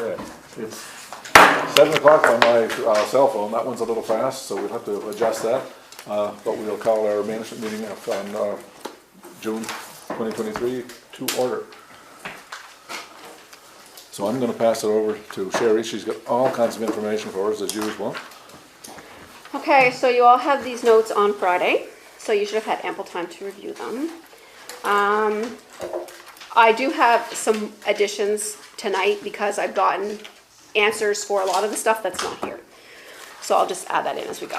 Okay, it's 7 o'clock on my cell phone. That one's a little fast, so we'll have to adjust that. But we'll call our management meeting on June 2023 to order. So I'm going to pass it over to Sherry. She's got all kinds of information for us as usual. Okay, so you all have these notes on Friday, so you should have had ample time to review them. I do have some additions tonight because I've gotten answers for a lot of the stuff that's not here. So I'll just add that in as we go.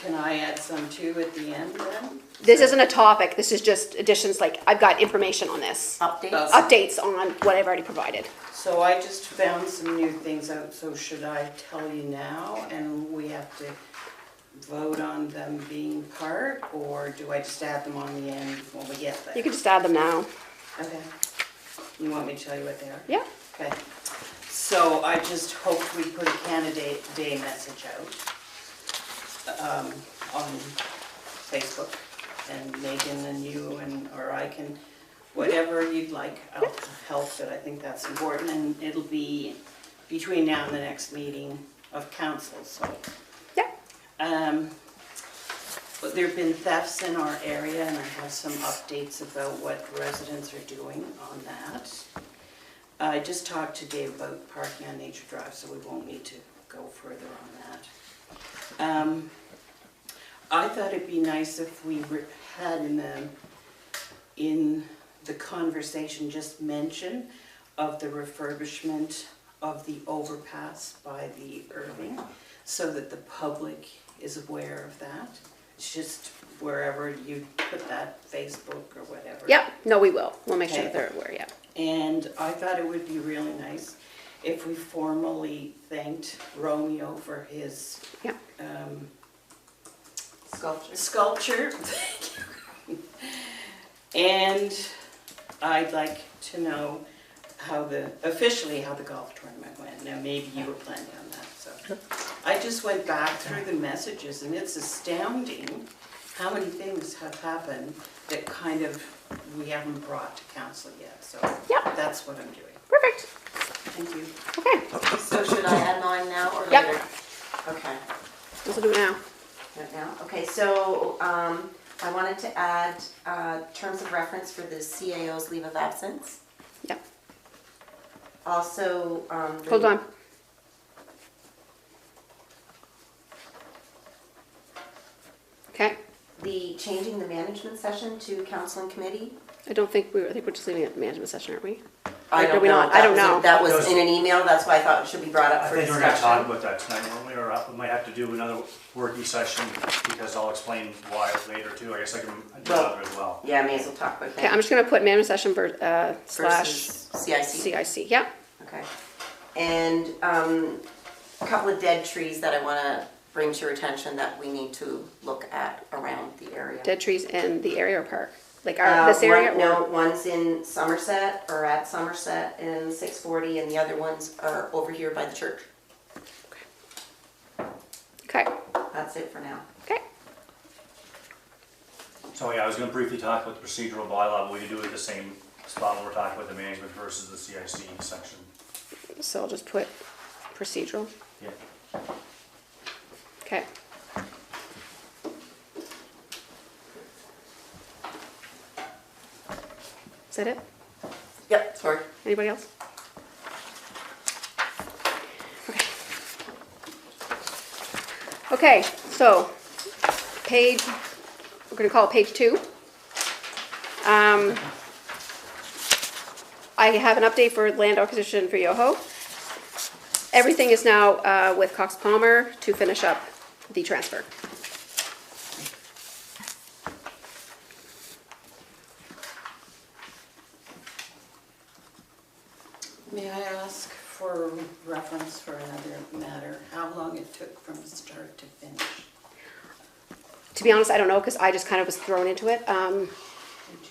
Can I add some too at the end then? This isn't a topic, this is just additions, like I've got information on this. Updates? Updates on what I've already provided. So I just found some new things out, so should I tell you now and we have to vote on them being part, or do I just add them on the end when we get there? You can just add them now. Okay. You want me to tell you what they are? Yeah. Okay. So I just hoped we put a candidate day message out on Facebook, and Megan and you or I can, whatever you'd like, I'll help, but I think that's important, and it'll be between now and the next meeting of council, so. Yeah. But there have been thefts in our area, and I have some updates about what residents are doing on that. I just talked to Dave about parking on Nature Drive, so we won't need to go further on that. I thought it'd be nice if we had in the conversation just mention of the refurbishment of the overpass by the Irving, so that the public is aware of that. It's just wherever you put that, Facebook or whatever. Yep, no, we will. We'll make sure that they're aware, yeah. And I thought it would be really nice if we formally thanked Romeo for his Yep. sculpture. And I'd like to know officially how the golf tournament went. Now maybe you were planning on that, so. I just went back through the messages, and it's astounding how many things have happened that kind of we haven't brought to council yet. So Yep. that's what I'm doing. Perfect. Thank you. Okay. So should I add mine now or Yep. later? Okay, Let's do it now. right now. Okay, so I wanted to add terms of reference for the CAO's leave of absence. Yep. Also, Hold on. Okay. the changing the management session to council and committee. I think we're just leaving it at the management session, aren't we? I Or don't we know. not? I don't know. That was in an email, that's why I thought it should be brought up I for think we're gonna talk discussion. about that tonight, we might have to do another working session, because I'll explain why later too, I guess I can do that as well. Yeah, may as well talk about Okay, I'm that. just gonna put management session slash Versus CIC. CIC, yeah. Okay. And a couple of dead trees that I want to bring to your attention that we need to look at around the area. Dead trees in the area or park? Like this area? No, one's in Somerset, or at Somerset in 640, and the other ones are over here by the church. Okay, That's it for now. okay. So yeah, I was gonna briefly talk about the procedural bylaw, but we can do it at the same spot when we're talking about the management versus the CIC section. So I'll just put procedural. Yeah. Okay. Is that it? Yep, sorry. Anybody else? Okay, so we're gonna call it page 2. I have an update for land acquisition for Yoho. Everything is now with Cox Palmer to finish up the transfer. May I ask for reference for another matter, how long it took from start to finish? To be honest, I don't know, because I just kind of was thrown into it. Did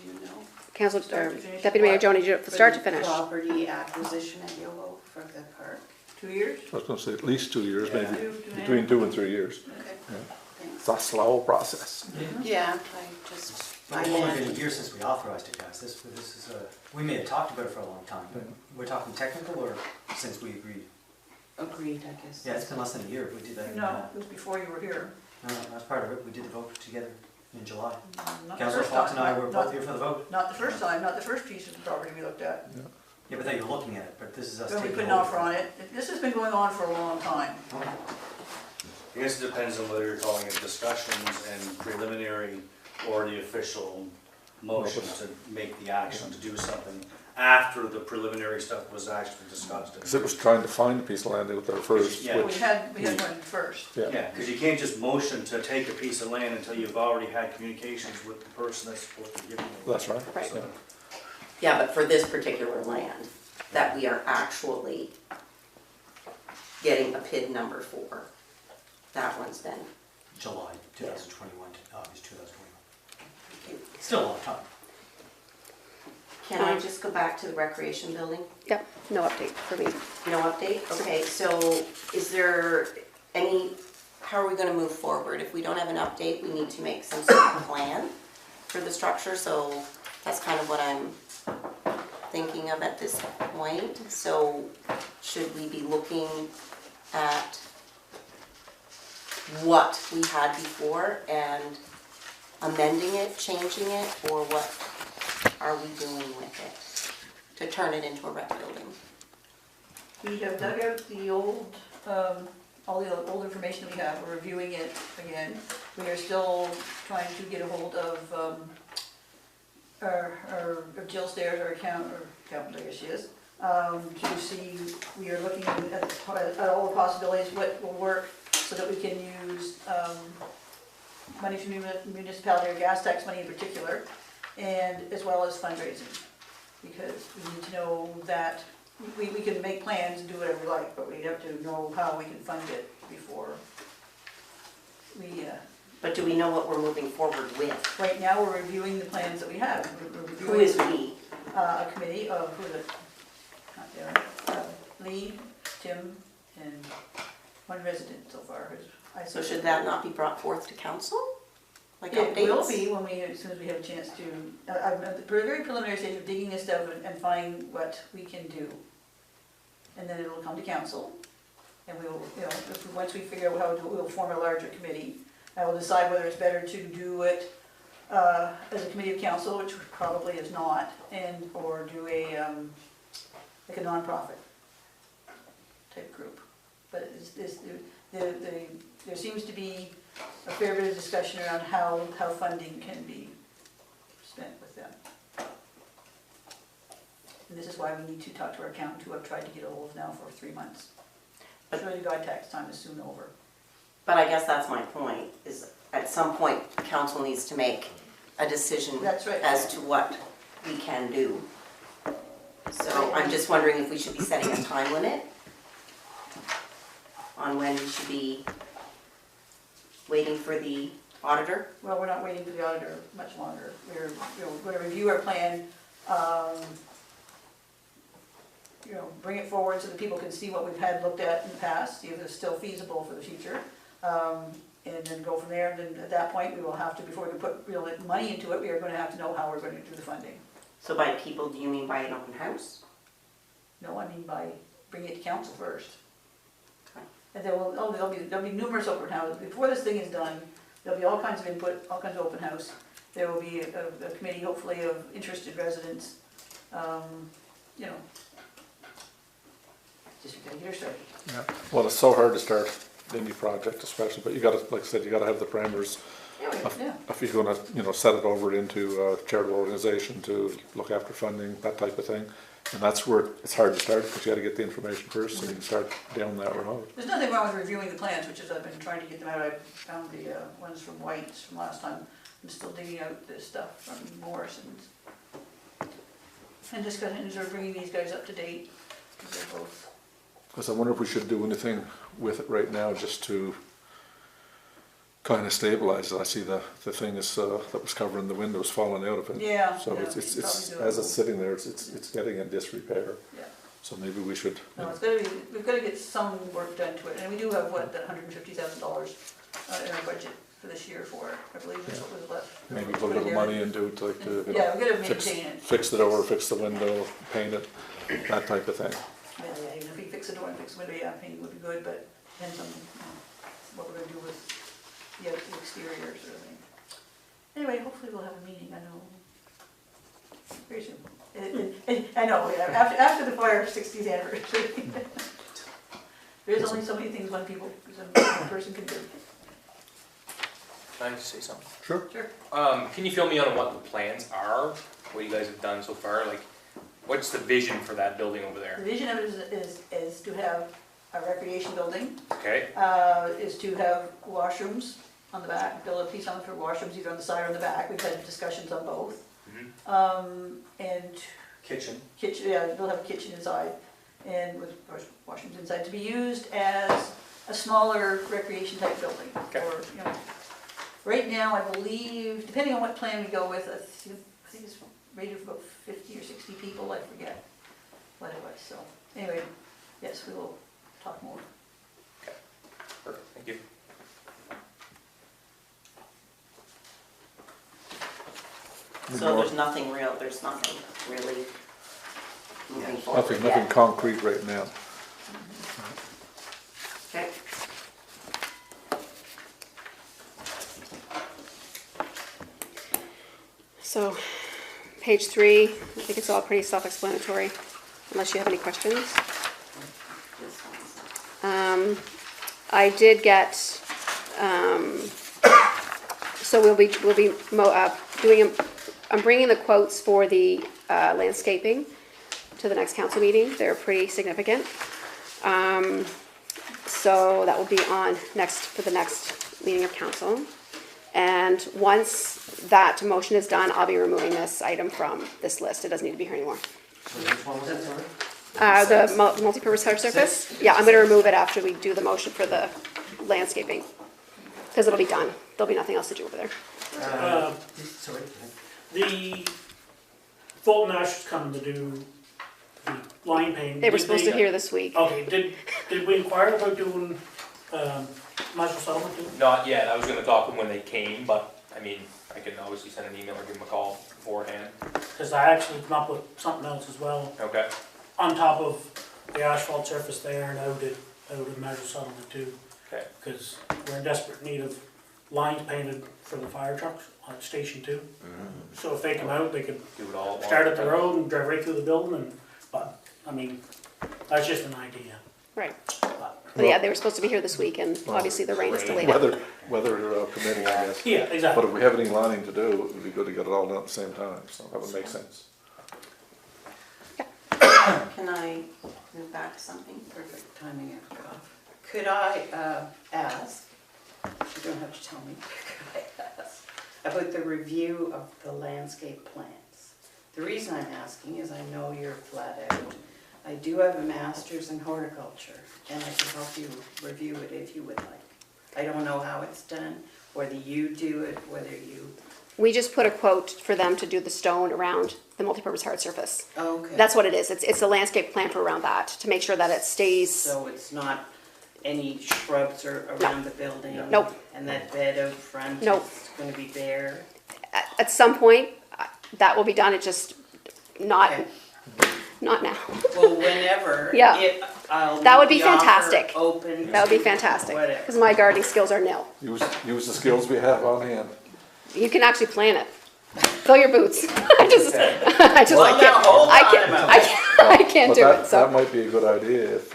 you know? Council, Start to finish? Deputy Mayor Joni, For start to the finish. property acquisition at Yoho for the park? 2 years? I was going to say at least 2 years, maybe Yeah. between 2 and 3 years. Okay, Yeah. thanks. It's a slow process. Yeah, I just, It's only been a year since we authorized it, guys. This is, we may have talked about it for a long time, but we're talking technical or since we agreed. Agreed, I guess. Yeah, it's been less than a year, we did that. in, No, it was before you were here. No, that's part of it, we did the vote together in July. Not the Councillor first Fox and I time, were not- both here for the vote. Not the first time, not the first piece of property we looked at. Yeah, but then you're looking at it, but this is us Then we taking put an over. offer on it. This has been going on for a long time. I guess it depends on whether you're calling it discussions and preliminary or the official motion to make the action to do something after the preliminary stuff was actually discussed. Because it was trying to find a piece of land out there first, Yeah. We which, had one first. yeah. Yeah, because you can't just motion to take a piece of land until you've already had communications with the person that's supposed to give you it. That's right. Right. So, Yeah, but for this particular land that we are actually getting a PID number for, that one's been, July 2021 to August 2021. Still a long time. can I just go back to the recreation building? Yep, no update for me. No update? Okay, so is there any, how are we gonna move forward? If we don't have an update, we need to make some sort of plan for the structure, so that's kind of what I'm thinking of at this point. So should we be looking at what we had before and amending it, changing it, or what are we doing with it to turn it into a rec building? We have dug out the old, all the old information we have. We're reviewing it again. We are still trying to get a hold of our Jill Stairs, our accountant, I guess she is, to see, we are looking at all the possibilities, what will work so that we can use money from municipality or gas tax money in particular, and as well as fundraising. Because we need to know that, we can make plans and do whatever we like, but we have to know how we can fund it before we, But do we know what we're moving forward with? right now, we're reviewing the plans that we have. We're Who reviewing is we? a committee of, who is it? Not Darren, Lee, Tim, and one resident so far. So should that not be brought forth to council? Like updates? It will be when we, as soon as we have a chance to, I'm at the very preliminary stage of digging this out and finding what we can do. And then it'll come to council, and we will, once we figure out how to do it, we'll form a larger committee. I will decide whether it's better to do it as a committee of council, which probably is not, or do a, like a nonprofit type group. But there seems to be a fair bit of discussion around how funding can be spent with them. And this is why we need to talk to our accountant, who I've tried to get a hold of now for 3 months. Surely God tax time is soon over. But I guess that's my point, is at some point, council needs to make a decision That's right. as to what we can do. So I'm just wondering if we should be setting a time limit on when we should be waiting for the auditor. Well, we're not waiting for the auditor much longer. We're going to review our plan, bring it forward so that people can see what we've had looked at in the past, see if it's still feasible for the future. And then go from there, and then at that point, we will have to, before we can put real money into it, we are going to have to know how we're going to do the funding. So by people, do you mean by an open house? No, I mean by bringing it to council first. Okay. And there will, there'll be numerous open houses. Before this thing is done, there'll be all kinds of input, all kinds of open house. There will be a committee, hopefully, of interested residents, just gotta get her started. Yeah. Well, it's so hard to start any project especially, but you gotta, like I said, you gotta have the parameters. Yeah. If you're gonna, set it over into a charitable organization to look after funding, that type of thing. And that's where it's hard to start, because you gotta get the information first, so you can start down that road. There's nothing wrong with reviewing the plans, which is, I've been trying to get them out. I found the ones from White's from last time. I'm still digging out this stuff from Morrison's. And just kind of bringing these guys up to date, because they're both. Because I wonder if we should do anything with it right now, just to kind of stabilize it. I see the thing is, that was covering the windows falling out of it. Yeah. So yeah, it's probably do as it. it's sitting there, it's getting in disrepair. Yeah. So maybe we should, No, it's gotta be, we've gotta get some work done to it, and we do have, what, that $150,000 in our budget for this year for it, I believe that's what was left. maybe put a little money into it, like to, Yeah, we gotta fix, maintain it. fix the door, fix the window, paint it, that type of thing. Yeah, even if we fix fix the door and fix the window, yeah, painting would be good, but depends on what we're gonna do with the exterior sort of thing. Anyway, hopefully we'll have a meeting, I know, very soon. I know, yeah, after the fire 60th anniversary. There's only so many things one person can do. Can I just say something? Sure. Sure. Can you fill me on what the plans are, what you guys have done so far? Like, what's the vision for that building over The there? vision of it is to have a recreation building, Okay, is to have washrooms on the back, build a piece on for washrooms either on the side or on the back. We've had discussions on both. And Kitchen. kitchen, yeah, they'll have a kitchen inside and with of course, washrooms inside to be used as a smaller recreation type building. Okay. Or, you know, right now, I believe, depending on what plan we go with, I think it's rated for about 50 or 60 people, I forget what it was. So anyway, yes, we will talk more. perfect, thank you. So there's nothing really moving forward Nothing yet. concrete right now. Okay. So, page 3, I think it's all pretty self-explanatory, unless you have any questions. This one's- I did get, so we'll be I'm bringing the quotes for the landscaping to the next council meeting. They're pretty significant. So that will be on for the next meeting of council. And once that motion is done, I'll be removing this item from this list. It doesn't need to be here anymore. So which one was that, sorry? The multi-purpose hard surface? Yeah, I'm gonna remove it after we do the motion for the landscaping. Because it'll be done. There'll be nothing else to do over there. Sorry. The Fulton Ash is coming to do the line painting. They were Did supposed to hear this week. Okay, did we inquire about doing, Marshall Settlement too? Not yet, I was gonna talk to them when they came, but, I mean, I can obviously send an email or give them a call beforehand. Because I actually come up with something else as well, Okay, on top of the asphalt surface there and out at Marshall Settlement too. okay, Because we're in desperate need of lines painted for the fire trucks at Station 2. So if they come out, they could do it all at once. start at the road and drive right through the building but, I mean, that's just an idea. Right. But, But yeah, they were supposed to be here this week, and obviously the rain is delayed. Weather permitting, I guess. yeah, But exactly. if we have any lining to do, it would be good to get it all done at the same time, so that would make sense. Can I move back to something? Perfect timing after off. Could I ask, you don't have to tell me, could I ask about the review of the landscape plans? The reason I'm asking is I know you're flat out. I do have a master's in horticulture, and I can help you review it if you would like. I don't know how it's done, whether you do it, whether you, We just put a quote for them to do the stone around the multipurpose hard surface. okay. That's what it is. It's a landscape plan for around that, to make sure that it stays, So it's not any shrubs or around the building? Nope. And that bed out front Nope. is gonna be bare? at some point, that will be done, it just, not, Okay. not now. Well, whenever. Yeah. I'll That would be leave the offer fantastic. Open. That would be to fantastic, Whatever. because my gardening skills are nil. Use the skills we have on hand. You can actually plan it. Fill your boots. I just Well, now, hold on a minute. I can't But do that, it, so. that might be a good idea if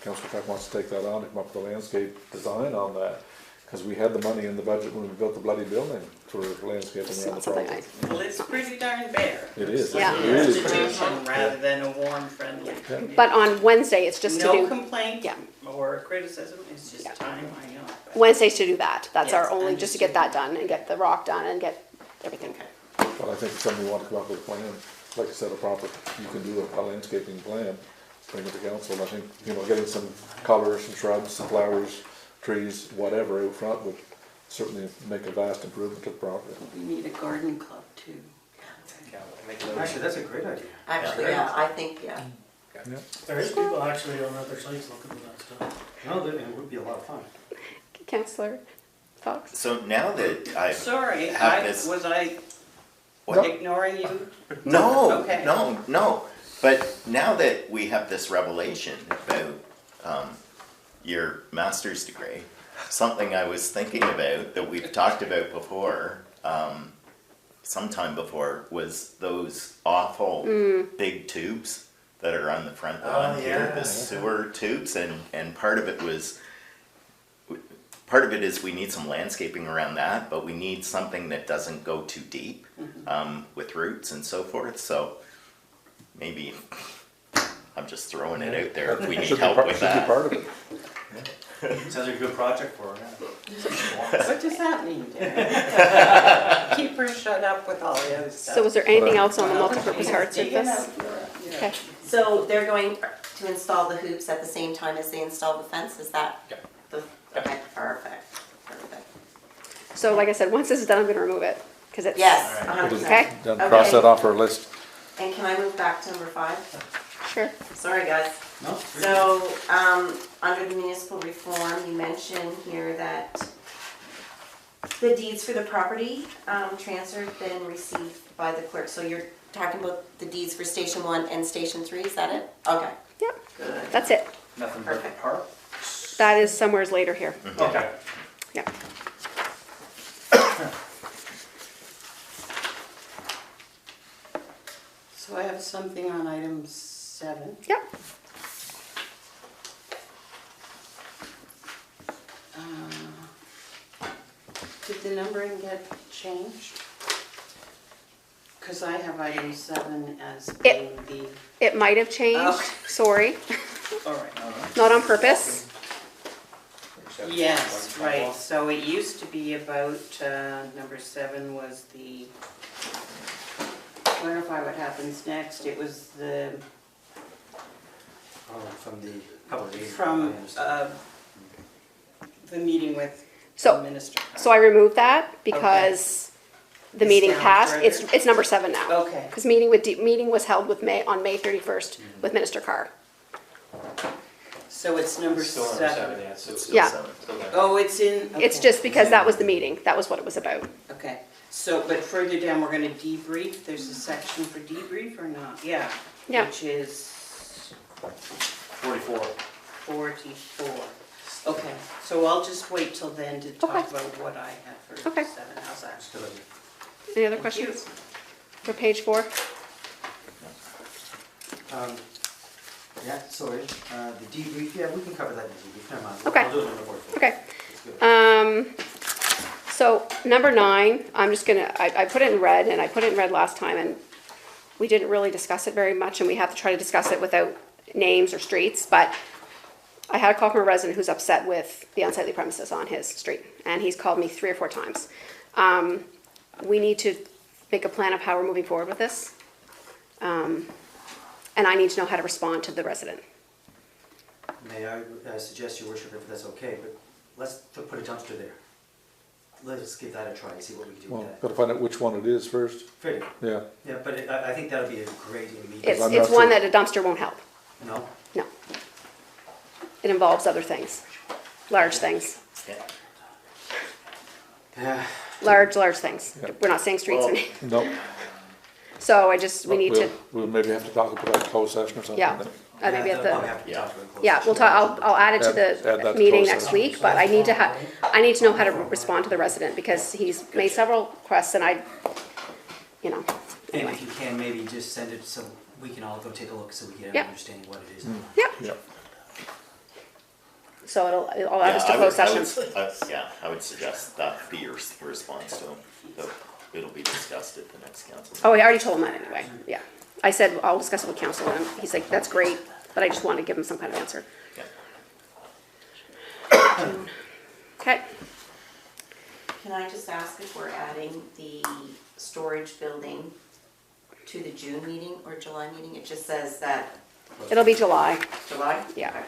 Councilor Peck wants to take that on, to come up with a landscape design on that. Because we had the money in the budget when we built the bloody building for landscaping It's around not the something property. Well, it's pretty darn bare. It is. Yeah. It is. Institution rather than a warm, friendly community. But on Wednesday, it's just to No do, complaint Yeah. or criticism, it's just Yeah. time, I know. but- Wednesdays to do that. That's our Yes, only, just to get that done and get the rock done and get everything. Well, I think if somebody wants to come up with a plan, like I said, you can do a landscaping plan, bring it to council, and I think, getting some colors, some shrubs, some flowers, trees, whatever out front would certainly make a vast improvement to the property. We need a garden club too. Yeah, we'll make a note. Actually, that's a great idea. Actually, yeah, I think, yeah. There is people actually on other sites looking for that stuff. No, it would be a lot of fun. Councillor Fox? So now that I've Sorry, have this, was I what? ignoring you? No, Okay. no. But now that we have this revelation about your master's degree, something I was thinking about that we've talked about before, sometime before, was those awful big tubes that are on the front lawn here, the sewer tubes, and part of it is we need some landscaping around that, but we need something that doesn't go too deep with roots and so forth. So maybe I'm just throwing it out there if we need Should be help part, with should be that. part of it. Sounds like a good project for her, What does that mean, Darren? Keep her shut up with all the other stuff. So is there anything else on the multipurpose hard surface? Okay. So they're going to install the hoops at the same time as they install the fence, is that? Yeah. Okay, perfect, perfect. So like I said, once this is done, I'm gonna remove it, because it's. Yes, All right. 100%. Okay. Then cross that off our list. And can I move back to number 5? Sure. Sorry, guys. No? So, under the municipal reform, you mentioned here that the deeds for the property transferred been received by the clerk. So you're talking about the deeds for Station 1 and Station 3, is that it? Okay, Yep, good. that's it. nothing but the Perfect. park. That is somewheres later here. Okay. Yeah. So I have something on item 7. Yep. Did the numbering get changed? Because I have item 7 as being the, It might have changed, Oh. sorry, all right. not on purpose. Yes, right, so it used to be about, number 7 was the, clarify what happens next, it was the, Oh, from the public aid. I from, understand. the meeting with the So, minister. so I removed that because the It's meeting down passed, further? it's number 7 now. Okay, Because meeting was held with on May 31st with Minister Carr. so it's number Still 7. yeah, so it's Still Yeah. seven. still there. Oh, it's in, It's okay. just because that was the meeting, that was what it was about. Okay, so, but further down, we're gonna debrief, there's a section for debrief or not? Yeah. Yeah. Which is 44. 44. Okay, so I'll just wait till then to talk Okay. about what I have for Okay. 7, how's that? Still in. Any other Thank you. questions for page 4? Yeah, sorry, the debrief, yeah, we can cover that in the debrief, never mind. Okay. I'll do it in the report. Okay. That's good. So number 9, I'm just gonna, I put it in red, and I put it in red last time, and we didn't really discuss it very much, and we have to try to discuss it without names or streets, but I had a call from a resident who's upset with the unsightly premises on his street, and he's called me 3 or 4 times. We need to make a plan of how we're moving forward with this. And I need to know how to respond to the resident. May I suggest, your worship, if that's okay, but let's put a dumpster there. Let's give that a try, see what we can do Well, with that. gotta find out which one it is first. Fair, Yeah. yeah, but I think that'll be a great immediate. It's, I'm it's not one sure. that a dumpster won't help, No? no. It involves other things, large things, Yeah. large things. Yeah. We're not saying streets, Well, No. so I just, we need to, We'll maybe have to talk about a closed session or something. yeah, then. maybe at that'll probably the, have to be talked about in closed yeah, we'll session. talk, I'll add it to Add that the to meeting closed next session. week, but I need to know how to respond to the resident, because he's made several requests, and I, you know, And anyway. if you can, maybe just send it so we can all go take a look, so we get Yeah. an understanding what it is. Yeah. So I'll add this to Yeah, closed session. I would suggest that be your response to him. So it'll be discussed at the next council. Oh, I already told him that anyway, yeah. I said, I'll discuss it with council, and he's like, that's great, but I just want to give him some kind of answer. Yeah. Okay, Can I just ask if we're adding the storage building to the June meeting or July meeting? It just says that it'll be July, July? yeah.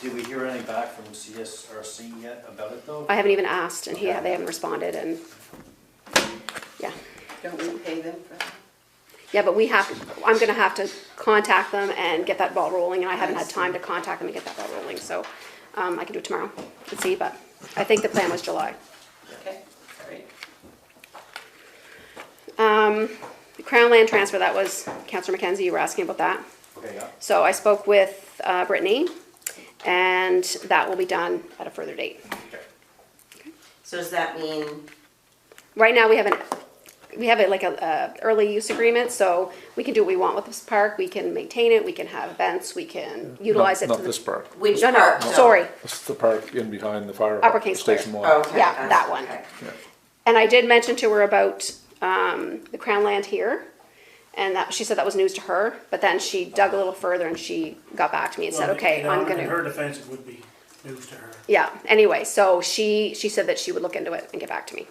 Did we hear anything back from CSRC yet about it though? I haven't even asked, and they haven't responded, and, yeah. Don't we pay them for that? Yeah, but I'm gonna have to contact them and get that ball rolling, and I haven't had time to contact them and get that ball rolling, so, I can do it tomorrow and see, but I think the plan was July. Okay, great. The Crown Land transfer, that was, Councillor McKenzie, you were asking about that? Okay, yeah. So I spoke with Brittany, and that will be done at a further date. Okay. So does that mean, Right now, we have a early use agreement, so we can do what we want with this park. We can maintain it, we can have events, we can utilize it. Not to the- this park, which No, part? no, sorry, it's the park in behind the fire Upper King Square. station one. Okay. Yeah, that's- that one. okay. and I did mention to her about the Crown Land here, and that, she said that was news to her, but then she dug a little further and she got back to me and said, Well, okay, I'm In gonna, her defense, it would be news to her. yeah, anyway, so she said that she would look into it and get back to me.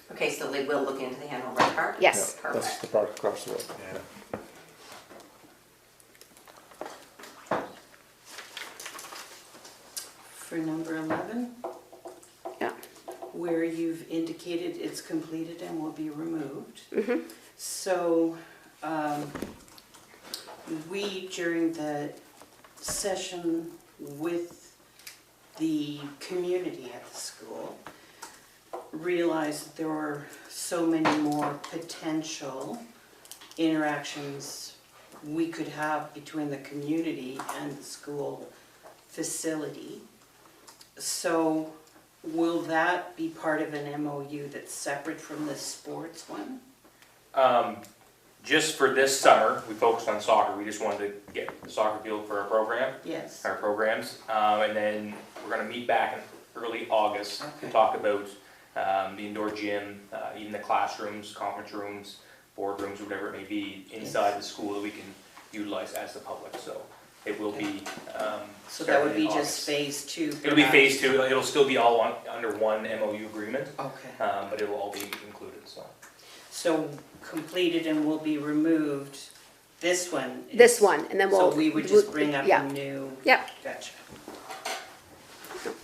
Okay, so they will look into the Handle Rec Park? Yes. Yeah, that's the park across the road. Yeah. For number 11, Yeah, where you've indicated it's completed and will be removed. Mhm. So, we, during the session with the community at the school, realized that there were so many more potential interactions we could have between the community and the school facility. So will that be part of an MOU that's separate from the sports one? Just for this summer, we focused on soccer. We just wanted to get the soccer field for our program, Yes. our programs. And then we're gonna meet back in early August to Okay. talk about the indoor gym, even the classrooms, conference rooms, boardrooms, whatever it may be, inside the school that we can utilize as the public. So it will be, So that would starting be in just August. phase 2? It'll be phase 2. It'll still be all under one MOU agreement, Okay. but it will all be included, so. So completed and will be removed, this one? is- this one, and then we'll. So we would just bring up yeah. a new? Yep. Gotcha.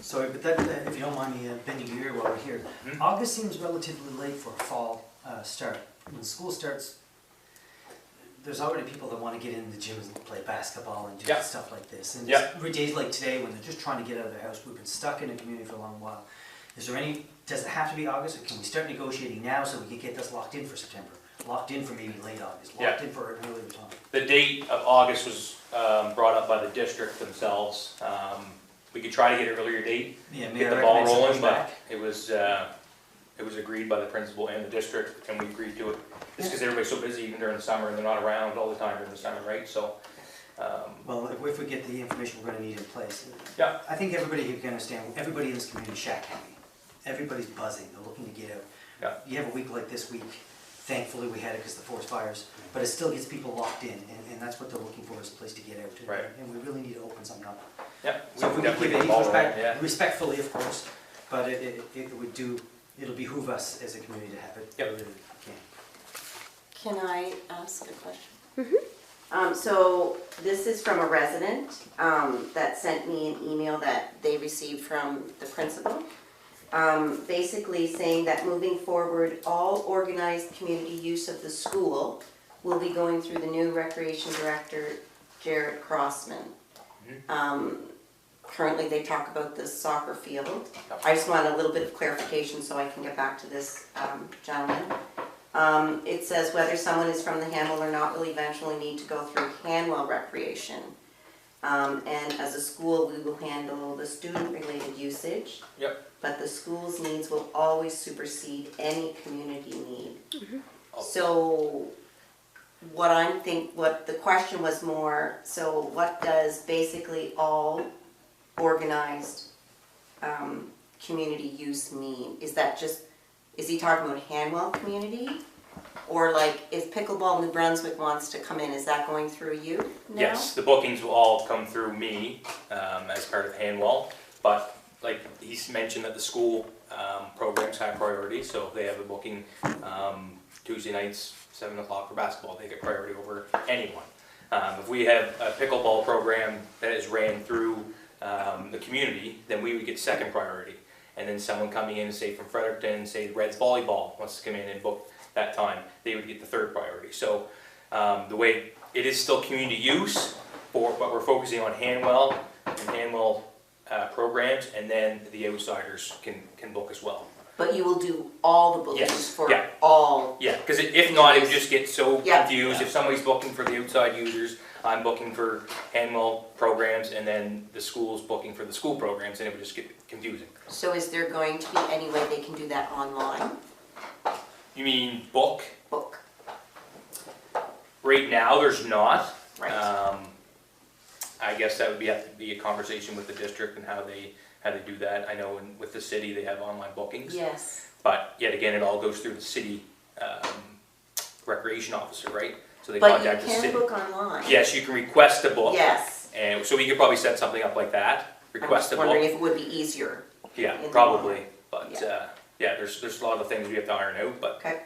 Sorry, but that, if you don't mind me bending your ear while we're here, Mhm. August seems relatively late for a fall start. When school starts, there's already people that want to get in the gyms and play basketball and do Yeah. stuff like this. And Yeah. just every days like today, when they're just trying to get out of their house, we've been stuck in the community for a long while. Is there any, does it have to be August, or can we start negotiating now so we can get this locked in for September? Locked in for maybe late August, locked in for an earlier time? The date of August was brought up by the district themselves. We could try to get an earlier date, Yeah, may get I the ball recommend some rolling, but pushback? it was agreed by the principal and the district, and we agreed to it. Just because everybody's so busy even during the summer, and they're not around all the time during the summer, right? So, Well, if we get the information we're gonna need in place. Yeah. I think everybody here can understand, everybody in this community is shack happy. Everybody's buzzing, they're looking to get out. Yeah. You have a week like this week, thankfully we had it because the forest fires, but it still gets people locked in, and that's what they're looking for, is a place to get out. Right. And we really need to open something up. yeah. So if we could definitely give get any the ball rolling, pushback, yeah. respectfully, of course, but it would do, it'll behoove us as a community to have it. Yep. Really can. Can I ask a question? So this is from a resident that sent me an email that they received from the principal. Basically saying that moving forward, all organized community use of the school will be going through the new recreation director, Jared Crossman. Currently, they talk about the soccer field. I just want a little bit of clarification so I can get back to this gentleman. It says whether someone is from the Handle or not will eventually need to go through Hanwell Recreation. And as a school, we will handle the student-related usage. Yep. But the school's needs will always supersede any community need. Oh. So what the question was more, so what does basically all organized community use mean? Is that just, is he talking about Hanwell community? Or like if Pickleball New Brunswick wants to come in, is that going through you now? Yes, the bookings will all come through me as part of Hanwell, but like he's mentioned that the school programs have priority, so if they have a booking Tuesday nights, 7 o'clock for basketball, they get priority over anyone. If we have a pickleball program that is ran through the community, then we would get second priority. And then someone coming in, say from Fredericton, say Reds Volleyball wants to come in and book that time, they would get the third priority. So the way it is still community use, but we're focusing on Hanwell and Hanwell programs, and then the outsiders can book as well. But you will do all the bookings Yes, for yeah. all, Yeah, because if not, it would just get so Yeah. confused. If somebody's booking for the outside users, I'm booking for Hanwell programs, and then the school's booking for the school programs, and it would just get confusing. So is there going to be any way they can do that online? You mean book? Book, Right now, there's not. right? I guess that would have to be a conversation with the district and how they do that. I know with the city, they have online bookings. Yes. But yet again, it all goes through the city recreation officer, right? So they But you contact the can city. book online? Yes, you can request a book. Yes. And so we could probably set something up like that, request a I'm just wondering book. if it would be easier. Yeah, in the probably. morning. But Yeah. yeah, there's a lot of things we have to iron out, but Okay,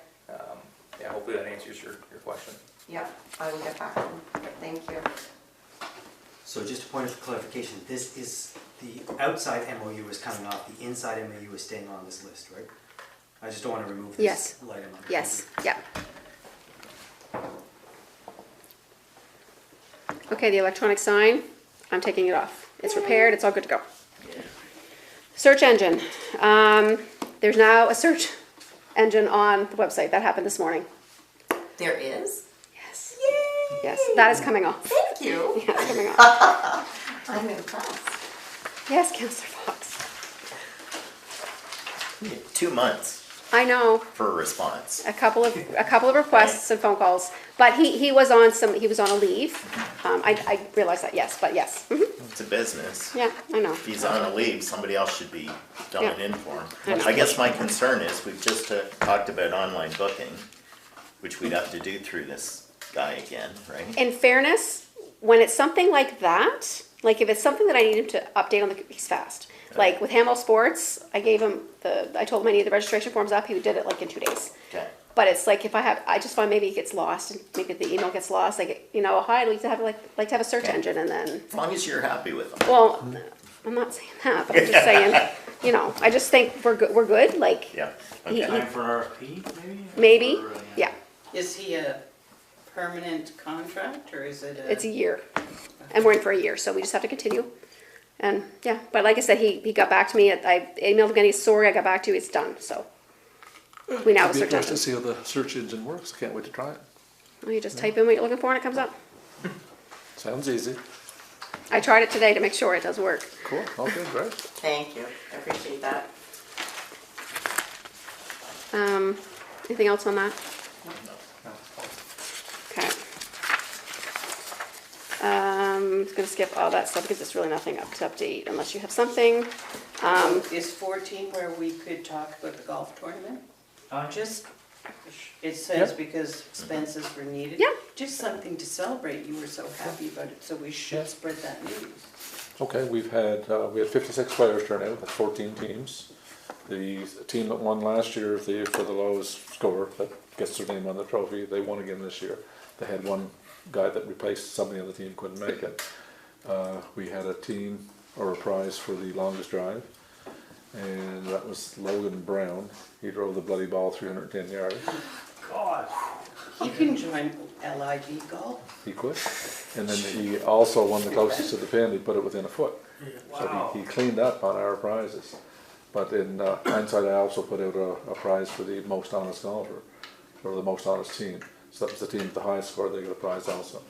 yeah, hopefully that answers your question. yeah, I will get back to them. Thank you. So just a point of clarification, this is, the outside MOU is coming off, the inside MOU is staying on this list, right? I just don't want to remove Yes. this light item. Yes, yeah. Okay, the electronic sign, I'm taking it off. It's repaired, it's all good to go. Search engine. There's now a search engine on the website. That happened this morning. There is? Yes. Yay! Yes, that is coming off. Thank you. Yeah, it's coming off. I'm impressed. Yes, Councillor Fox. 2 months I know, for a response. a couple of requests and phone calls, but he was on a leave. I realize that, yes, but yes. Mhm. It's a business. Yeah, I know. If he's on a leave, somebody else should be filling Yeah. in for him. I know. I guess my concern is, we've just talked about online booking, which we'd have to do through this guy again, right? In fairness, when it's something like that, like if it's something that I need him to update on, he's fast. Like with Hamel Sports, I told him I needed the registration forms up, he did it like in 2 days. Okay. But it's like I just find maybe it gets lost, and maybe the email gets lost, like, hi, I'd like to have a search Okay. engine, and then, As long as you're happy with them. well, I'm not saying that, but I'm just saying, I just think we're good, like, Yeah. He- Okay. Time for an RFP, maybe? maybe, Or, yeah, Is he a permanent contract, or is it a? it's a year. And we're in for a year, so we just have to continue. And, yeah, but like I said, he got back to me, I emailed him again, he's sorry, I got back to you, it's done, so. We now have a It'd be search interesting to engine. see how the search engine works, can't wait to try it. Well, you just type in what you're looking for and it comes up. Sounds easy. I tried it today to make sure it does work. Cool, okay, great. Thank you, I appreciate that. Anything else on that? Okay. I'm just gonna skip all that stuff because it's really nothing up to update unless you have something. Is 14 where we could talk about the golf tournament? Just, it says because expenses were needed. Yeah. Just something to celebrate, you were so happy about it, so we should spread that news. Okay, we had 56 players turn out, that's 14 teams. The team that won last year for the lowest score, that gets their name on the trophy, they won again this year. They had one guy that replaced somebody on the team, couldn't make it. We had a team, or a prize for the longest drive, and that was Logan Brown. He drove the bloody ball 310 yards. God. He can join LIV golf. He quit. And then he also won the closest to the pin, he put it within a foot. Wow. So he cleaned up on our prizes. But in hindsight, I also put out a prize for the most honest golfer, or the most honest team. So that was the team with the highest score, they got a prize also.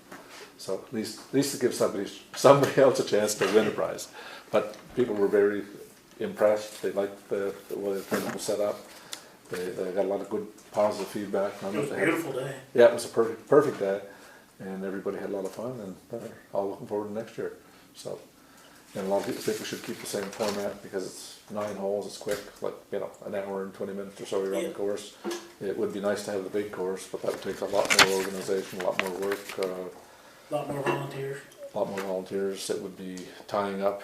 So at least it gives somebody else a chance to win a prize. But people were very impressed, they liked the way the tournament was set up. They got a lot of good positive feedback on It was it. a beautiful day. Yeah, it was a perfect day, and everybody had a lot of fun, and they're all looking forward to next year. So, and a lot of people think we should keep the same format because it's 9 holes, it's quick, like, an hour and 20 minutes or so around the course. It would be nice to have the big course, but that would take a lot more organization, a lot more work, A lot more volunteers. a lot more volunteers. It would be tying up,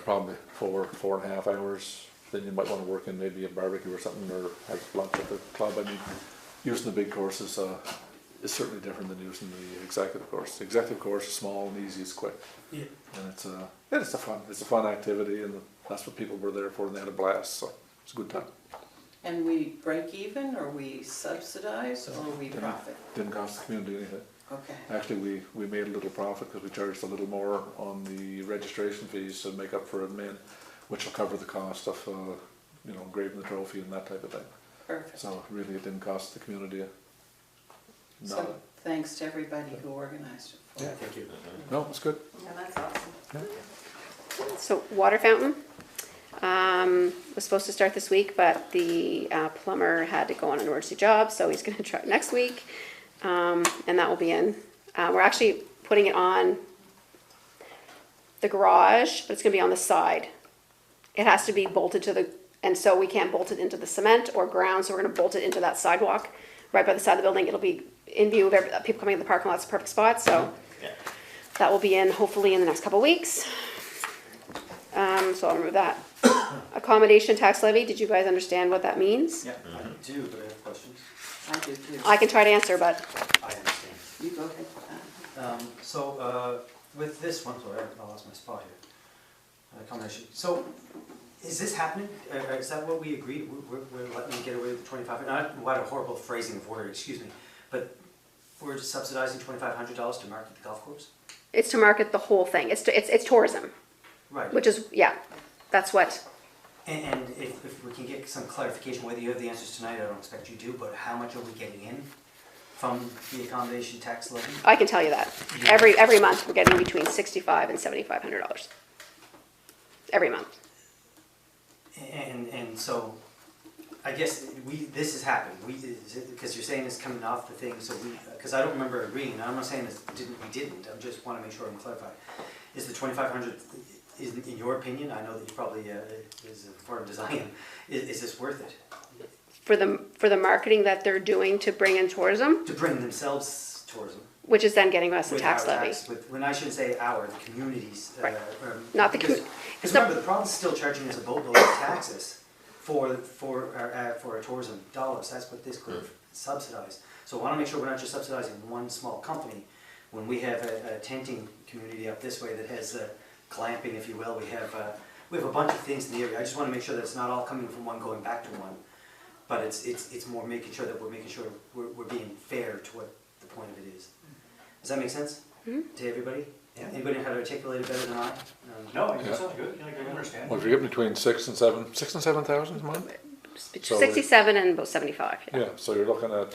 probably 4.5 hours. Then you might want to work in maybe a barbecue or something, or have lunch at the club. I mean, using the big course is certainly different than using the executive course. The executive course is small and easy, it's quick. Yeah. And it's a fun activity, and that's what people were there for, and they had a blast, so it's a good time. And we break even, or we subsidize, or we profit? Didn't cost the community anything. Okay. Actually, we made a little profit because we charged a little more on the registration fees to make up for admin, which will cover the cost of, engraving the trophy and that type of thing. Perfect. So really, it didn't cost the community So thanks to everybody who organized it. Thank you. No, it's good. Yeah, that's awesome. So water fountain, was supposed to start this week, but the plumber had to go on an emergency job, so he's gonna try next week. And that will be in. We're actually putting it on the garage, but it's gonna be on the side. It has to be bolted to the, and so we can't bolt it into the cement or ground, so we're gonna bolt it into that sidewalk right by the side of the building. It'll be in view of people coming in the parking lot. It's a perfect spot, so Yeah. that will be in hopefully in the next couple weeks. So I'll remove that. Accommodation tax levy, did you guys understand what that means? Yeah, I do, but I have questions. I do too. I can try to answer, but I understand. You go ahead. So, with this one, sorry, I lost my spot here. Combination. So, is this happening? Is that what we agreed? We're letting them get away with 2,500? What a horrible phrasing of word, excuse me. But we're subsidizing $2,500 to market the golf course? it's to market the whole thing. It's tourism, Right. which is, yeah, that's what, And if we can get some clarification, whether you have the answers tonight, I don't expect you do, but how much are we getting in from the accommodation tax levy? I can tell you that. Every month, we're getting between $6,500 and $7,500. Every month. And so, I guess this has happened, because you're saying it's coming off the thing, so because I don't remember agreeing, and I'm not saying we didn't, I just want to make sure I'm clarified. Is the 2,500, in your opinion, I know that you probably, is a firm design, is this worth it? For the marketing that they're doing to bring in tourism, To bring themselves tourism? which is then getting us the With tax our levy. when I shouldn't say our, the communities. Right. Not the Because it's not- remember, the province is still charging us a boatload of taxes for our tourism dollars. That's what this could subsidize. So I want to make sure we're not just subsidizing one small company. When we have a tenting community up this way that has glamping, if you will, we have a bunch of things in the area. I just want to make sure that it's not all coming from one going back to one. But it's more making sure that we're being fair to what the point of it is. Does that make sense to everybody? Yeah. Anybody know how to articulate it better than I? No, I think that sounds good, I understand. Well, if you're getting between 6,000 and 7,000 a month, So- 67 and about 75, yeah. yeah, so you're looking at,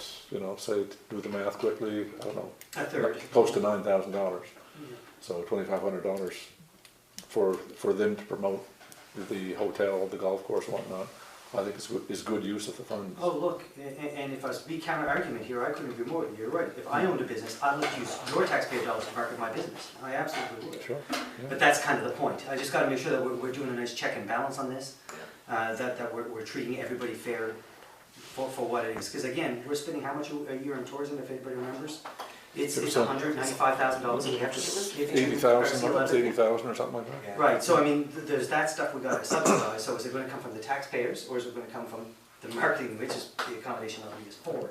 say, do the math quickly, I don't know, A third. close to $9,000. So $2,500 for them to promote the hotel, the golf course and whatnot, I think is good use of the funds. Oh, look, and if I was to be counter-argument here, I couldn't agree more with you. You're right. If I owned a business, I'd like to use your taxpayer dollars to market my business. I absolutely would. Sure, But that's kind of the point. I just gotta make sure that we're doing a nice check and balance on this, that we're treating everybody fair for what it is. Because again, we're spending how much a year on tourism, if anybody remembers? It's $195,000 that we have to give to 80,000, RC11. 80,000 or something like that. Right, so I mean, there's that stuff we gotta subsidize, so is it gonna come from the taxpayers, or is it gonna come from the marketing, which is the accommodation levy is for?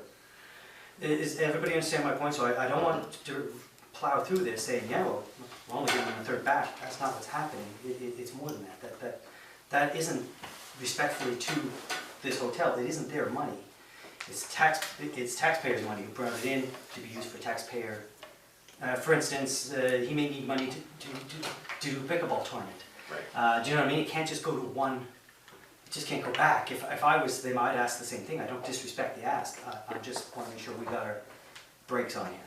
Is everybody understand my point? So I don't want to plow through this saying, yeah, well, we're only giving them a third back, that's not what's happening, it's more than that, that isn't respectfully to this hotel, it isn't their money. It's taxpayers' money who brought it in to be used for taxpayer. For instance, he may need money to do a pickleball tournament. Right. Do you know what I mean? It can't just go to one, it just can't go back. If I was, they might ask the same thing. I don't disrespect the ask. I just want to make sure we got our brakes on here,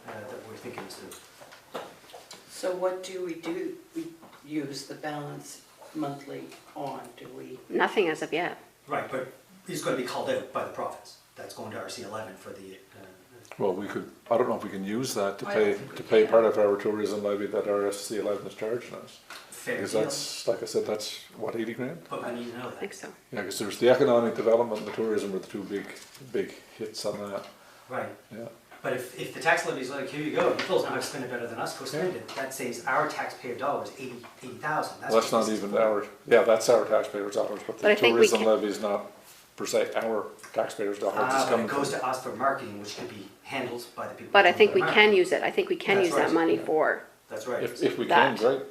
that we're thinking this through. So what do? We use the balance monthly on, do we? Nothing as of yet. Right, but it's going to be called out by the province. That's going to RC11 for the, Well, I don't know if we can use that I don't think we to pay can. part of our tourism levy that RSC 11 is charging us. fair Because deal, that's, like I said, that's what, 80 grand? but I need to know I that. think so. Yeah, because there's the economic development and the tourism are the two big hits on that, Right. yeah. But if the tax levy's like, here you go, you folks know how to spend it better than us, go spend it. That saves our taxpayer dollars, 80,000. Well, that's not even that's our taxpayers' dollars, but But I the think we tourism can- levy is not per se our taxpayers' dollars. It's But coming it goes from- to us for marketing, which could be handled by the people. But I who do think the we can marketing. use it. I think we can That's use that right. money for, That's right. If we can, that. right?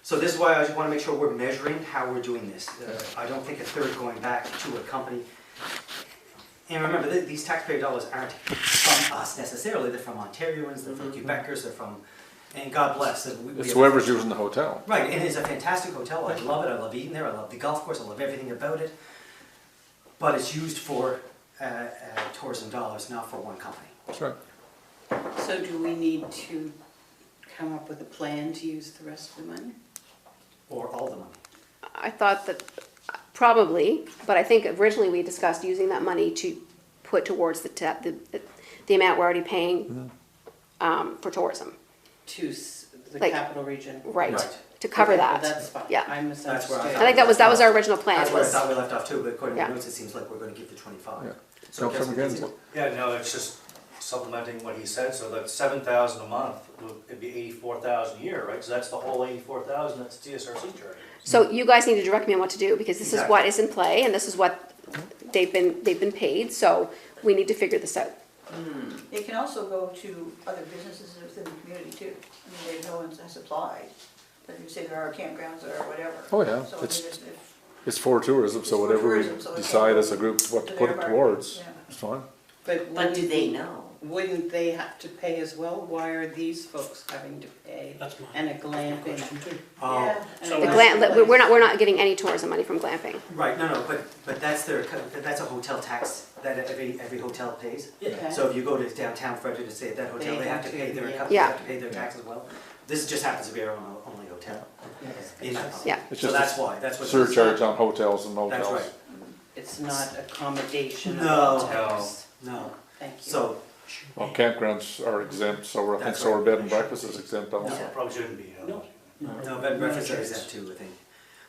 So this is why I just want to make sure we're measuring how we're doing this. I don't think a third going back to a company. And remember, these taxpayer dollars aren't from us necessarily, they're from Ontarians, they're from Quebecers, they're from, and God bless. We It's have- whoever's using the hotel. Right, and it's a fantastic hotel, I love it, I love eating there, I love the golf course, I love everything about it. But it's used for tourism dollars, not for one company. That's right. So do we need to come up with a plan to use the rest of the money? Or all the money. I thought that probably, but I think originally we discussed using that money to put towards the amount we're already paying for tourism. To the Like- capital region? Right, Right. to cover Okay, that. well, that's fine. Yeah. I misunderstood. That's where I think that was our original plan. That's where I was- thought we left off too, but according to Yeah. the notes, it seems like we're gonna give the 25. Yeah. So Councilor Councilor McGinn? Kinsey? Yeah, no, it's just supplementing what he said, so that's 7,000 a month, it'd be 84,000 a year, right? So that's the whole 84,000 that's TSRC charge. So you guys need to direct me on what to do, because this is Exactly. what is in play, and this is what they've been paid, so we need to figure this out. It can also go to other businesses within the community too. I mean, no one has applied, but you say there are campgrounds or whatever. Oh, yeah, So I mean, it's- if- It's for tourism, so It's for whatever we tourism, so it decide can't as a go group what to to put their it market, towards, yeah. it's fine. But do they know? Wouldn't they have to pay as well? Why are these folks having to pay? That's my And a glamping? question too. Oh, Yeah. and So a The Well, glam, we're not getting any tourism money from glamping. right, no, but that's that's a hotel tax that every hotel pays. Okay. So if you go to downtown Frederick to stay at that hotel, They they have have to pay to, their, yeah. they Yeah. have to pay their tax as well. This just happens to be our only hotel. in that house. Yeah. It's So just a that's why, that's what. Surcharge on hotels and That's motels. right, It's not accommodation of No. hotels. no, Thank you. so, Well, campgrounds are exempt, so I think That's so are right. bed and breakfast is exempt also. So it probably shouldn't be, No. no, bed and breakfast is that too, I think.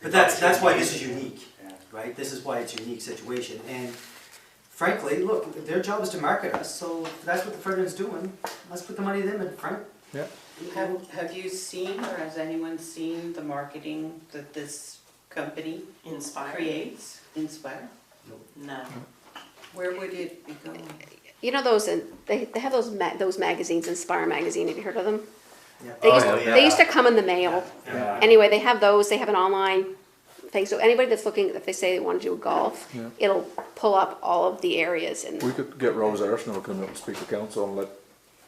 But It that's probably why shouldn't this be. is unique, Yeah. right? This is why it's a unique situation, and frankly, look, their job is to market us, so if that's what the Frederick's doing, let's put the money to them, and Frank. Yeah. Have you seen, or has anyone seen the marketing that this company Inspired? creates, Inspire? No. Where would it be going? You know those, they have those magazines, Inspire magazine, have you heard of them? Yeah. They Oh, used, yeah. they used to come in the mail. Yeah. Anyway, they have those, they have an online thing, so anybody that's looking, if they say they want to do golf, Yeah. it'll pull up all of the areas and, We could get Rose Arsenault to come up and speak to council and let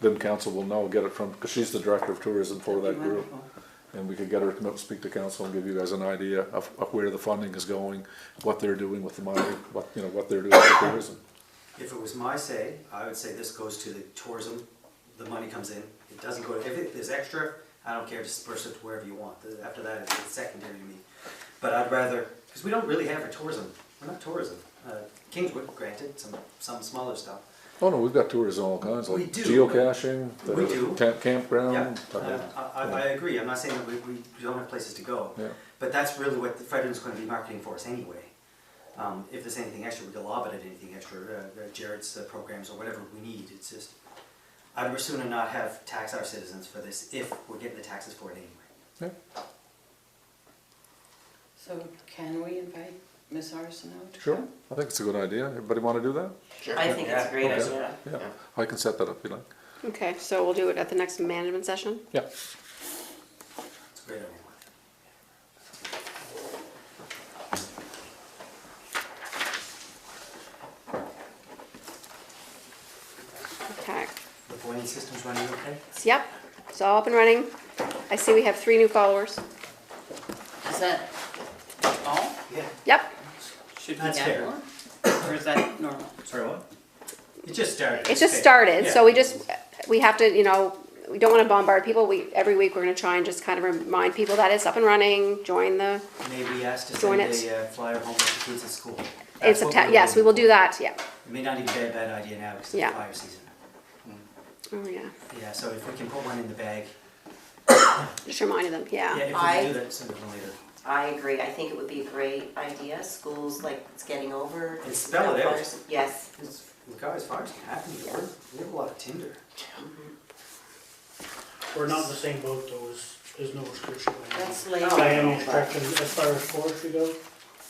them council will know, get it from, because she's the director of tourism for that group. Wonderful. And we could get her to come up and speak to council and give you guys an idea of where the funding is going, what they're doing with the money, what they're doing with tourism. If it was my say, I would say this goes to the tourism, the money comes in, it doesn't go, if there's extra, I don't care, disperse it to wherever you want, after that, it's secondary to me. But I'd rather, because we don't really have a tourism, we're not tourism. Kingswood, granted, some smaller stuff. Oh, no, we've got tourism all kinds, We like do. geocaching, We do. campground. Yeah, I agree, I'm not saying that we don't have places to go, Yeah. but that's really what the Frederick's gonna be marketing for us anyway. If there's anything extra, we can lob it at anything extra, Jared's programs or whatever we need, it's just, I'd sooner not have tax our citizens for this if we're getting the taxes for it anyway. So can we invite Ms. Arsenault to Sure, come? I think it's a good idea. Everybody want to do that? I think it's a great Okay. idea. Yeah, I can set that up if you like. okay, so we'll do it at the next management session? Yeah. It's a great idea. Okay, The voting system's running okay? so, yep, it's all up and running. I see we have 3 new followers. Is that all? Yeah. Yep, Should we That's have fair. more? Or is that normal? Sorry, what? It just started. it just Okay. started, so Yeah. we have to, we don't want to bombard people. Every week, we're going to try and just kind of remind people that it's up and running, join the, May we ask to Join send it. a flyer home with the kids at school? in That's what September, we're yes, we will waiting do that, yeah. for. It may not even be a bad idea now because it's Yeah. fire season. Oh, yeah, Yeah, so if we can put one in the bag. just reminded them, Yeah, yeah. if we I- can do that sooner than later. I agree, I think it would be a great idea, schools like it's getting over. And spell it out. Yes. Because, guys, fires can happen here. We have a lot of tinder. We're not in the same boat though, there's no restriction. That's late. Oh. By any restriction, as far as forestry goes,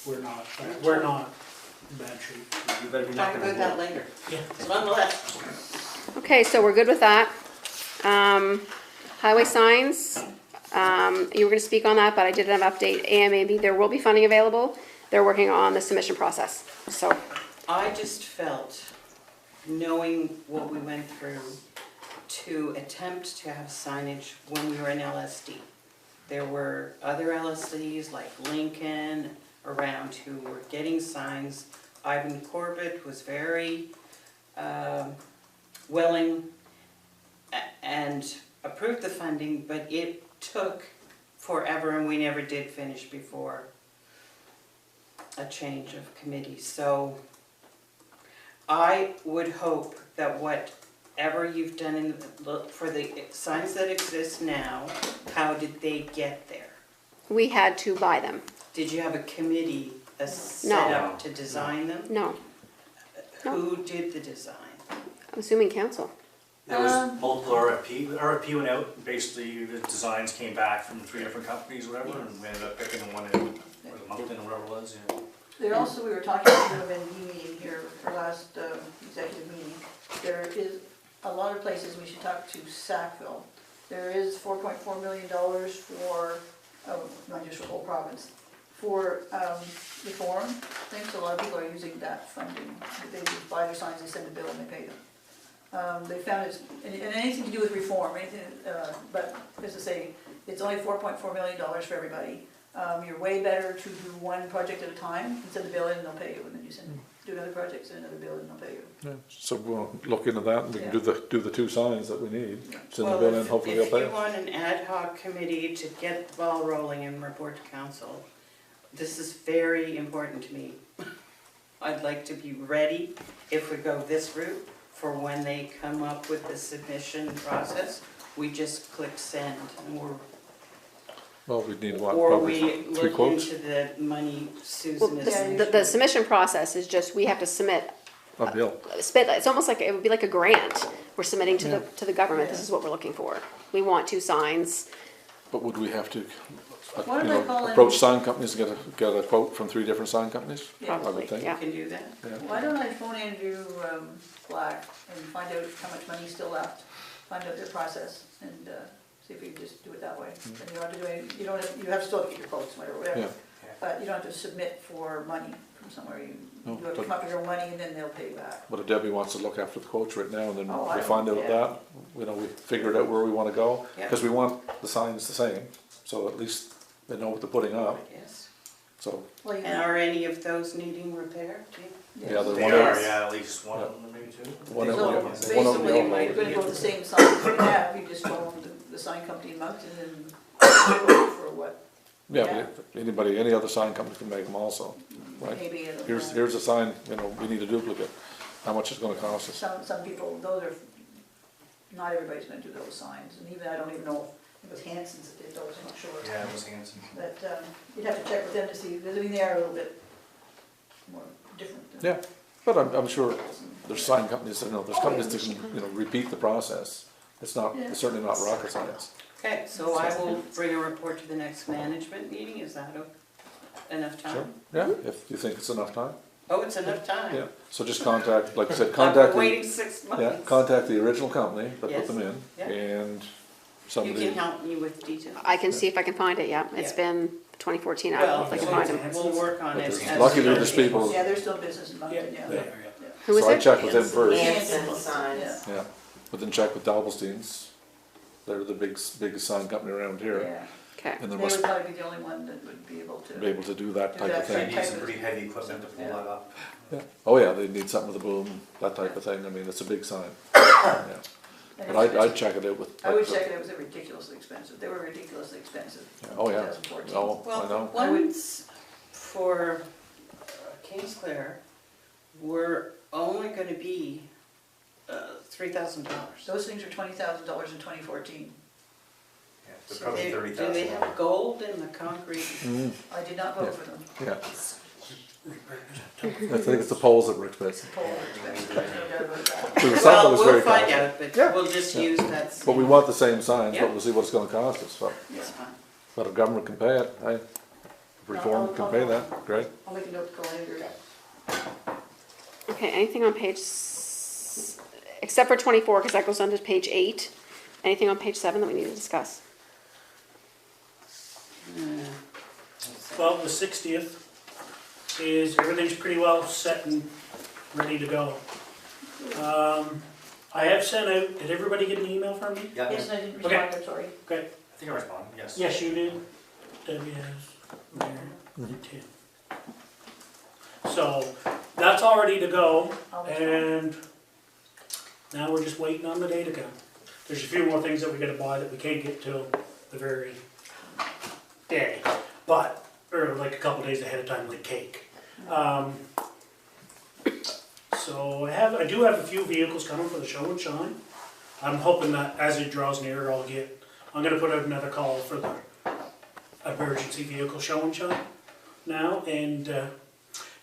we're not in bad shape. You better be Talk knocking on about that wood. later. Yeah. It's on the list. Okay, so we're good with that. Highway signs, you were gonna speak on that, but I did have an update. AMAB, there will be funding available. They're working on the submission process, so, I just felt, knowing what we went through, to attempt to have signage when we were in LSD. There were other LSDs like Lincoln around who were getting signs. Ivan Corbett was very willing, and approved the funding, but it took forever and we never did finish before a change of committee. So I would hope that whatever you've done for the signs that exist now, how did they get there? We had to buy them. Did you have a committee set No. up to design them? No, Who did the design? I'm assuming council. There was multiple RFP went out, basically the designs came back from 3 different companies, whatever, and we ended up picking the one in, or the Moncton or whatever it was, yeah. There also, we were talking about the MND meeting here, our last executive meeting. There is a lot of places we should talk to Sackville. There is $4.4 million for, not just for the whole province, for reform things. So a lot of people are using that funding. They just buy their signs, they send a bill and they pay them. They found it's, and anything to do with reform, anything, but as I say, it's only $4.4 million for everybody. You're way better to do one project at a time, and send the bill in and they'll pay you, and then you do another project, send another bill and they'll pay you. Yeah, so we'll look into that, and we can Yeah. do the 2 signs that we need, send the Well, bill in, hopefully they'll if pay you us. want an ad hoc committee to get the ball rolling and report to council, this is very important to me. I'd like to be ready, if we go this route, for when they come up with the submission process, we just click send, and Well, we'd need what, or probably we 3 look quotes? into the money Well, Susan is. the submission process is just, we have to submit, A bill. it's almost like, it would be like a grant. We're submitting to the government, this is what we're looking for. We want 2 signs. But would we have to, Why don't I call in- approach sign companies and get a quote from 3 different sign companies? Yeah. I would Probably, think. yeah. You can do that? Why don't I phone Andrew Black and find out how much money's still left, find out their process, and see if we can just do it that way. And you don't have to do any, you don't have, you have to still get your quotes, whatever, Yeah. but you don't have to submit for money from somewhere. You No, have to but- come up with your money and then they'll pay you back. But if Debbie wants to look after the quotes right now, and then Oh, I we find out don't- that, we figured out where we wanna go, Yeah. because we want the signs the same, so at least they know what they're putting up, Yes. so, Well, you And are any of those needing repair? yeah, there's They one. are, yeah, at least one Yeah. of them, maybe 2. One of So them, basically, one of them, Basically, you're gonna go with the same sign we have, you just phone the sign company in Moncton and for what, yeah, but anybody, any other sign company can make them also, right? maybe. Here's a sign, we need a duplicate, how much it's gonna cost us? Some people, those are, not everybody's gonna do those signs, and even, I don't even know if it was Hanson's that did those, I'm not sure. Yeah, it was Hanson. But you'd have to check with them to see, because I mean, they are a little bit more different than. Yeah, but I'm sure there's sign companies, there's companies that can, repeat the process. It's not, it's certainly not rocket science. Okay, so I will bring a report to the next management meeting, is that enough Sure, time? yeah, if you think it's enough time, Oh, it's enough time? yeah. So just contact, like I said, I've contact been the, waiting 6 months. yeah, contact the original company that put Yes. them in, Yeah. and You somebody. can help me with details. I can see if I can find it, yeah. It's Yeah. been 2014, I don't know if I can find them. We'll work on But it. there's- as luckily soon there's as people- Yeah, they're still business in Moncton, Yeah, yeah. they are, yeah. Who is So I it? checked with them first, Hanson signs. Yeah. yeah, but then check with Doublestones, they're the biggest sign company around here, Yeah, Okay. and they there would must probably be the only one that would be able to. be able to do that Do type that of They thing. need some pretty heavy equipment to pull that up. Yeah. Oh yeah, they need something with a boom, that type of thing, I mean, it's a big sign. Yeah. And But it's- I'd check it out with. I would check it, it was ridiculously expensive, they were ridiculously expensive. Yeah. Oh, yeah, 2014. oh, I Well, know, ones for Kingsclair were only gonna be $3,000. Those things are $20,000 in 2014. Yeah, they're probably 30,000. Do they have gold in the concrete? mm, I did not vote for them. yeah. I think it's the poles that were expensive. Poll expensive, no doubt about that. There was some that Well, was we'll very find costly. out, but Yeah. we'll just Yeah. use that. But we want the same signs, Yeah. but we'll see what it's gonna cost us, so, It's fine. but if government can pay it, hey, if reform can pay that, great. I'll make a note to call Andrew. Okay, anything on page, except for 24, because that goes on to page 8. Anything on page 7 that we need to discuss? Well, the 60th is, everything's pretty well set and ready to go. I have sent out, did everybody get an email from me? Yeah, Yes, I didn't Okay. respond, I'm sorry. Okay, I think I responded, yes. yes, you did. Debbie has, Mary, and Tim. So, that's all ready to go, I'll respond. and now we're just waiting on the day to come. there's a few more things that we gotta buy that we can't get till the very day, but, or like a couple days ahead of time, like cake. So I do have a few vehicles coming for the show and shine. I'm hoping that as it draws nearer, I'm gonna put out another call for the emergency vehicle show and shine now, and,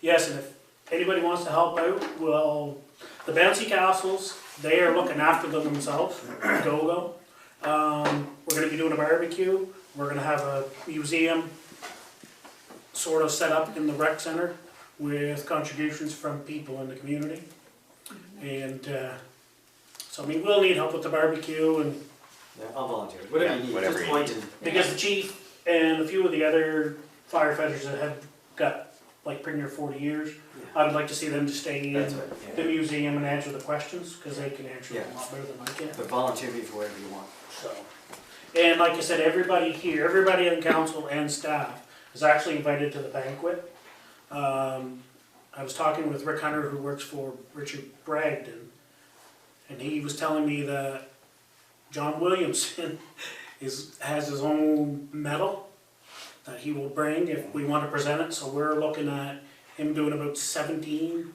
yes, and if anybody wants to help out, well, the bouncy castles, they are looking after them themselves, go-go. We're gonna be doing a barbecue, we're gonna have a museum sort of set up in the rec center with contributions from people in the community. And, so I mean, we'll need help with the barbecue and, Yeah, I'll volunteer, whatever you need, whatever just you point need. and. because the chief and a few of the other firefighters that have got like pretty near 40 years, I would like to see them to stay in That's right, the yeah. museum and answer the questions, because they can answer them a Yeah. lot better than I can. But volunteer me for whatever you want. So, and like I said, everybody here, everybody on council and staff is actually invited to the banquet. I was talking with Rick Hunter, who works for Richard Bragdon, and he was telling me that John Williamson has his own medal that he will bring if we want to present it, so we're looking at him doing about 17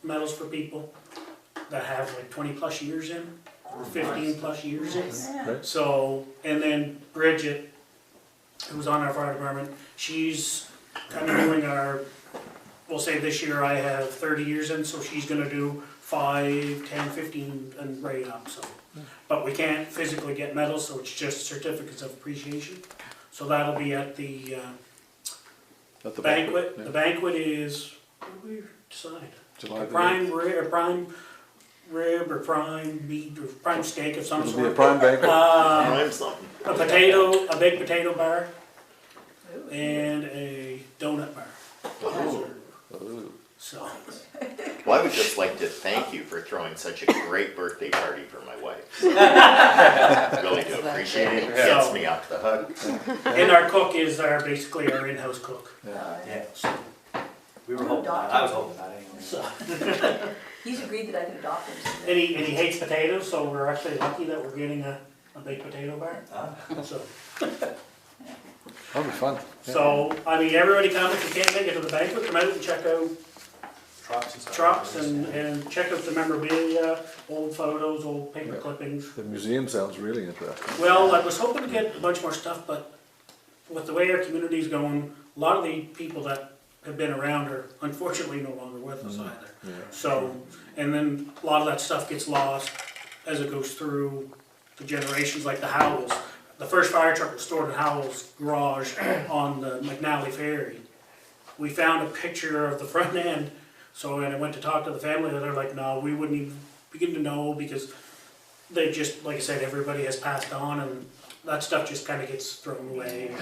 medals for people that have like 20 plus years in, or 15 plus years in. Right. So, and then Bridget, who's on our fire department, she's kind of doing our, we'll say this year I have 30 years in, so she's gonna do 5, 10, 15 and right up, so. But we can't physically get medals, so it's just certificates of appreciation. So that'll be at the At the banquet. yeah. The banquet is, what did we decide? July the Prime rib or prime meat or prime steak of some It'll be a sort. prime banquet. Prime something. A baked potato bar and a donut bar. Ooh. So, Well, I would just like to thank you for throwing such a great birthday party for my wife. Really do appreciate it. It gets me off the hook. and our cook is basically our in-house cook. Yeah, So, we were hoping that, I was hoping that anyway. so. He's agreed that I can adopt him. And he hates potatoes, so we're actually lucky that we're getting a baked potato bar. So, That'll be fun. Yeah. so, I mean, everybody come if you can't make it to the banquet, come out and check out Trucks and stuff. trucks and check out the memorabilia, old photos, old paper Yeah. clippings. The museum sounds really interesting. Well, I was hoping to get a bunch more stuff, but with the way our community's going, a lot of the people that have been around are unfortunately no longer with us either. Yeah. So, and then a lot of that stuff gets lost as it goes through the generations, like the Howells. The first fire truck was stored in Howell's garage on the McNally Ferry. We found a picture of the front end, so when I went to talk to the family, they're like, no, we wouldn't even begin to know, because they just, like I said, everybody has passed on, and that stuff just kind of gets thrown away.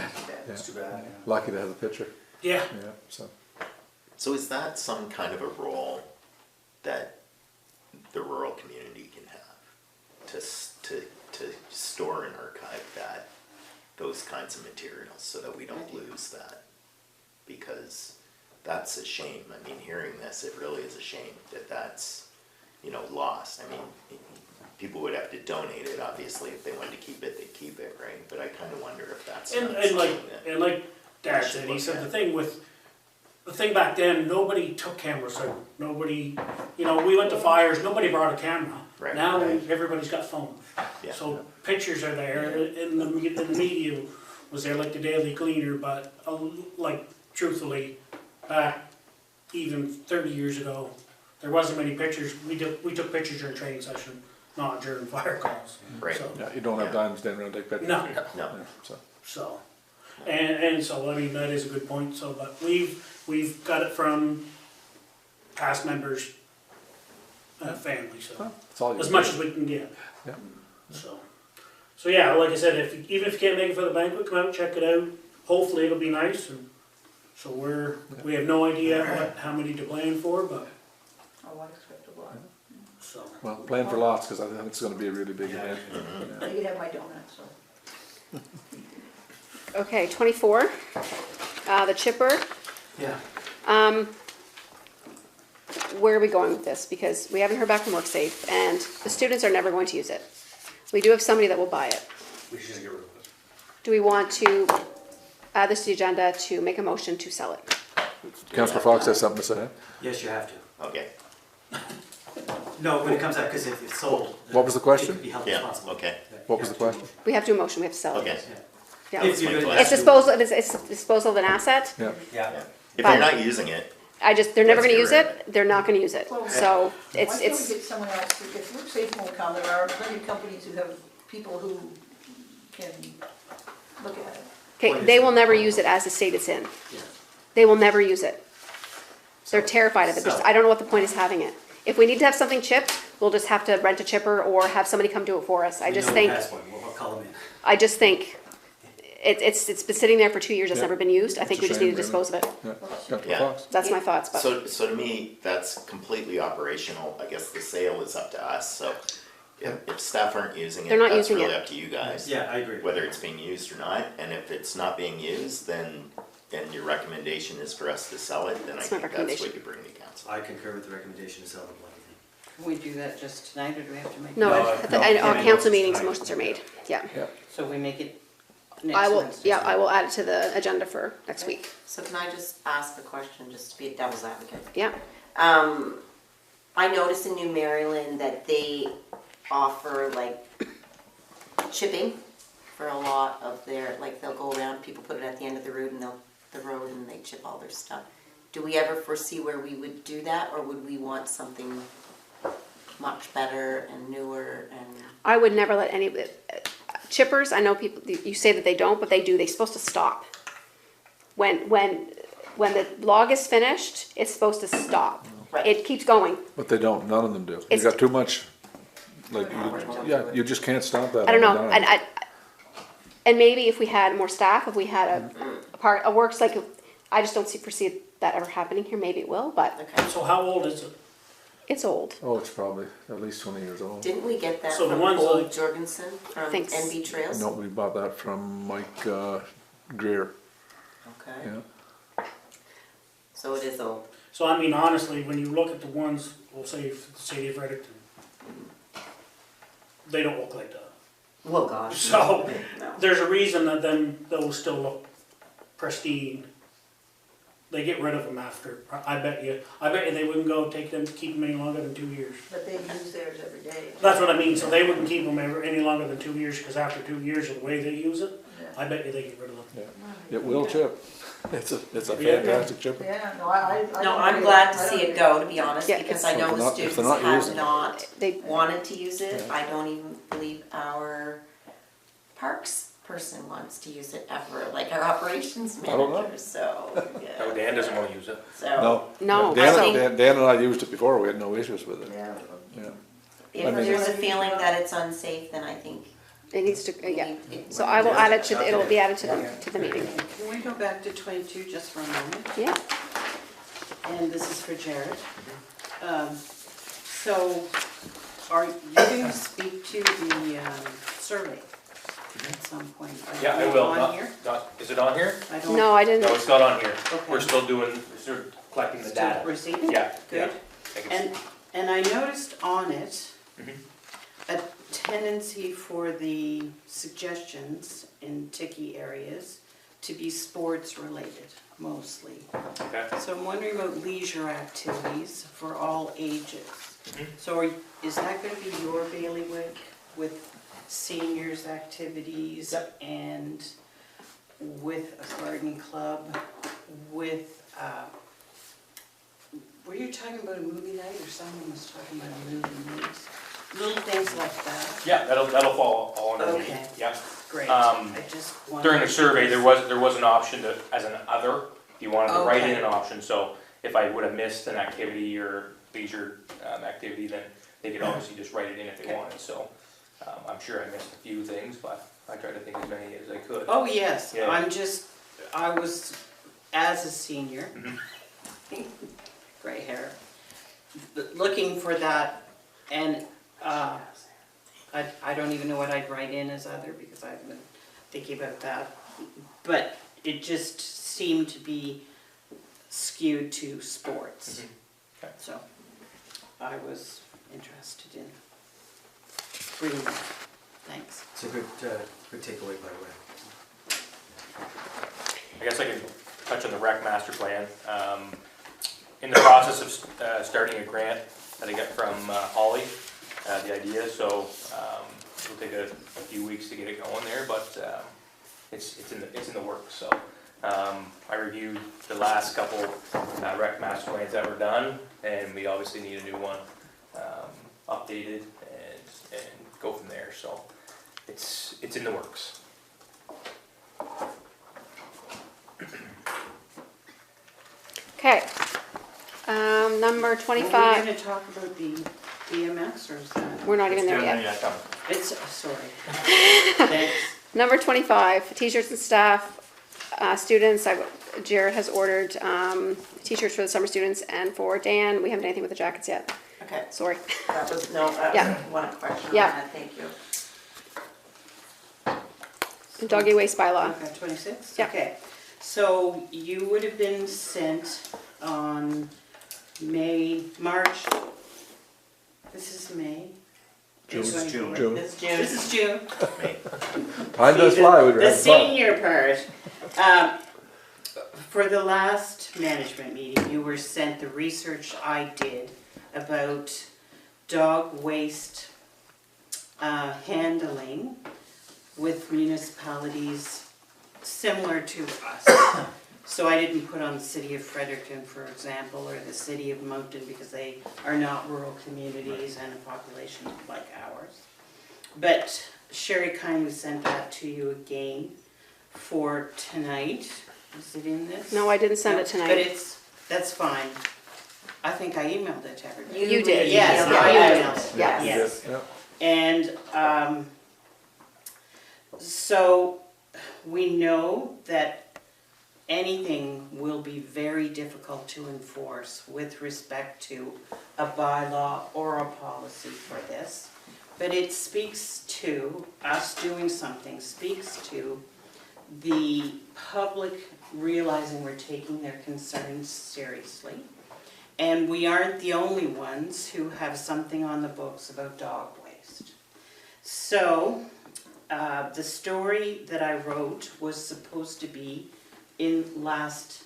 It's too bad, yeah. Lucky to have the picture. Yeah, Yeah. So So is that some kind of a role that the rural community can have to store and archive those kinds of materials so that we don't lose that? Because that's a shame. I mean, hearing this, it really is a shame that that's, lost. I mean, people would have to donate it, obviously, if they wanted to keep it, they'd keep it, right? But I kind of wonder if that's and, not and something like, that. and like Dad should said, he look said at. the thing back then, nobody took cameras out. Nobody, we went to fires, nobody brought a camera. Right, Now right. everybody's got phones. Yeah. So pictures are there, in the media was there, like the Daily Gleaner, but like truthfully, back even 30 years ago, there wasn't many pictures. We took pictures during training session, not during fire calls. Right. So, yeah, you don't have Yeah. time to stand around and take pictures. No. No. Yeah, so, and so, I mean, that is a good point, so, but we've got it from past members' family, so, That's all you as can much do. as we can get, Yeah. so yeah, like I said, even if you can't make it for the banquet, come out, check it out, hopefully it'll be nice, and so we have no idea how many to plan for, but, Oh, I expect a lot. so, Well, plan for lots, because I think it's going to be a really big event. You can have my donut, so. Okay, 24, the chipper. Yeah. Where are we going with this? Because we haven't heard back from WorkSafe, and the students are never going to use it. We do have somebody that will buy it. We should just get rid of it. Do we want to add this to the agenda to make a motion to sell it? Councillor Fox has something to say. Yes, you have to. Okay, No, when it comes out, because if it's sold. What was the question? It could be held yeah, responsible. okay, What was the question? We have to do a motion, we have to sell it. okay, Yeah. If you're gonna- It's disposal, it's disposal of an asset. Yeah. Yeah. yeah. If But- you're not using it, They're never Let's gonna get use rid of it, they're not gonna use it. Well, So Why it's, can't we get someone else, if WorkSafe won't come, there are plenty of companies who have people who can look at it. okay, they will never use it as the state it's in. Yeah. They will never use it. They're terrified of it. So- I don't know what the point is having it. If we need to have something chipped, we'll just have to rent a chipper or have somebody come do it for us. I just think, We'll call them in. I just think it's been sitting there for 2 years, it's Yeah. never been used. I think we It's a just need to shame, really. dispose of it. Yeah. Councillor Yeah. Fox. That's my thoughts, but so to me, that's completely operational, I guess the sale is up to us, so if staff aren't using it, They're not that's using really it. up to you guys. Yeah, I agree. Whether it's being used or not, and if it's not being used, then, and your recommendation is for us to sell it, then I That's my think that's recommendation. what you bring to council. I concur with the recommendation to sell the bloody thing. Can we do that just tonight, or do we have to make? no, No, at the, no, at yeah, our council motions meetings, tonight. motions are made. Yeah. So we make it I next will, Wednesday? yeah, I will add it to the agenda for next week. So can I just ask a question, just to be a devil's advocate? Yeah. I noticed in New Maryland that they offer like chipping for a lot of their, like they'll go around, people put it at the end of the road and they chip all their stuff. Do we ever foresee where we would do that, or would we want something much better and newer and? I would never let any, chippers, I know people, you say that they don't, but they do, they're supposed to stop. When the log is finished, it's supposed to stop. Right. It keeps going. But they don't, none of them do. You It's- got too much, like, yeah, you just can't stop that. I don't on know, a dime. and maybe if we had more staff, if we had a works, like, I just don't foresee that ever happening here, maybe it will, but Okay. So how old is it? it's old. Oh, it's probably at least 20 years old. Didn't we get that So the from ones Old like- Jorgensen from Thanks. NB Trails? No, we bought that from Mike Greer, Okay, yeah. so it is old. So I mean, honestly, when you look at the ones, we'll say for the city of Fredericton, they don't look like that. Well, gosh. So, No. there's a reason that those still look pristine. They get rid of them after, I bet you they wouldn't go keep them any longer than 2 years. But they use theirs every day. That's what I mean, so they wouldn't keep them any longer than 2 years, because after 2 years of the way they use it, Yeah. I bet you they get rid of them. It will chip. It's a Yeah. fantastic chipper. Yeah, no, I No, don't I'm agree. glad I to don't see it agree. go, to be honest, Yeah, because it's- I know If the they're students not have using it. not They, wanted to use it. Yeah. I don't even believe our parks person wants to use it ever, like our operations I don't know. manager, so, yeah. No, Dan doesn't wanna use it. So, no, I think- Dan and I used it before, we had no issues with it, Yeah. yeah. if I mean- there's a feeling that it's unsafe, then I think. it needs to, yeah. it- So I will add it to, it'll be added to the meeting. Can we go back to 22 just for a moment? Yeah. And this is for Jared. So, are you going to speak to the survey at some point? Are Yeah, I you will. on here? Is it on here? I don't. No, I No, didn't. it's not on here. Okay. We're still collecting the Still data. receiving? Yeah, yeah. Good. I think it's- And I noticed on it Mhm. a tendency for the suggestions in ticky areas to be sports related mostly. Okay. So I'm wondering about leisure activities for all ages. Mhm. So is that gonna be your bailiwick with seniors activities and with a garden club, with, were you talking about a movie night or someone was talking about a movie night? Little things like that. Yeah, that'll fall all under me. Okay. Yeah. Great, Um, I just wanted. During the survey, there was an option to, as an other, if you wanted to write in Okay. an option, so if I would have missed an activity or leisure activity, then they could obviously just write it in if they Okay. wanted, so. I'm sure I missed a few things, but I tried to think as many as I could. Oh, yes, Yeah. I was, as a senior, Mhm. gray hair, looking for that, and, I don't even know what I'd write in as other, because I've been thinking about that. But it just seemed to be skewed to sports. Mhm. Okay. So, I was interested in bringing that. Thanks. It's a good takeaway, by the way. I guess I can touch on the rec master plan. In the process of starting a grant that I got from Holly, the idea, so it'll take a few weeks to get it going there, but it's in the works. So I reviewed the last couple rec master plans that were done, and we obviously need a new one updated and go from there. So it's in the works. Okay. Number Are 25, we gonna talk about the EMS or is that? we're not even there yet. It's, sorry. Thanks. Number 25, t-shirts and staff, students, Jared has ordered t-shirts for the summer students, and for Dan, we haven't done anything with the jackets yet. Okay, Sorry. that was, no, that Yeah. was one question on Yeah. that, thank you. Doggy waste bylaw. Okay, 26? Yeah. Okay, so you would have been sent on March, this is May? June. This is June. This is June. Time does fly when you're The having fun. senior part. For the last management meeting, you were sent the research I did about dog waste handling with municipalities similar to us. So I didn't put on the city of Fredericton, for example, or the city of Moncton, because they are not rural communities and a population like ours. But Sherry kindly sent that to you again for tonight. Is it in this? No, I didn't send it But tonight. that's fine. I think I emailed it to everybody. You did. Yes, Yeah, I you emailed did. it. Yes. Yes. Yeah. And so we know that anything will be very difficult to enforce with respect to a bylaw or a policy for this. But it speaks to, us doing something, speaks to the public realizing we're taking their concerns seriously. And we aren't the only ones who have something on the books about dog waste. So, the story that I wrote was supposed to be in last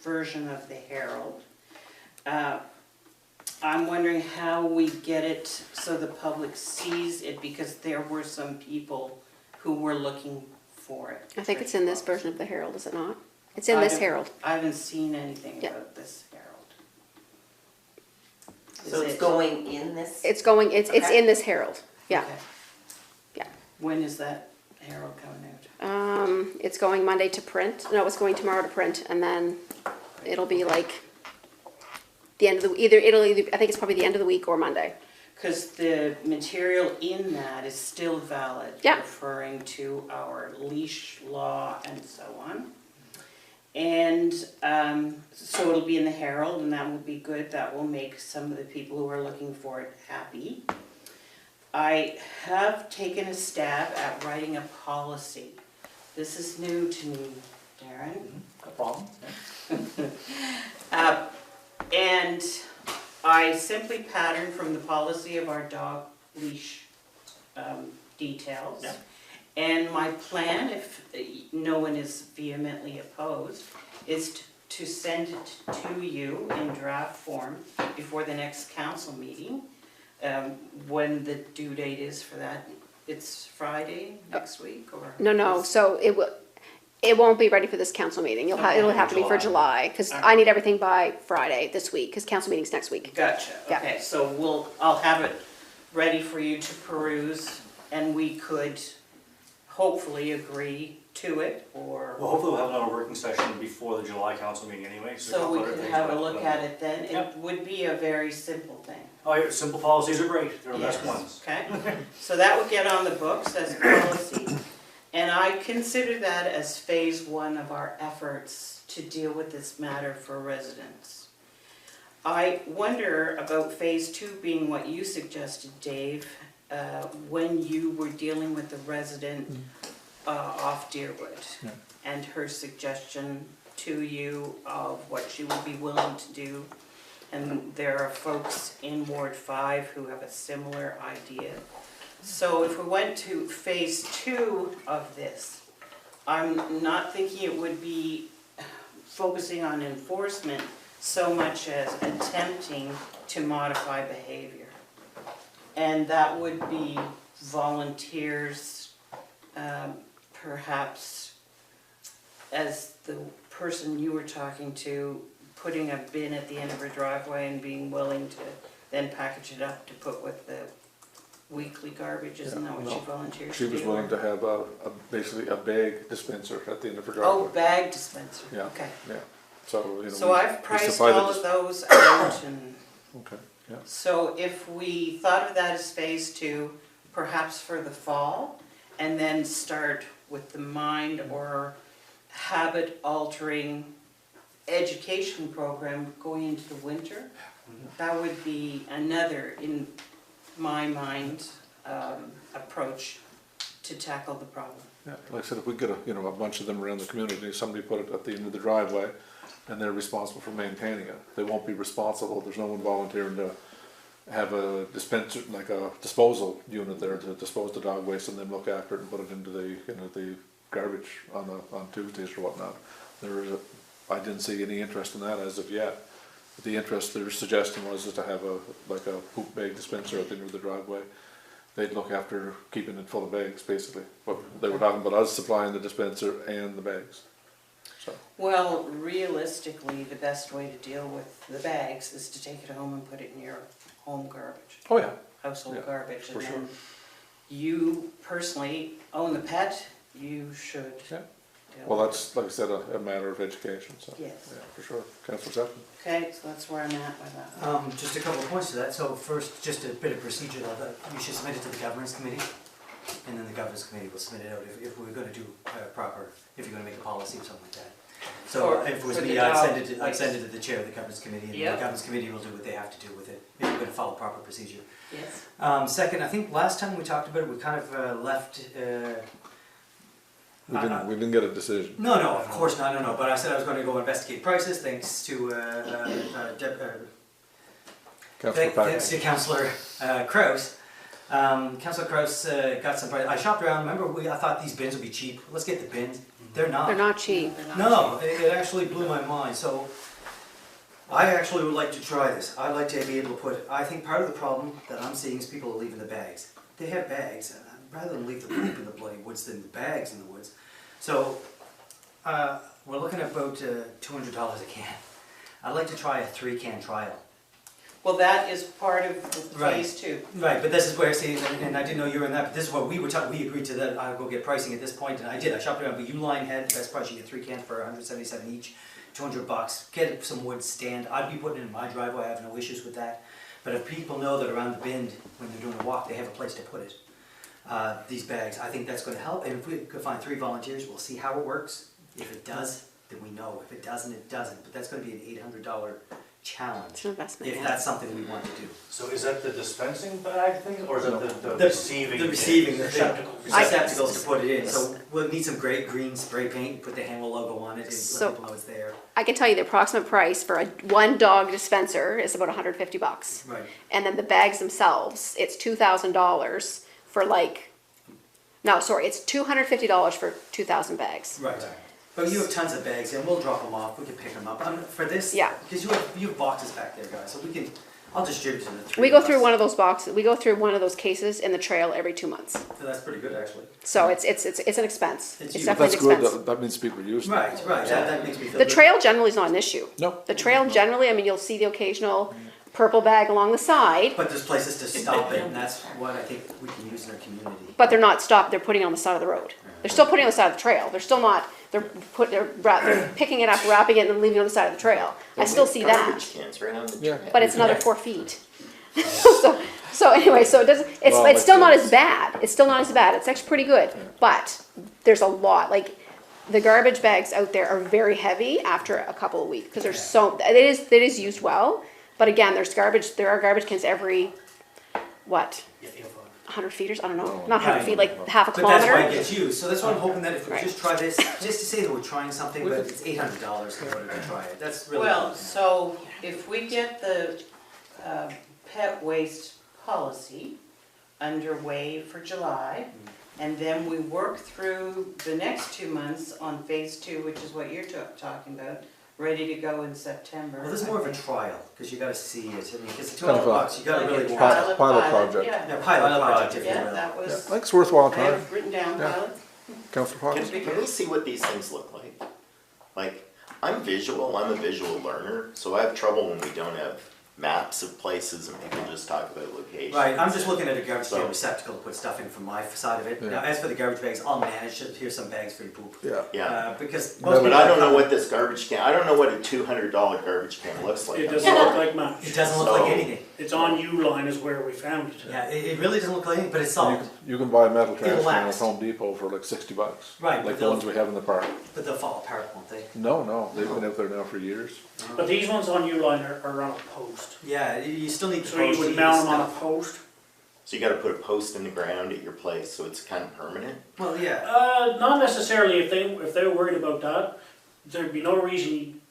version of the Herald. I'm wondering how we get it so the public sees it, because there were some people who were looking for it. I think it's in this version of the Herald, is it not? It's in this Herald. I haven't seen anything Yeah. about this Herald. So Is it's it- going in this? It's Okay. in this Herald, yeah. Okay. Yeah. When is that Herald coming out? It's going Monday to print, no, it's going tomorrow to print, and then it'll be like the end of the, I think it's probably the end of the week or Monday. Because the material in that is still valid. Yeah. Referring to our leash law and so on. And so it'll be in the Herald, and that will be good. That will make some of the people who are looking for it happy. I have taken a stab at writing a policy. This is new to me, Darren. No problem. And I simply patterned from the policy of our dog leash details. Yeah. And my plan, if no one is vehemently opposed, is to send it to you in draft form before the next council meeting. When the due date is for that, it's Friday next week, or? No, so it won't be ready for this council meeting. It'll have to be for July, because I need everything by Friday this week, because council meeting's next week. Gotcha, Yeah. okay, so I'll have it ready for you to peruse, and we could hopefully agree to it, or, Well, hopefully we'll have another working session before the July council meeting anyway. so we can put could things have a back look on. at it then. It Yep. would be a very simple thing. Oh, yeah, simple policies are great, they're the best Yes, ones. okay, so that would get on the books as policy. And I consider that as phase one of our efforts to deal with this matter for residents. I wonder about phase two being what you suggested, Dave, when you were dealing with the resident off Deerwood. Yeah. And her suggestion to you of what she would be willing to do. And there are folks in Ward 5 who have a similar idea. So if we went to phase 2 of this, I'm not thinking it would be focusing on enforcement so much as attempting to modify behavior. And that would be volunteers, perhaps as the person you were talking to, putting a bin at the end of her driveway and being willing to then package it up to put with the weekly garbage, isn't that what she volunteered to She do? was willing to have basically a bag dispenser at the end of her Oh, driveway. bag dispenser, Yeah. okay. Yeah, so, So I've we priced supply the all of those out and, Okay, yeah. so if we thought of that as phase 2, perhaps for the fall, and then start with the mind or habit altering education program going into the winter, that would be another, in my mind, approach to tackle the problem. Yeah, like I said, if we get a bunch of them around the community, somebody put it at the end of the driveway, and they're responsible for maintaining it. They won't be responsible, there's no one volunteering to have a dispenser, like a disposal unit there to dispose the dog waste and then look after it and put it into the garbage on Tuesdays or whatnot. I didn't see any interest in that as of yet. The interest their suggestion was is to have a poop bag dispenser at the end of the driveway. They'd look after keeping it full of bags, basically. But they were talking about us supplying the dispenser and the bags. So, Well, realistically, the best way to deal with the bags is to take it home and put it in your home garbage, oh yeah, household Yeah, garbage. for And sure. then you personally own the pet, you should Yeah. deal Well, with that's, like I said, a matter of education, so, Yes. yeah, for sure. Councillor Sefton? it. Okay, so that's where I'm at with that. Just a couple of points to that. So first, just a bit of procedure though, that you should submit it to the governance committee, and then the governance committee will submit it out if we're gonna do proper, if you're gonna make a policy or something like that. So For- if it was for me, the I'd dog I'd send it to the chair of the governance committee, and the Yep. governance committee will do what they have to do with it, if you're gonna follow proper procedure. Yes. Second, I think last time we talked about it, we kind of left, We didn't get a decision. no, of course not, no, but I said I was gonna go investigate prices, thanks to, Councillor Thanks Packard? to Councillor Kraus. Councillor Kraus got some price. I shopped around. Remember, I thought these bins would be cheap. Let's get the bins. They're not. They're not cheap. No, it actually blew my mind. So I actually would like to try this. I'd like to be able to put. I think part of the problem that I'm seeing is people are leaving the bags. They have bags. Rather than leave the poop in the bloody woods than the bags in the woods. So we're looking at about $200 a can. I'd like to try a 3-can trial. Well, that is part of the Right. phase 2. Right, but this is where, see, and I didn't know you were in that, but this is what we were talking, we agreed to that, I'll go get pricing at this point, and I did, I shopped around, but Uline had the best price, you get 3 cans for $177 each, $200, get some wood stand, I'd be putting it in my driveway, I have no issues with that, but if people know that around the bend, when they're doing a walk, they have a place to put it, these bags, I think that's gonna help, and if we could find 3 volunteers, we'll see how it works, if it does, then we know, if it doesn't, it doesn't, but that's gonna be an $800 challenge, It's an investment. if yeah. that's something we want to do. So is that the dispensing bag thing, or is No. it the The- receiving? The receiving, the Receptacle. receptacles to put it in, so we'll need some great green spray paint, put the Hamel logo on it, and So- let people know it's there. I can tell you the approximate price for one dog dispenser is about $150. Right. And then the bags themselves, it's $2,000 for it's $250 for 2,000 bags. Right. But you have tons of bags, and we'll drop them off, we can pick them up. For this, Yeah. because you have boxes back there, guys, so I'll distribute to the 3 We go of through us. one of those boxes, we go through one of those cases in the trail every 2 months. So that's pretty good, actually. So it's an expense. It's It's huge. But definitely that's an good, expense. that means people use it. Right, that makes me feel The good. trail generally is not an issue. No. The trail generally, I mean, you'll see the occasional purple bag along the side, But there's places to stop it, and that's what I think we can use in our community. but they're not stopped, they're putting it on the side of the road. They're still putting it on the side of the trail. They're still not, they're picking it up, wrapping it, and leaving it on the side of the trail. I still see that, Garbage cans right on the Yeah. trail. but it's another 4 feet. So anyway, so it doesn't, Well, it's still not like as bad. It's still not as bad. It's actually pretty good. But there's a lot, like, the garbage bags out there are very heavy after a couple of weeks, because there's it is used well, but again, there are garbage cans every, what, Yeah, 100 feet or so? I don't know, not 100 Right. feet, like half a But that's why it kilometer. gets used, so that's why I'm hoping that if we Right. just try this, just to say that we're trying something, but it's $800 in order to try it, that's really. Well, so if we get the pet waste policy, underway for July. And then we work through the next 2 months on phase 2, which is what you're talking about, ready to go in September. Well, this is I more of a think. trial, because you gotta see it, I mean, because it's Kind of $200, you gotta Like a really trial watch. Pilot project. Yeah, Yeah, pilot project, if you yeah, will. that Yeah, I was, think it's worthwhile I trying. have written down Yeah. pilot. Councillor Fox? Can we see what these things look like? Like, I'm a visual learner, so I have trouble when we don't have maps of places and people just talk about locations. Right, I'm just looking at a garbage can So- receptacle to put stuff in from my side of it. Yeah. Now, as for the garbage bags, I'll manage it, here's some bags for your poop. Yeah. Yeah, Because No, most but people I don't know come- what this garbage can, I don't know what a $200 garbage can looks like. It doesn't look like much. It doesn't look So- like anything. It's on U-line is where we found it. Yeah, it really doesn't look like anything, but it's You solid. can, you can buy a metal trash It'll can at last. Home Depot for like $60. Right, Like but the they'll- ones we have in the park. But they'll fall apart, won't they? No, they've been out there now for years. But these ones on U-line are on a post. Yeah, you still need to So you post would it mount them on a stuff. post. So you gotta put a post in the ground at your place, so it's kind of permanent? Well, yeah, Not necessarily, if they were worried about that, there'd be no reason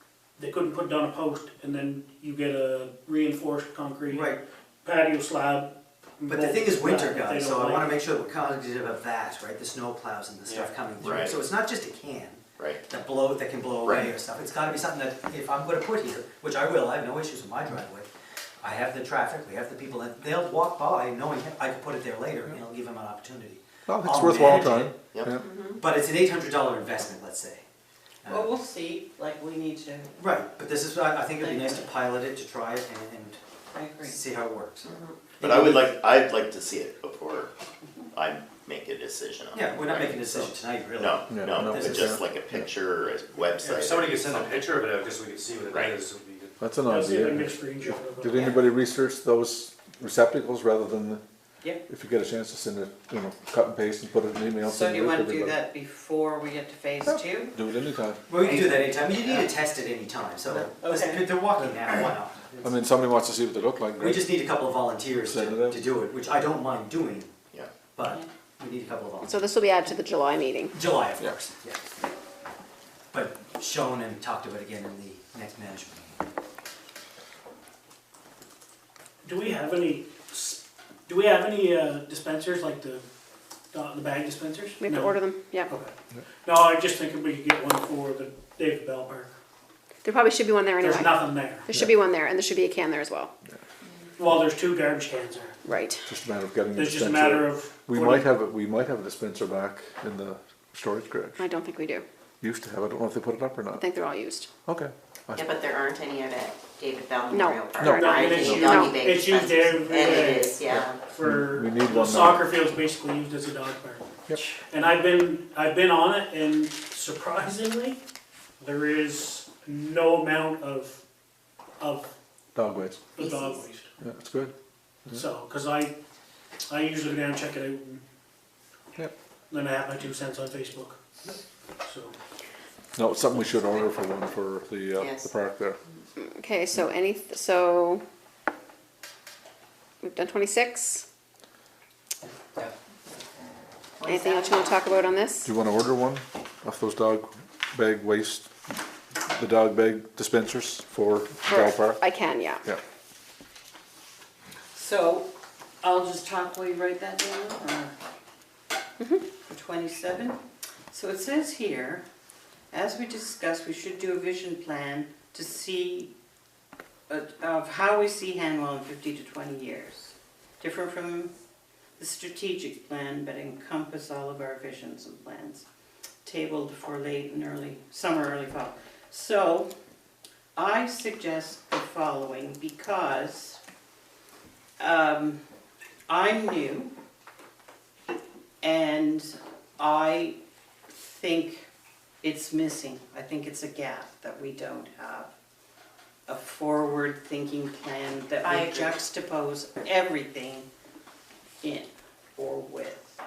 they couldn't put down a post and then you get a reinforced concrete right. patio slab. But the thing is winter, If they guys, don't so I like wanna it. make sure we're cognizant of that, right? The snow plows and the stuff coming through. Right. So it's not just a can Right. that can blow away Right. or stuff. It's gotta be something that if I'm gonna put here, which I will, I have no issues with my driveway. I have the traffic, we have the people that, they'll walk by knowing I can put it there later and it'll give them an opportunity. No, I think it's I'll worthwhile manage time. it, Yep. Yeah. But it's an $800 investment, let's say. Well, we'll see, like, we need to, Right, but this is, I think it'd be nice to pilot it, to try it I and agree. see how it works. But I'd like to see it before I make a decision on it. Yeah, we're not making a decision tonight, really. No, Yeah, no, no. but just like a picture or a website. If somebody could send a picture of it out, just so we could see what Right. it is, would be good. That's an I'll see if I can idea. get a screenshot of it. Did anybody research those receptacles rather than, Yep. if you get a chance to send it, cut and paste and put it in an email? So send do it you out to wanna do everybody. that before we get to phase 2? Do it anytime. Well, we can do that anytime, you need to test it anytime, so, Okay. they're walking now, why not? I mean, somebody wants to see what they look like. We great. just need a couple of volunteers Send it out. to do it, which I don't mind doing, Yeah. but we need a couple of volunteers. So this will be added to the July meeting. July, of Yeah. course, yeah. But shown and talked about again in the next management meeting. Do we have any dispensers, like the bag dispensers? We have to No. order them, yeah. Okay. No, I just think we could get one for the David Bell Park. There probably should be one there There's anyway. nothing there. There should be one there, and there should be a can there as well. Well, there's 2 garbage cans there. Right. Just a matter of getting a It's just a dispenser. matter of. We putting- might have a dispenser back in the storage garage. I don't think we do. Used to have, I don't know if they put it up or I not. think they're all used. Okay. Yeah, but there aren't any at David Bell No. Memorial Park. No. There aren't It's any used- doggy bag it's used dispensers. every And day. it is, yeah. For, We need the one now. soccer field's basically used as a dog park. Yep. And I've been on it, and surprisingly, there is no amount of Dog waste. the dog Feces. waste. Yeah, that's good. So, cause I usually go down and check it out, and Yep. then I have my 2 cents on Facebook. So, No, it's something we should order for one for the Yes. park there. Okay, so we've done 26. Yeah. Anything else you want to talk about on this? Do you wanna order one of those dog bag waste, the dog bag dispensers for Bell Park? I can, yeah. Yeah. So, I'll just talk while you write that down, or for 27. So it says here, as we discussed, we should do a vision plan to see, of how we see Hanwell in 50 to 20 years. Different from the strategic plan, but encompass all of our visions and plans. Tabled for late and early, summer, early fall. So, I suggest the following, because I'm new, and I think it's missing. I think it's a gap that we don't have. A forward-thinking plan that I would agree. juxtapose everything in or with.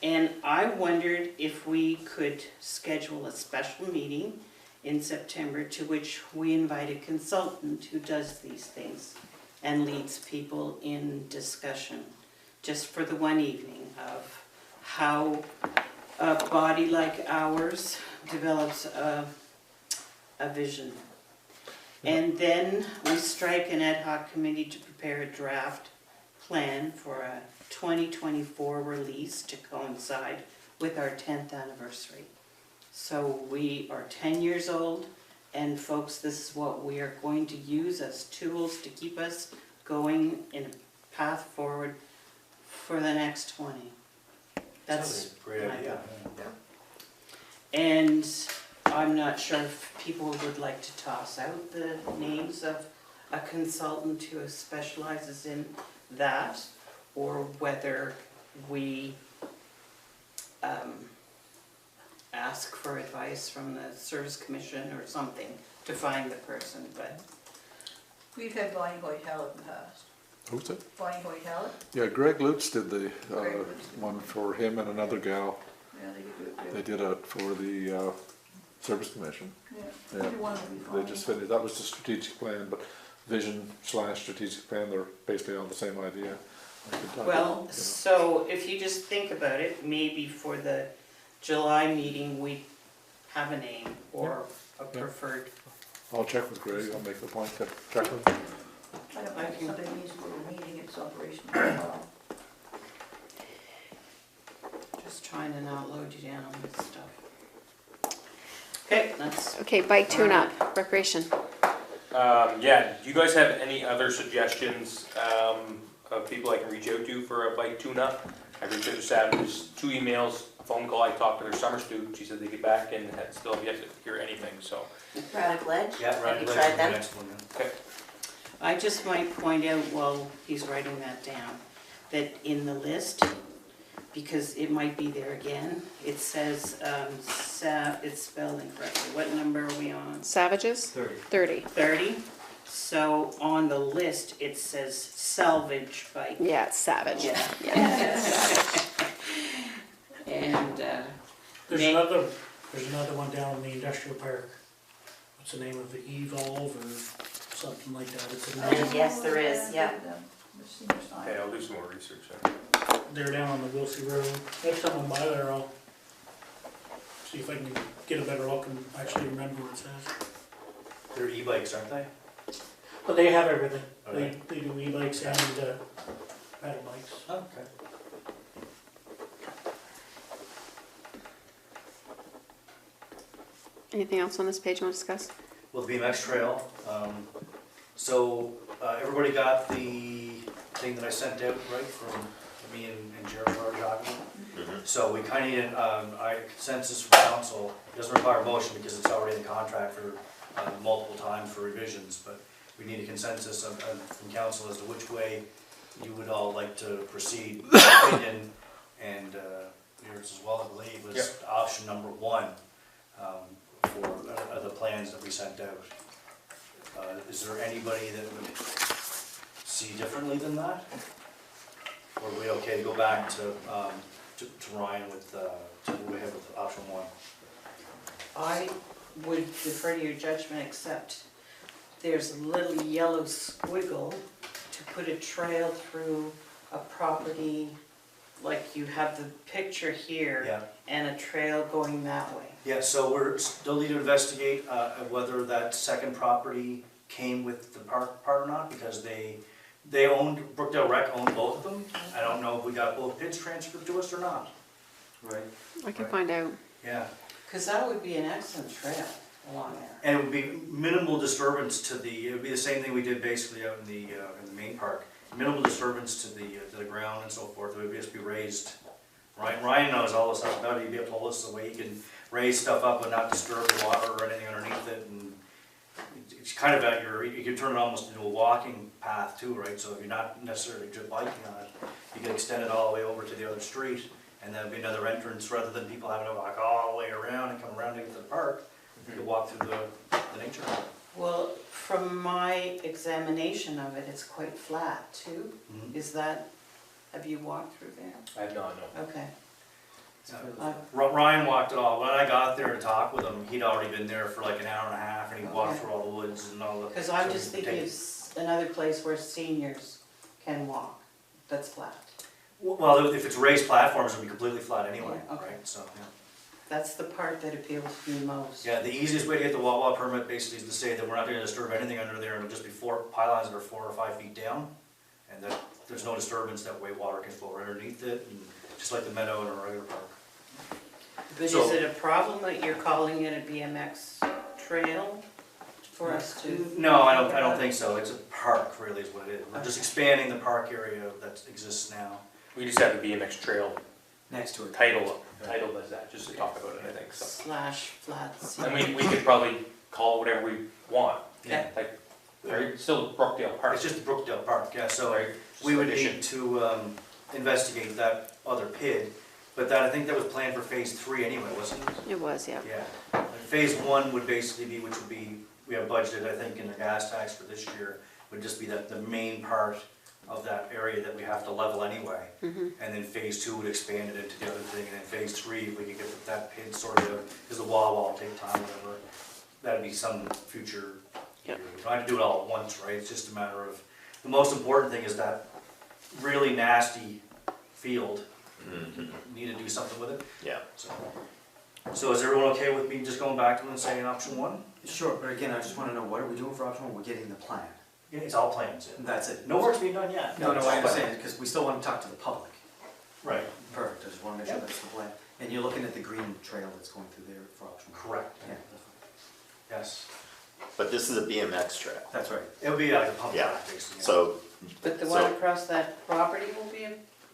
And I wondered if we could schedule a special meeting in September to which we invite a consultant who does these things and leads people in discussion, just for the one evening of how a body like ours develops a vision. And then we strike an ad hoc committee to prepare a draft plan for a 2024 release to coincide with our 10th anniversary. So we are 10 years old, and folks, this is what we are going to use as tools to keep us going in a path forward for the next 20. That's Sounds like a great my idea. thought. And I'm not sure if people would like to toss out the names of a consultant who specializes in that, or whether we ask for advice from the Service Commission or something to find the person, but We've had Bonnie Hoyt-Hallett in the past. Who's it? Bonnie Hoyt-Hallett, Yeah, Greg Lutz did the, Greg Lutz. one for him and another gal. yeah, they could do it They too. did it for the, Service Commission. Yeah, Yeah. either one would be They fine. just finished, that was the strategic plan, but vision/strategic plan, they're basically on the same idea. I could talk well, about, so if you just think about it, maybe for the July meeting, we have a name or a Yeah. preferred. I'll check with Greg, I'll make the point to check with him. I don't I think can- somebody needs to go to a meeting, it's operational. Just trying to not load you down on this stuff. Okay, that's, Okay, bike tune-up, recreation. Yeah, do you guys have any other suggestions, of people I can reach out to for a bike tune-up? I reached out to Savage, 2 emails, a phone call, I talked to their summer student, she said they get back and had still yet to hear anything, so. Braddock Ledge? Yeah, Have right, you right, tried the them? next one, yeah. Okay. I just might point out while he's writing that down, that in the list, because it might be there again, it says, it's spelled incorrectly. What number are we on? Savages? 30. 30. 30? So on the list, it says salvage bike. Yeah, it's savage. Yeah. And, There's May- another one down in the industrial park. What's the name of it? Evolve or something like that. It's a name. Yes, there is, yeah. The senior sign. Okay, I'll do some more research then. They're down on the Wilsey Road. Next time I'm by there, I'll see if I can get a better look and actually remember what it says. They're e-bikes, aren't they? But they have everything. Okay. They do e-bikes and pedal bikes. Oh, okay. Anything else on this page you want to discuss? Well, the BMX trail, everybody got the thing that I sent out, right, from me and Jared already talking about? So we kind of need a consensus from council. It doesn't require a motion because it's already in the contract for multiple times for revisions, but we need a consensus from council as to which way you would all like to proceed. My opinion, and yours as well, I believe, was option number 1 for the plans that we sent out. Is there anybody that would see differently than that? Or are we okay to go back to Ryan with, to move ahead with option 1? I would defer to your judgment, except there's a little yellow squiggle to put a trail through a property, like you have the picture here, Yeah. and a trail going that way. Yeah, so we're still need to investigate whether that second property came with the park part or not, because they owned, Brookdale Rec owned both of them. I don't know if we got both pits transferred to us or not. Right. I can Right. find out. Yeah, Because that would be an excellent trail along there. and it would be minimal disturbance to the, it would be the same thing we did basically out in the main park. Minimal disturbance to the ground and so forth, it would just be raised. Ryan knows all this stuff about it, he'd be able to hold us the way he can raise stuff up and not disturb the water or anything underneath it, and it's kind of at your, you can turn it almost into a walking path too, right? So if you're not necessarily just biking on it, you can extend it all the way over to the other street, and that'd be another entrance, rather than people having to walk all the way around and come around to get to the park. You could walk through the nature. Well, from my examination of it, it's quite flat too. Mhm. Is that, have you walked through there? I have not, no. Okay. Yeah. Ryan walked it all, when I got there to talk with him, he'd already been there for like an hour and a half, and he walked Okay. through all the woods and all the. Because I'm so just we could thinking take- it's another place where seniors can walk, that's flat. Well, if it's raised platforms, it'll be completely flat anyway, Yeah, okay. right, so, yeah. That's the part that appeals to me most. Yeah, the easiest way to get the wah permit basically is to say that we're not gonna disturb anything under there, it'll just be 4 pylons that are 4 or 5 feet down. and that there's no disturbance, that way water can flow right underneath it, and just like the meadow in a regular park. But is So- it a problem that you're calling it a BMX trail for us to? No, I don't think so, it's a park really is what it is. We're just expanding the park area that exists now. We just have a BMX trail Next to it. titled as that, just to talk about it, I think, so. Slash flats. And we could probably call it whatever we want, Yeah. like, right, still Brookdale Park. It's just Brookdale Park, yeah, so Right, just we would addition. need to investigate that other PID, but that, I think that was planned for phase 3 anyway, wasn't it? It was, yeah. Yeah. And phase 1 would basically be, which would be, we have budgeted, I think, in the gas tax for this year, would just be that the main part of that area that we have to level anyway. And then phase 2 would expand it into the other thing, and then phase 3, if we could get that PID sorted out, because the wall will take time, whatever, that'd be some future. Yep. We don't have to do it all at once, right? It's just a matter of, the most important thing is that really nasty field. Need to do something with it, Yeah. so is everyone okay with me just going back to them and saying option 1? Sure, but again, I just wanna know, what are we doing for option one? We're getting the plan. Yeah, it's all plans, yeah. That's it. No work's being done yet. No, It's I all understand, plans. because we still wanna talk to the public. Right, Perfect, I just wanna make sure Yep. that's the plan. And you're looking at the green trail that's going through there for option one? correct, Yeah, that's fine. yes. But this is a BMX trail, That's right. It'll be like a pump Yeah. track, basically. so, But the So- one across that property will be,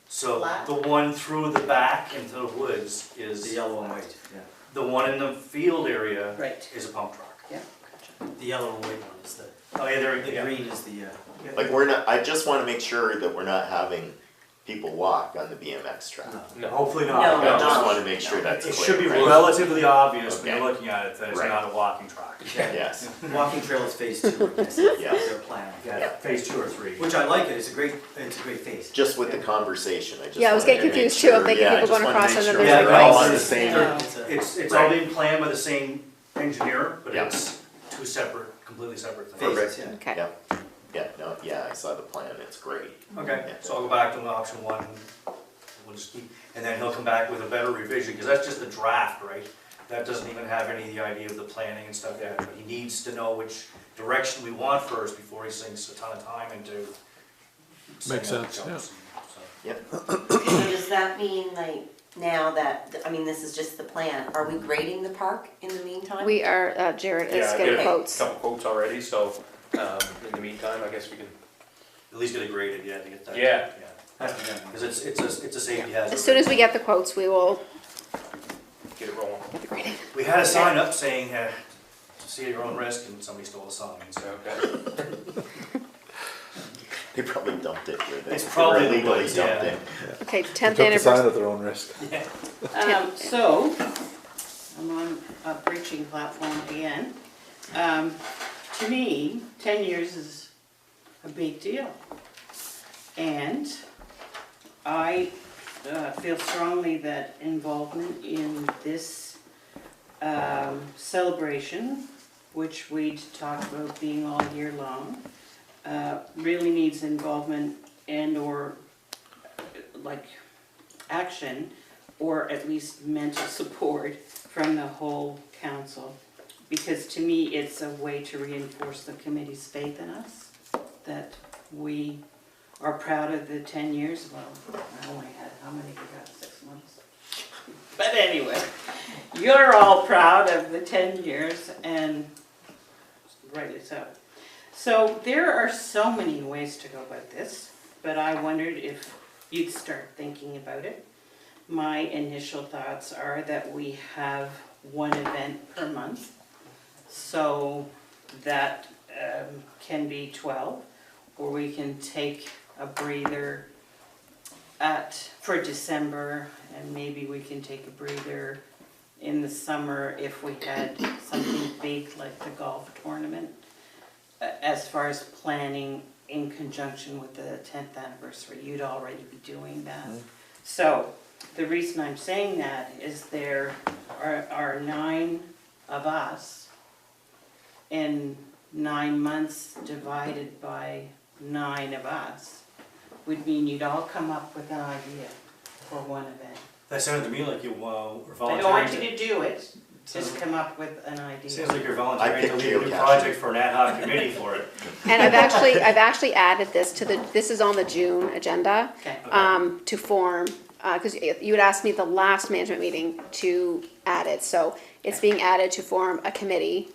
So Flat? the one through the back into the woods The is, yellow and white, yeah. the one in the field area right, is a pump track. yeah, gotcha. The yellow and white one is the, Oh, yeah, there, the yeah. green is the, like, we're not, I just wanna make sure that we're not having people walk on the BMX trail. No. Hopefully No, not. I no. just wanna make sure that's It clear. should be right? relatively obvious when you're Okay. looking at it that it's Right. not a walking track. Yes, walking trail is phase 2, I guess, is Yeah. their plan. Yeah, phase 2 or 3. Which I like it, it's a great phase. just with the conversation, I just Yeah, I was wanted getting to make confused too. I'm sure- thinking yeah, I people just going wanted to across make and then sure there's we're a all race. on the same. No. It's Right. all being planned by the same engineer, but Yeah. it's two separate, completely separate things. Phases, yeah. Okay. Yeah, yeah, no, yeah, I saw the plan, it's great. Okay, Yeah. so I'll go back to option 1, we'll just keep, and then he'll come back with a better revision, because that's just a draft, right? That doesn't even have any of the idea of the planning and stuff yet, but he needs to know which direction we want first before he sinks a ton of time into. Makes setting up sense, jobs. Yep, So does that mean like now that, I mean, this is just the plan, are we grading the park in the meantime? We are, Jared is Yeah, I getting did a quotes. couple quotes already, so, in the meantime, I guess we can, At least get it graded, yeah, to get that. Yeah. Has to be done. Because it's a safety hazard. As soon as we get the quotes, we will get it rolling. get the grading. We had a sign up saying, see at your own risk, and somebody stole the sign, so. Okay. they probably dumped it where they It's probably the illegally woods, dumped yeah. it. Okay, They 10th took the sign anniversary. at their own risk. So, I'm on a preaching platform again. To me, 10 years is a big deal. And I feel strongly that involvement in this celebration, which we talked about being all year long, really needs involvement and or like action, or at least mental support from the whole council. Because to me, it's a way to reinforce the committee's faith in us, that we are proud of the 10 years. Well, I only had, how many we got, 6 months? But anyway, you're all proud of the 10 years, and rightly so. So there are so many ways to go about this, but I wondered if you'd start thinking about it. My initial thoughts are that we have one event per month, so that can be 12, or we can take a breather for December, and maybe we can take a breather in the summer if we had something big like the golf tournament, as far as planning in conjunction with the 10th anniversary. You'd already be doing that. So the reason I'm saying that is there are 9 of us, and 9 months divided by 9 of us would mean you'd all come up with an idea for one event. That sounded to me like you were I don't want you volunteering to do it, just come up with an idea. Seems like you're I volunteering to picked lead a new geocaching. project for an ad hoc committee for it. And I've actually added this to this is on the June agenda, Okay. to form, because you had asked me at the last management meeting to add it, so it's being added to form a committee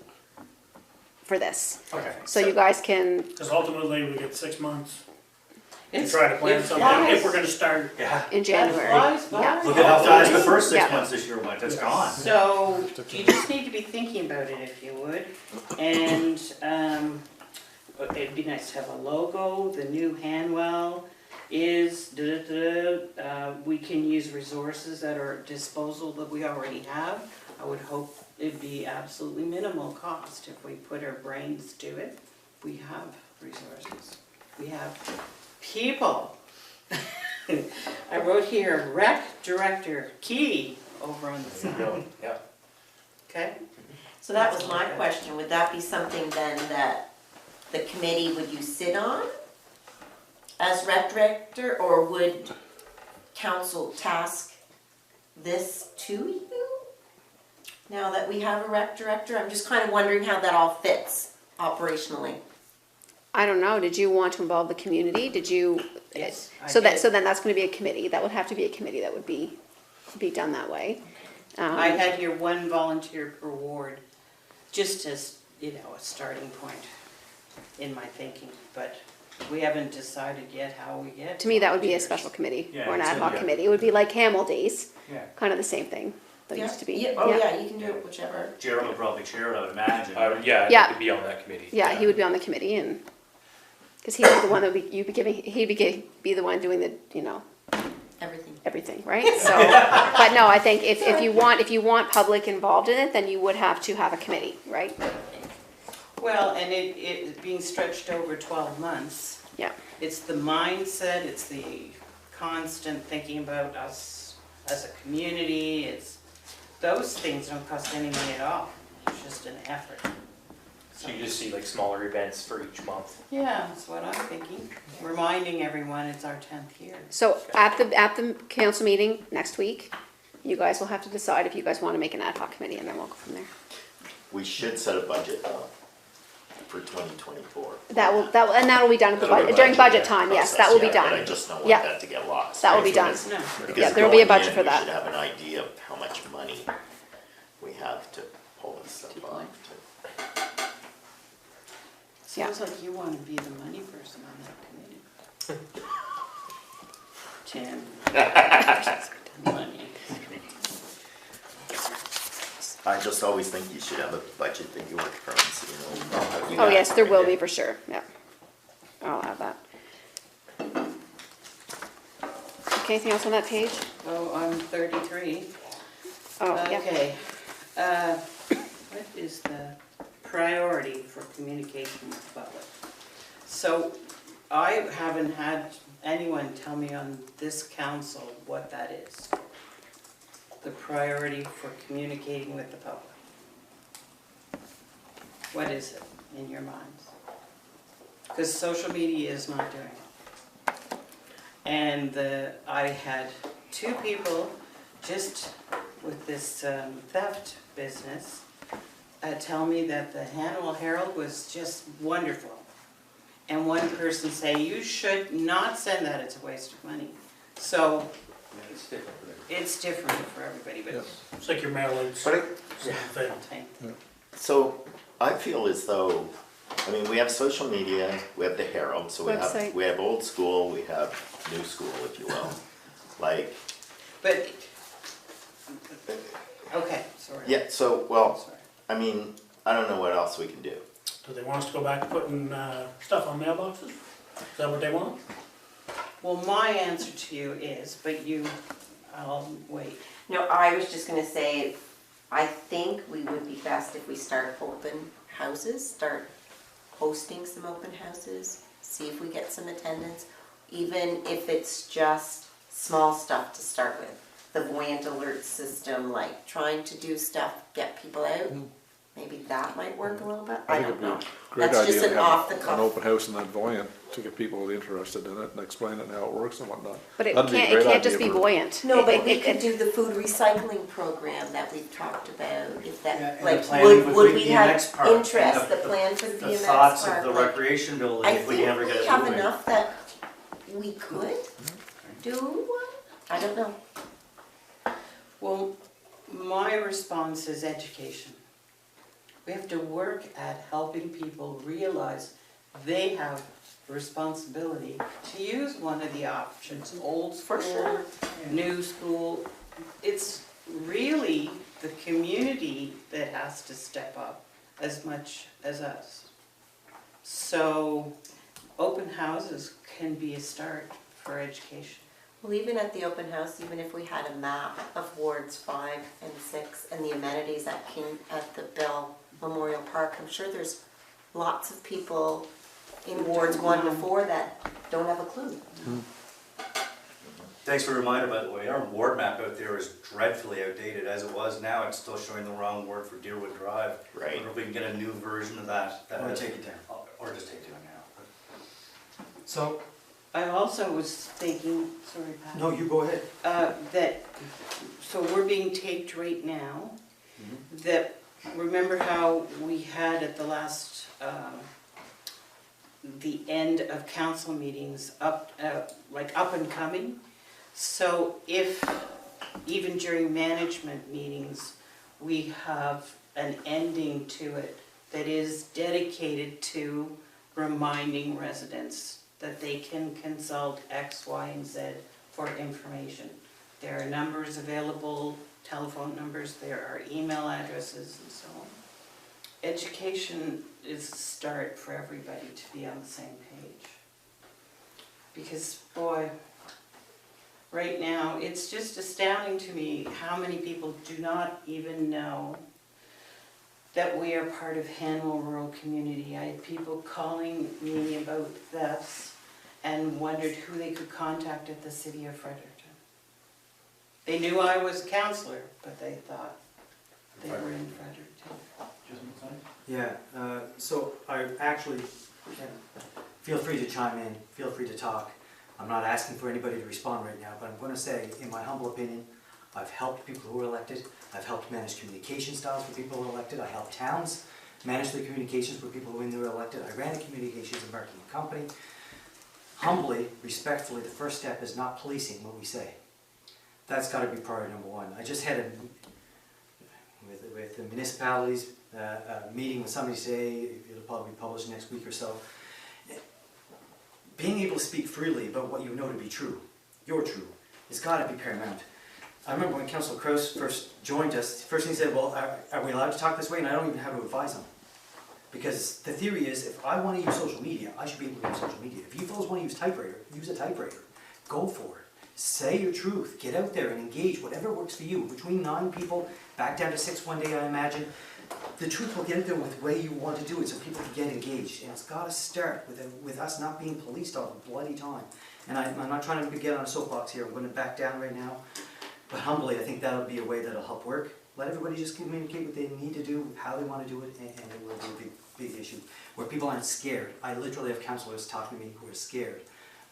for this. Okay. So you guys can, Because ultimately, we get 6 months to It's- try to plan it something, flies. if we're gonna start. Yeah. in January. flies by. Yeah. Look at how fast the first six Yeah. months this year went, it's gone. So, you just need to be thinking about it if you would, and, it'd be nice to have a logo, the new Hanwell is, we can use resources that are at disposal that we already have. I would hope it'd be absolutely minimal cost if we put our brains to it. We have resources, we have people. I wrote here, rec director, key, over on the side, Yeah. okay? So that was my question, would that be something then that the committee, would you sit on as rec director, or would council task this to you? Now that we have a rec director, I'm just kind of wondering how that all fits operationally. I don't know, did you want to involve the community? Did you? Yes, I So that, did. so then that's gonna be a committee, that would have to be a committee that would be done that way. I had here one volunteer per ward, just as, you know, a starting point in my thinking, but we haven't decided yet how we get. To me, that would be a volunteers. special committee, Yeah, or an it's ad a- hoc yeah. committee, it would be like Hamel Days, Yeah. kind of the same thing that Yeah. used to be. Yeah, oh yeah, you can do it whichever. Gerald will probably chair it, I would imagine. Yeah, Yeah. he could be on that committee. Yeah, he would be on the committee, and, because he'd be the one that would be, you'd be giving, he'd be the one doing the, you know, Everything. everything, right? So, but no, I think if you want public involved in it, then you would have to have a committee, right? Well, and it being stretched over 12 months, Yeah, it's the mindset, it's the constant thinking about us as a community, it's, those things don't cost any money at all, it's just an effort. So you just see like smaller events for each month. Yeah, that's what I'm thinking, reminding everyone it's our 10th year. so at the council meeting next week, you guys will have to decide if you guys want to make an ad hoc committee, and then we'll go from there. We should set a budget for 2024. And that'll be done at the That'll be budget, during budget yeah, time, yes, process, that will be yeah, But I done. just don't want Yeah. that to get lost. That will right? be done. No, Because Yeah, there'll be a going budget in, for that. We should have an idea of how much money we have to pull this stuff off. Yeah. sounds like you want to be the money person on that committee. Tim. Money. I just always think you should have a budget that you work from, so you know what you Oh, got. yes, there will be for sure, yeah. I'll have that. Okay, anything else on that page? Oh, I'm 33. Oh, yeah. Okay, what is the priority for communication with the public? So, I haven't had anyone tell me on this council what that is. The priority for communicating with the public. What is it in your minds? Because social media is not doing it. And I had two people just with this theft business tell me that the Hannibal Herald was just wonderful. And one person say, you should not send that, it's a waste of money. So it's different for everybody, but It's like your mail-outs, But same thing. okay. So I feel as though, I mean, we have social media, we have the Herald, so Website. we have old school, we have new school, if you will. Like, But, okay, sorry. yeah, so, well, Sorry. I mean, I don't know what else we can do. Do they want us to go back to putting stuff on mailboxes? Is that what they want? Well, my answer to you is, but I'll wait. No, I was just gonna say, I think we would be best if we start open houses, start hosting some open houses, see if we get some attendance, even if it's just small stuff to start with. The voyant alert system, like trying to do stuff, get people out. maybe that might work a little bit, I I think don't it'd be know. a great That's idea just to an have off the an cuff. open house in that Voyant to get people interested in it and explain it and how it works and whatnot. But it That'd be a can't, great it can't just idea be for- buoyant. No, but we It- could it- do the food recycling program that we've talked about, if Yeah, that, and like, the planning would with we the have BMX park, and interest, the plan for the The BMX thoughts park? of the like, recreation building, I if we think ever get we it have moving. enough that we could do one, I don't know. Well, my response is education. We have to work at helping people realize they have responsibility to use one of the options, old For school, sure. new school. It's really the community that has to step up as much as us. So open houses can be a start for education. Well, even at the open house, even if we had a map of wards 5 and 6 and the amenities at the Bell Memorial Park, I'm sure there's lots of people in wards 1 to 4 that don't have a clue. Thanks for the reminder, by the way, our ward map out there is dreadfully outdated as it was now, it's still showing the wrong word for Deerwood Drive. Right. I wonder if we can get a new version of that. Or is- take it down. Or just take it down now. So, I also was thinking, sorry Pat. no, you go ahead. That, so we're being taped right now, that, remember how we had at the last, the end of council meetings, up and coming? So if, even during management meetings, we have an ending to it that is dedicated to reminding residents that they can consult X, Y, and Z for information. There are numbers available, telephone numbers, there are email addresses and so on. Education is a start for everybody to be on the same page. Because, boy, right now, it's just astounding to me how many people do not even know that we are part of Hanwell Rural Community. I had people calling me about thefts and wondered who they could contact at the city of Fredericton. They knew I was a counselor, but they thought they were in Fredericton. Yeah, so I actually, feel free to chime in, feel free to talk. I'm not asking for anybody to respond right now, but I'm going to say, in my humble opinion, I've helped people who are elected. I've helped manage communication styles for people who are elected. I help towns manage their communications for people who are elected. I ran a communications and marketing company. Humbly, respectfully, the first step is not policing what we say. That's got to be priority number one. I just had with the municipalities, a meeting with somebody today, it'll probably be published next week or so. Being able to speak freely about what you know to be true, your true, has got to be paramount. I remember when Councillor Kroos first joined us, the first thing he said, well, are we allowed to talk this way? And I don't even have to advise him. Because the theory is, if I want to use social media, I should be able to use social media. If you fellows want to use typewriter, use a typewriter. Go for it. Say your truth. Get out there and engage, whatever works for you. Between 9 people, back down to 6 one day, I imagine. The truth will get out there with the way you want to do it so people can get engaged. And it's got to start with us not being policed all the bloody time. And I'm not trying to get on a soapbox here. I'm going to back down right now. But humbly, I think that'll be a way that'll help work. Let everybody just communicate what they need to do, how they want to do it, and it will be a big issue. Where people aren't scared. I literally have councillors talking to me who are scared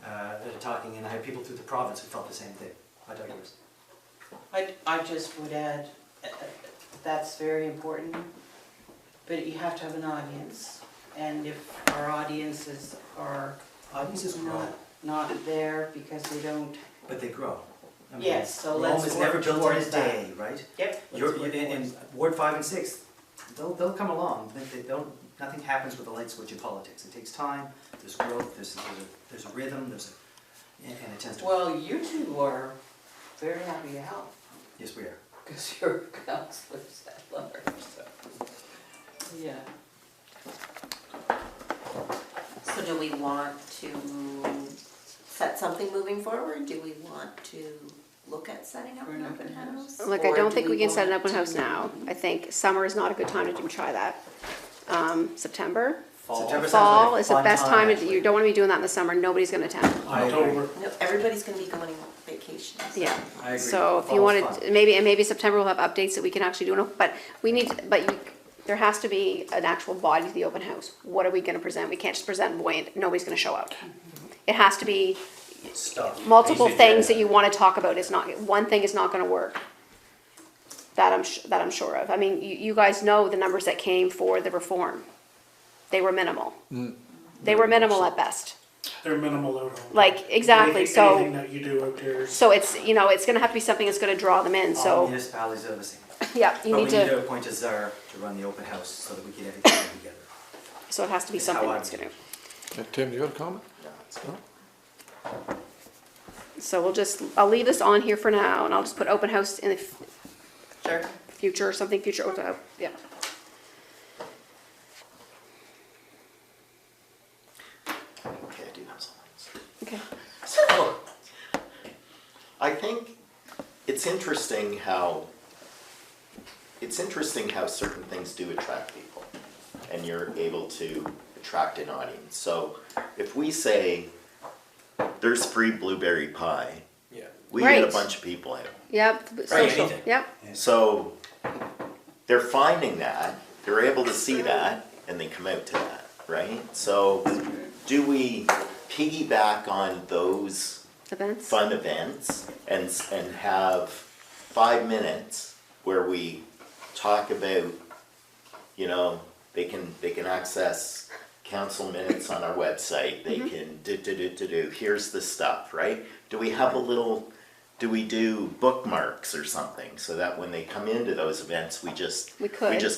that are talking, and I have people through the province who felt the same thing. I digress. I just would add, that's very important, but you have to have an audience. And if our audiences are Audiences grow, not there because they don't, but they grow. I mean, yes, so Rome let's is never work built in a towards that. day, right? Yep. In Ward 5 and 6, they'll come along. Nothing happens with a light switch in politics. It takes time, there's growth, there's a rhythm, and it tends to... Well, you two are very happy to help, Yes, we are. because you're counselors at large, so. Yeah. So do we want to set something moving forward? Do we want to look at setting up an open house? Like, I Or don't do think we can set an want open house to- now. I think summer is not a good time to even try that. September? September sounds Fall like a is the fun best time, actually. you don't wanna be doing that in the summer, nobody's gonna attend. I agree. No, everybody's gonna be going on vacations. Yeah, I agree. so if you Fall's wanted, fun. maybe, and maybe September we'll have updates that we can actually do, but we need, but you, there has to be an actual body to the open house. What are we gonna present? We can't just present buoyant, nobody's gonna show up. It has to be Stuff. multiple Basic, things yeah. that you wanna talk about. It's not, one thing is not gonna work. That I'm sure of. I mean, you guys know the numbers that came for the reform. They were minimal. They were minimal at best. They're minimal out home. Like, exactly, Anything so, that you do out there is. so it's, you know, it's gonna have to be something that's gonna draw them in, All so, municipalities are the same. yeah, you But need we need to, to appoint a czar to run the open house so that we get everything together. so it has to be That's how something I that's view gonna, it. Tim, do you have a comment? No? so we'll just, I'll leave this on here for now, and I'll just put open house in the Sure. future, something future, open house, yeah. Okay, I do have something. Okay. So, I think it's interesting how certain things do attract people, and you're able to attract an audience. So, if we say there's free blueberry pie, Yeah. we get a Right. bunch of people out. Yep, social, anything. yep, So they're finding that, they're able to see that, and they come out to that, right? So do we piggyback on those events. fun events and have 5 minutes where we talk about, you know, they can access council minutes on our website, they can here's the stuff, right? Do we do bookmarks or something, so that when they come into those events, we just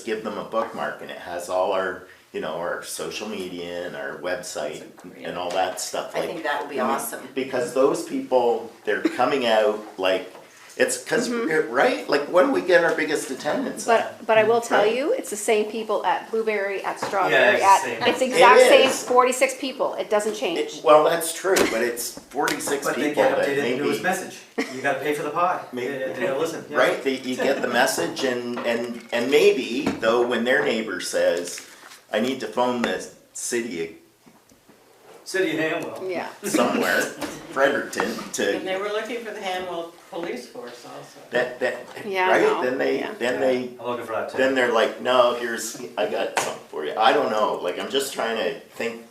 give them a bookmark and it has all our, you know, our social media and our website and all that stuff. I think that would be awesome. Because those people, they're coming out like, it's because, right? Like, when do we get our biggest attendance at? But I will tell Right. you, it's the same people at Blueberry, at Yeah, Strawberry, it's at, the same. it's the exact It same is. 46 people, it doesn't change. Well, that's true, but it's 46 But they people get that updated news maybe, message. You gotta pay for the pie. They gotta listen. Yeah. right? You get the message and maybe, though, when their neighbor says, I need to phone the city City of Hamwell. Yeah, somewhere, Fredericton, And to, they were looking for the Hanwell Police Force also. that, Yeah, I right? know, Then they, yeah. I'm looking for that too. then they're like, no, I got something for you. I don't know, like, I'm just trying to think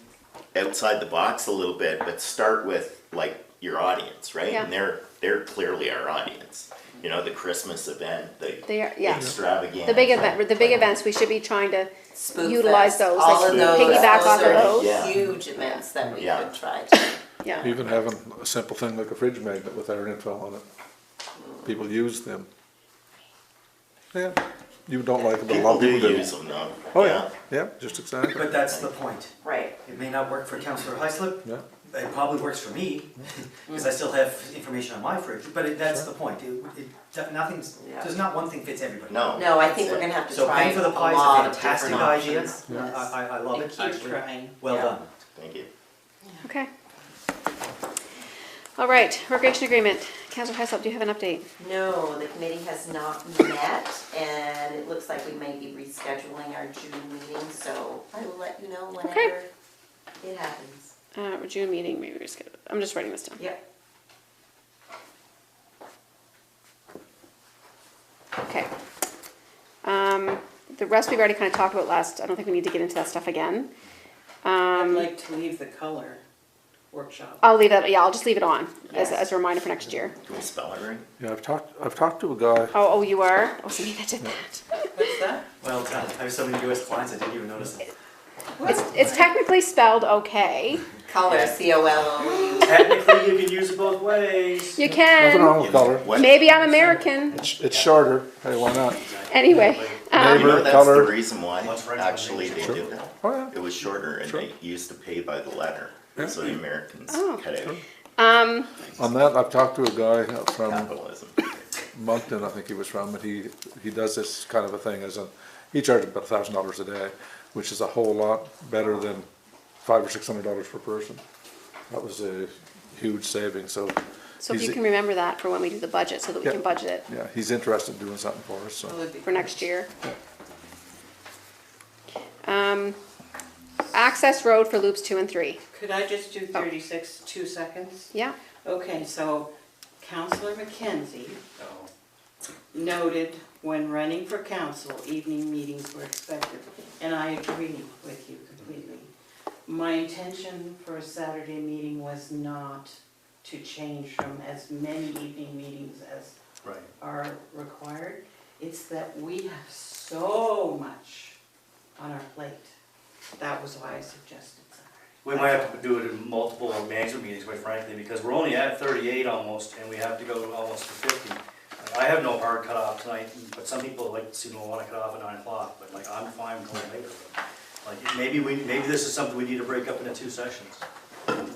outside the box a little bit, but start with, like, your audience, right? Yeah. And they're clearly our audience. You know, the Christmas event, the they are, yeah. extravaganza. The big events, we should be trying to Spook utilize Fest, those, all like of those, piggyback those off of are those. Yeah. huge events that we Yeah. could try to. Yeah, Even having a simple thing like a fridge magnet with our info on it. People use them. Yeah, you don't like them, but a lot People of do people do. use them though. Oh, yeah, yeah, just exactly. But that's the point. Right. It may not work for Councillor Heislip. Yeah. It probably works for me, because I still have information on my fridge, but that's the point. Yeah. There's not one thing fits everybody. No. No, I think we're gonna have to So try paying for a the pie is a lot of fantastic different idea. options. Yes. I love And it, keep actually. trying. Well Yeah. done. Thank you. okay. All right, recreation agreement, Councillor Heslop, do you have an update? No, the committee has not met, and it looks like we may be rescheduling our June meeting, so I will let you know whenever it happens. June meeting, maybe we're scheduled, I'm just writing this down. Yep. Okay. The rest we've already kind of talked about last, I don't think we need to get into that stuff again. I'd like to leave the color workshop. I'll leave that, yeah, I'll just leave it on Yes. as a reminder for next year. Can we spell it right? Yeah, I've talked to a guy, Oh, you are? Oh, so me that did that. What's that? Well done. I have so many US clients, I didn't even notice it. It's technically spelled okay. Color, C-O-L-O-U. Technically, you can use it both ways. You nothing can. wrong with color. What- Maybe I'm American. It's shorter, hey, why not? Anyway, You know, Neighbor, that's color. the reason why, What's French actually, they translation? did that. Oh, yeah. It was shorter, and Sure. they used to pay by the letter, so the Americans Oh. cut out On that, I've talked to a guy from capitalism. Moncton, I think he was from, and he does this kind of a thing he charges about $1,000 a day, which is a whole lot better than $500 or $600 per person. That was a huge saving, so. so if he's- you can remember that for when we do the budget, so that we Yeah. can budget it Yeah, he's interested in doing something for us, so. Well, it'd be- for next year. Access road for loops 2 and 3. Could I just do 36, 2 seconds? Yeah, Okay, so Councillor McKenzie Oh. noted when running for council, evening meetings were expected, and I agree with you completely. My intention for a Saturday meeting was not to change from as many evening meetings as Right. are required. It's that we have so much on our plate. That was why I suggested Saturday. We might have to do it in multiple management meetings, quite frankly, because we're only at 38 almost, and we have to go almost to 50. Like, I have no hard cutoff tonight, but some people like to want to cut off at 9 o'clock, but like, I'm fine going later. Like, maybe this is something we need to break up into 2 sessions.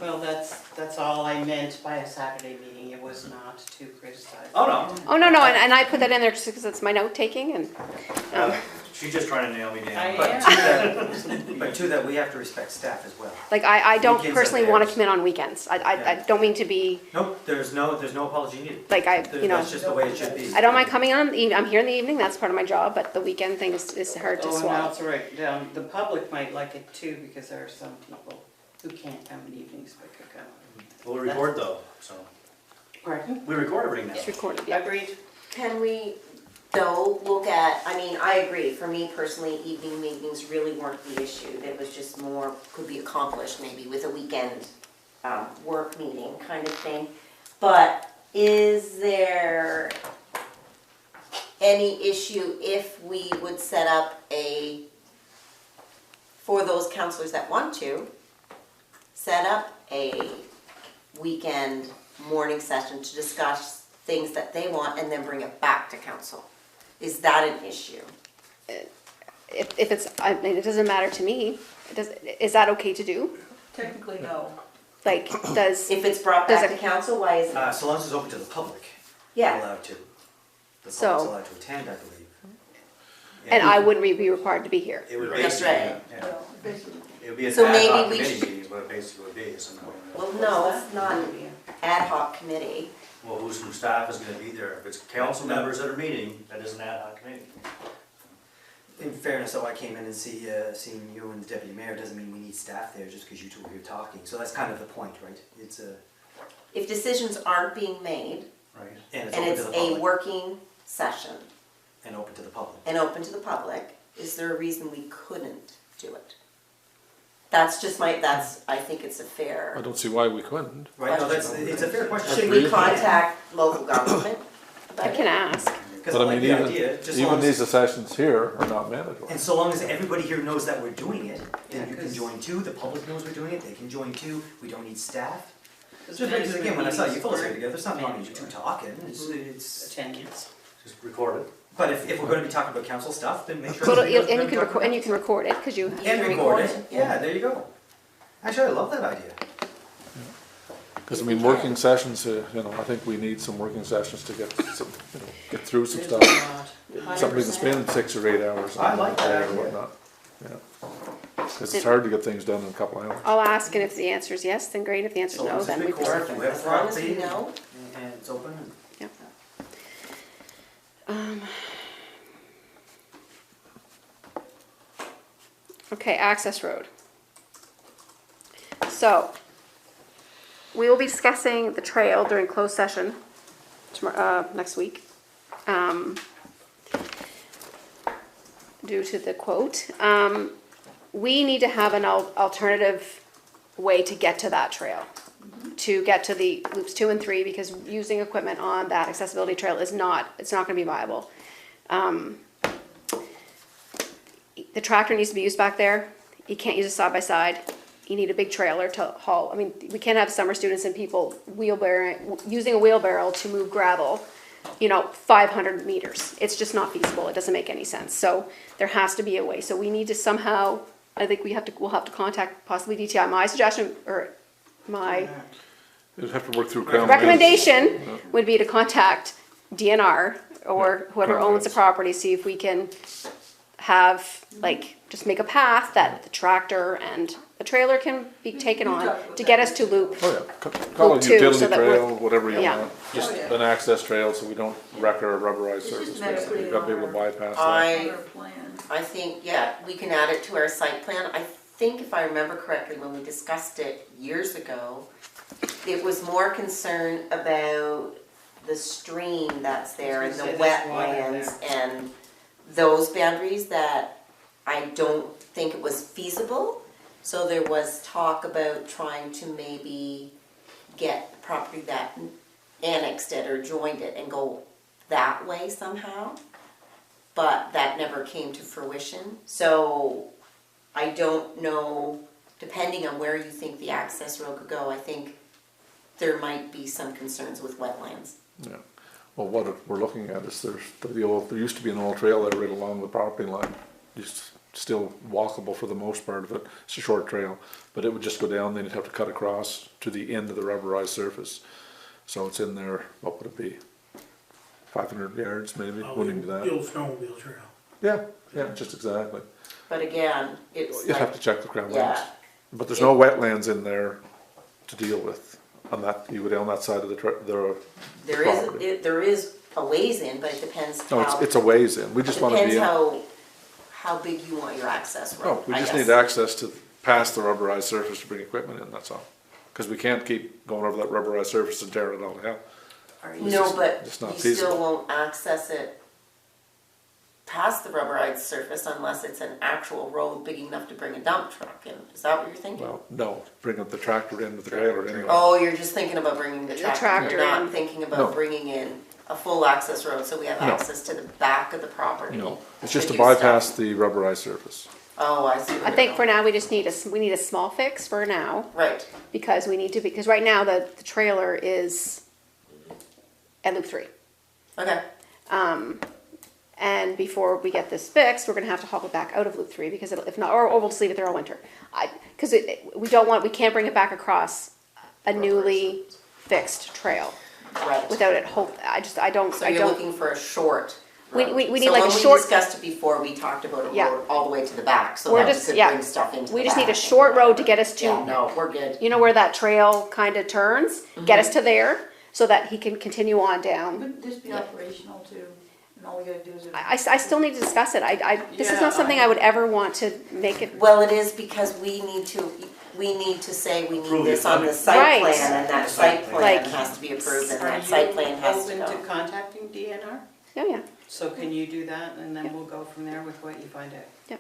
Well, that's all I meant by a Saturday meeting. It was not to criticize. Oh, no. Oh, no, and I put that in there just because it's my note taking and, She's just trying to nail me I down. But to that, we have to respect staff as well. like, I don't Weekends are personally want to theirs. come in on weekends. I don't mean to be, Nope, there's no apology needed. like, That's just the way it should be. I don't mind coming on, I'm here in the evening, that's part of my job, but the weekend thing is hard to Oh, now swallow. it's right down. The public might like it too, because there are some people who can't come in evenings but could come. We'll record though, so. Pardon? We record everything now. It's recorded, yeah. Agreed. Can we, though, look at, I mean, I agree, for me personally, evening meetings really weren't the issue. It was just more, could be accomplished maybe with a weekend work meeting kind of thing. But is there any issue if we would set up for those counselors that want to, set up a weekend morning session to discuss things that they want and then bring it back to council? Is that an issue? If it's, I mean, it doesn't matter to me. Is that okay to do? Technically, no. Like, does, If it's brought Does back it- to council, why isn't it? So long as it's open to the public. Yeah. They're allowed to. The So- public's allowed to attend, I believe. and I wouldn't be required to be here. It would That's basically, right. yeah. Well, basically, It would be an So ad maybe hoc we committee should- meeting is what it basically would be, so no. Well, no, it's not an ad hoc committee. Well, who's from staff is gonna be there? If it's council members that are meeting, that is an ad hoc committee. In fairness, though, I came in and seeing you and the deputy mayor doesn't mean we need staff there just because you two are here talking. So that's kind of the point, right? It's a, If decisions aren't being made Right. and it's and open it's to the a public. working session And open to the public. and open to the public, is there a reason we couldn't do it? That's just I think it's a I fair. don't see why we couldn't. Right, no, it's a fair question. Should we contact local government? I can ask. Because But I I like mean, the even, idea, just so even long as- these sessions here are not mandatory. And so long as everybody here knows that we're doing it, then Yeah, you can 'cause- join too, the public knows we're doing it, they can join too, we don't need staff. Because Just because management again, when I saw you meetings fellas here were together, there's nothing wrong with you two mandatory. talking, it's, Attendance. Just record it. but if we're gonna be talking about council stuff, then make sure. Well, everybody knows and we're you can gonna record, talk and you about can record it, because you, it. And record it, yeah, there you go. Actually, I love that idea. Because I mean, working sessions, I think we need some working sessions to get some, get through some stuff. Somebody can spend 6 or 8 hours I on like that that or idea. whatnot. Yeah. Because it's hard to get things done in a couple hours. I'll ask, and if the answer is yes, then great, if the answer is So no, it's then we record, proceed. we have As long as we property, know. and it's open, and Yep. Okay, access road. So, we will be discussing the trail during closed session tomorrow, next week. Due to the quote. We need to have an alternative way to get to that trail. To get to the loops 2 and 3, because using equipment on that accessibility trail is it's not gonna be viable. The tractor needs to be used back there. You can't use a side-by-side. You need a big trailer to haul. I mean, we can't have summer students and people using a wheelbarrow to move gravel, 500 meters. It's just not feasible. It doesn't make any sense. So there has to be a way. So we need to somehow, I think we'll have to contact possibly DTI. My suggestion, or my You'd have to work through Crown. recommendation would be to contact DNR or whoever Crown owns the Lands. property, see if we can have, just make a path that the tractor and the trailer can be taken on to get us to loop. Oh, yeah, call Loop it two, utility so that we're- trail, whatever you Yeah. want, just Oh, yeah. an access trail so we don't wreck our rubberized It's just surface, a matter of basically, putting you've got to be it able to on bypass that. on our plan. I think, yeah, we can add it to our site plan. I think if I remember correctly, when we discussed it years ago, it was more concern about the stream that's there and the So there's water wetlands and those boundaries that I don't think it was feasible. So there was talk about trying to maybe get property that annexed it or joined it and go that way somehow. But that never came to fruition. So I don't know, depending on where you think the access road could go, I think there might be some concerns with wetlands. Yeah, well, what we're looking at is there used to be an old trail there right along the property line. Still walkable for the most part of it, it's a short trail, but it would just go down, then you'd have to cut across to the end of the rubberized surface. So it's in there, what would it be, 500 yards maybe, wouldn't be The that. old snowmobile trail. Yeah, just exactly. But again, it's You'd have like, to check the ground yeah. lines. But there's no wetlands in there to deal with on that, you go down that side of the property. there is a ways in, but it depends No, how, it's a ways in, we just wanna be depends in. how big you want your access No, road, we I just guess. need access to pass the rubberized surface to bring equipment in, that's all. Cause we can't keep going over that rubberized surface and tearing it all down. No, but it's not you feasible. still won't access it past the rubberized surface unless it's an actual road big enough to bring a dump truck in. Is that what you're thinking? Well, no, bring up the tractor in with the trailer anyway. Oh, you're just thinking about bringing the tractor, tractor you're not in. thinking No. about bringing in a full access road, so we have No. access to the back of the property. No, it's just to to do bypass stuff. the rubberized surface. Oh, I see. what I you're think for going. now, we just need we need a small fix for now, Right, because we need to, because right now the trailer is at Loop 3. okay, And before we get this fixed, we're gonna have to haul it back out of Loop 3, because if not, or we'll just leave it there all winter. Because we can't bring it back across a newly fixed trail right. without it, I don't. So you're looking for a short We- road. we need So like a when short- we discussed it before, we talked about a Yeah. road all the way to the back, so We're that we just- could yeah. bring stuff into the We just need a back. short road to get us to. Yeah, no, we're good. You know where that trail kind of turns, get us to there, so that he can continue on down. Wouldn't this be operational too? And all we gotta do is. I still need to discuss it, this is Yeah, not something I would ever want to make it, Well, it is because we need to say we need Approve this it. on the site Right. plan, and that site plan Like- has to be approved, and Are that site plan has to you go. open to contacting DNR? oh yeah. So can you do that, and then we'll go from there with what you find out?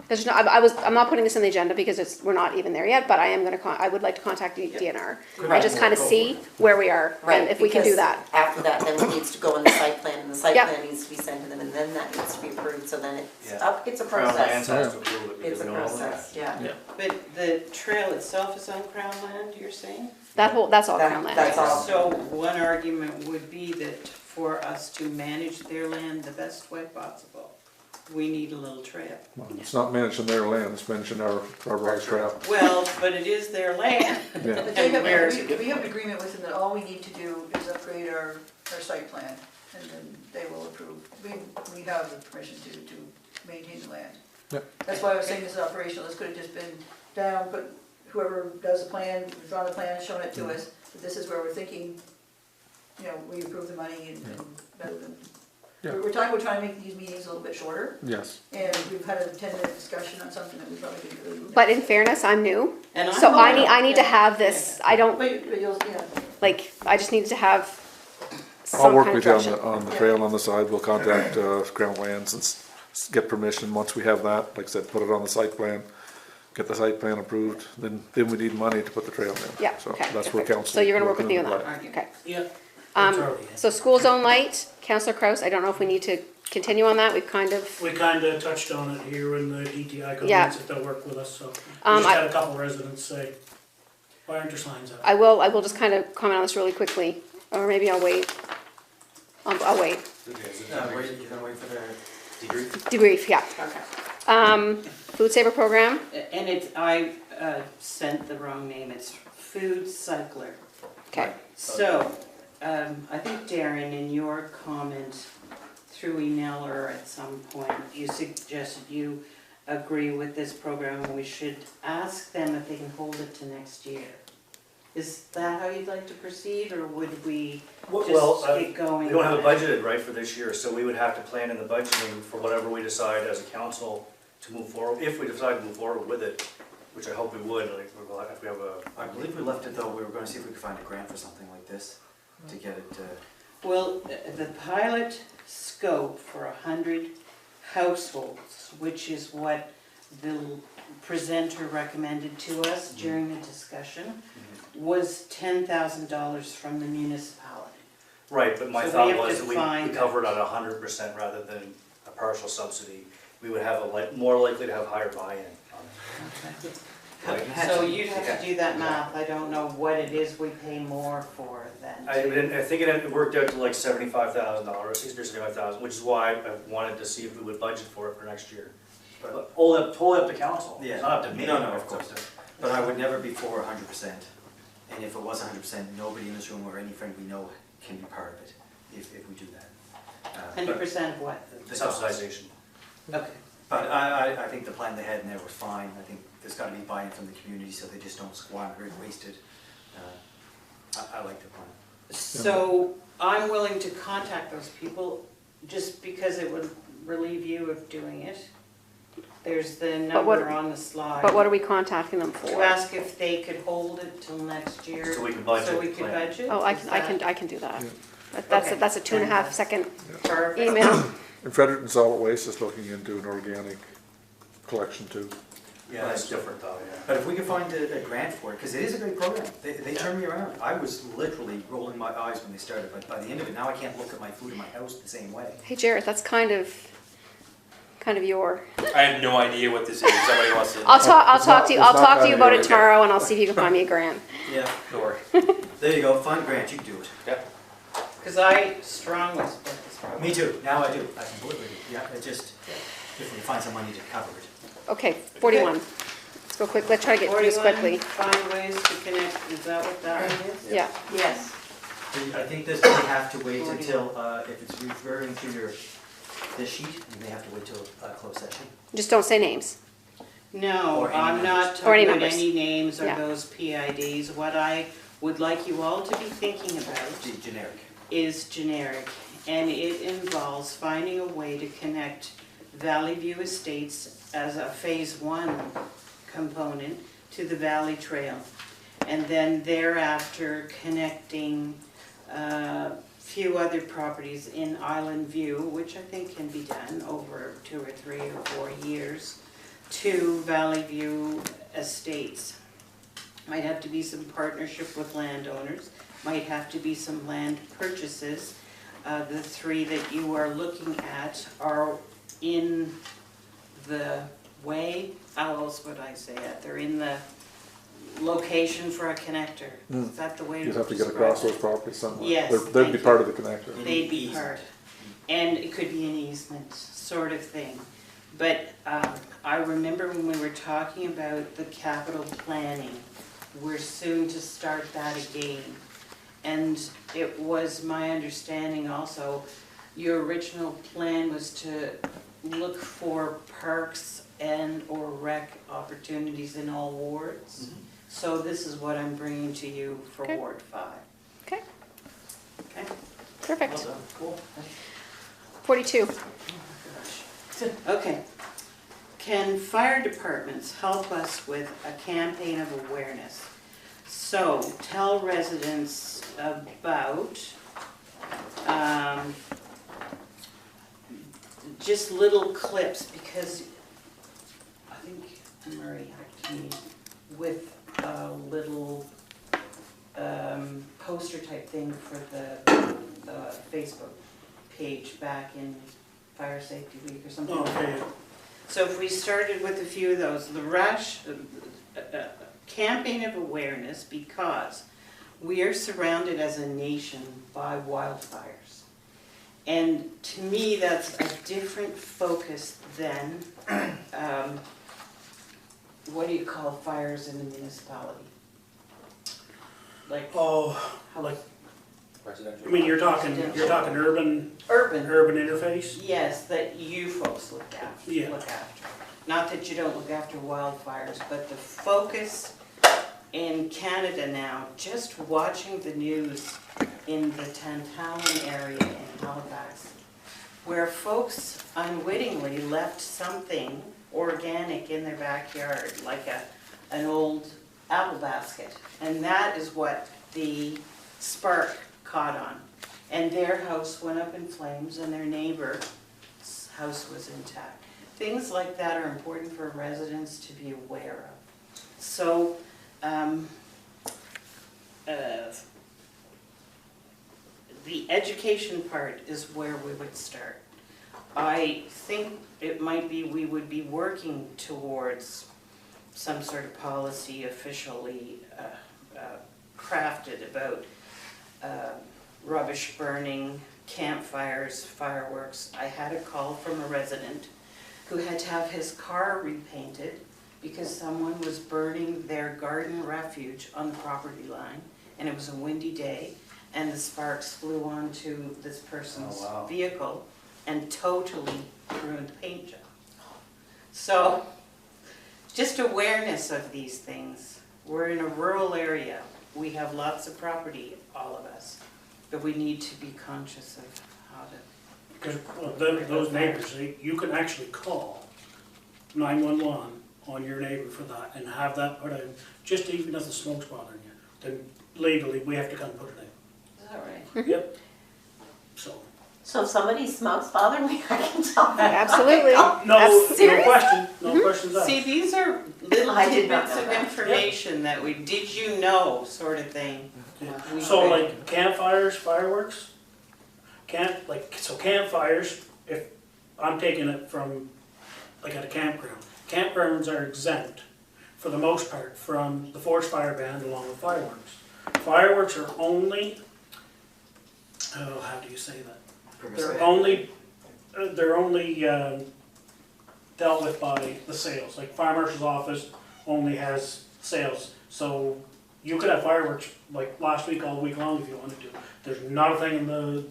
There's no, I'm not putting this on the agenda because we're not even there yet, but I am gonna, I would like to contact the DNR. And Right. just kind of see where we are, Right, and if we can do because that. after that, then it needs to go on the site plan, and the site Yeah. plan needs to be sent to them, and then that needs to be approved, so then it's Yeah. up, it's a Crown Lands process. has to approve it because It's a we don't own process, that. yeah. But the trail itself is on Crown land, you're saying? That's all That- Crown land. that's all. So one argument would be that for us to manage their land the best way possible, we need a little trail. Well, it's not mentioning their land, it's mentioning our rubberized trail. Well, but it is their land. Yeah, But they have, where- we have an agreement with them that all we need to do is upgrade our site plan, and then they will approve. We have the permission to maintain the land. Yep. That's why I was saying this is operational, this could have just been down, but whoever does the plan, drawn the plan, and shown it to us, that this is where we're thinking, you know, we approve the money and rather than. Yeah. We're trying to make these meetings a little bit shorter, yes. and we've had a 10-minute discussion on something that we probably didn't really. But in fairness, I'm new, And I'm so I not- need to have this, I don't, But you'll, yeah. like, I just need to have I'll some work kind of with you direction. on the trail on the side, we'll contact Crown Lands and get permission, once we have that, like I said, put it on the site plan, get the site plan approved, then we need money to put the trail in. Yeah, So okay. that's where council. So you're gonna work with me on that, Argument. okay. Yeah. Um, It's already in. So school zone light, Councillor Kraus, I don't know if we need to continue on that, we've kind of, We kinda touched on it here in the DTI Yeah. comments, that they'll work with us, so. We Um, just I- had a couple residents say, why aren't your signs up? I will just kind of comment on this really quickly, or maybe I'll wait. I'll wait, You're gonna wait for the debrief? debrief, yeah. Okay. Food saver program, And I sent the wrong name, it's Food Cycler. okay. So, I think Darren, in your comment through email or at some point, you suggested you agree with this program and we should ask them if they can hold it to next year. Is that how you'd like to proceed, or would we Well, just get going? we don't have it on budgeted, right, for this year, so we would have to plan in the budgeting for whatever we decide as a council to move forward, if we decide to move forward with it, which I hope we would, like, if we have a. I believe we left it though, we were gonna see if we could find a grant for something like this, to get it, Well, the pilot scope for 100 households, which is what the presenter recommended to us during the discussion, was $10,000 from the municipality. Right, but my So we thought have was to that we find cover it at 100% rather than a partial subsidy. We would have more likely to have higher buy-in on it. So you'd have to do that math. I don't know what it is we pay more for than. I think it worked out to like $75,000, 60 or 75,000, which is why I wanted to see if we would budget for it for next year. But totally up to council, Yeah. it's not up to me. No, of course. But I would never be for 100%. And if it was 100%, nobody in this room or any friend we know can be part of it, if we do that. 100% of what? The cost. Subsidization. Okay. But I think the plan they had in there was fine. I think there's gotta be buy-in from the community so they just don't squander it, waste it. I like the plan. So I'm willing to contact those people just because it would relieve you of doing it. There's the But what- number on the slide. But what are we contacting them To for? ask if they could hold it till next year. So we can budget So we the could plan. budget? Oh, Is that I can do that. Yeah. That's a, Okay. that's a 2.5 second perfect? email. And Fredericton Solid Waste is looking into an organic collection too. Yeah, that's different though, yeah. But if we can find a grant for it, because it is a great program, they turned me around. I was literally rolling my eyes when they started, but by the end of it, now I can't look at my food in my house the same way. Hey Jarrett, that's kind of your. I have no idea what this is. Somebody wants to. I'll talk It's not- to you. it's I'll not talk to kind you of about your- it tomorrow, and I'll see if you can find me a grant. Yeah, Door. there you go, find a grant, you can do it. Yep. Because I strongly support this program. Me too, now I do, I completely do. Yeah, it just, if we find some money to cover it. Okay, 41. Let's go quick. Let's try to get through this 41, quickly. find ways to connect, is that what that one is? Yeah. Yes. I think this may have to wait until, if it's referring to this sheet, you may have to wait till closed session. Just don't say names. No, Or any I'm not Or any talking about numbers. any names or Yeah. those PIDs. What I would like you all to be thinking about The generic. is generic, and it involves finding a way to connect Valley View Estates as a phase 1 component to the Valley Trail. And then thereafter connecting a few other properties in Island View, which I think can be done over 2 or 3 or 4 years, to Valley View Estates. Might have to be some partnership with landowners, might have to be some land purchases. The 3 that you are looking at are in the way, how else would I say it? They're in the location for a connector. Is that the way to You'd have to get describe across it? those properties somewhere. Yes, They'd thank be you. part of the connector. They'd be Easement. part. And it could be an easement, sort of thing. But I remember when we were talking about the capital planning, we're soon to start that again. And it was my understanding also, your original plan was to look for parks and or rec opportunities in all wards. So this is what I'm bringing to you for Okay. Ward 5. Okay, Okay? perfect. Well done. Cool. 42. Okay. Can fire departments help us with a campaign of awareness? So tell residents about just little clips, because I think Murray helped me with a little poster type thing for the Facebook page back in Fire Safety Week or something like that. Okay, So if we started with a few of those, the campaign of awareness, because we are surrounded as a nation by wildfires. And to me, that's a different focus than, what do you call fires in the municipality? Like, oh, how, like, Residential. I mean, you're talking urban urban, interface? yes, that you folks look after, Yeah. Not that you don't look after wildfires, but the focus in Canada now, just watching the news in the Tantallon area in Halifax, where folks unwittingly left something organic in their backyard, like an old apple basket. And that is what the spark caught on. and their house went up in flames and their neighbor's house was intact. Things like that are important for residents to be aware of. So, the education part is where we would start. I think it might be, we would be working towards some sort of policy officially crafted about rubbish burning, campfires, fireworks. I had a call from a resident who had to have his car repainted because someone was burning their garden refuge on the property line, and it was a windy day, and the sparks flew onto this person's Oh, wow. vehicle and totally ruined the paint job. So, just awareness of these things. We're in a rural area. We have lots of property, all of us, but we need to be conscious of how to. Because those neighbors, you can actually call 911 on your neighbor for that and have that put in, just even if the smoke's bothering you, then legally, we have to come put it Is that right? in. Yep. So if somebody's smoke's bothering me, I can tell them. Absolutely. No Serious? question, no questions asked. See, these are little I did not tidbits know of that. information that we, did you know, sort of thing. We So could- like campfires, fireworks, campfires, if I'm taking it from, like at a campground, campgrounds are exempt for the most part from the forest fire ban along with fireworks. Fireworks are only, oh, how do you say that? They're only dealt with by the sales, like fire marshal's office only has sales. So you could have fireworks like last week, all week long if you wanted to. There's not a thing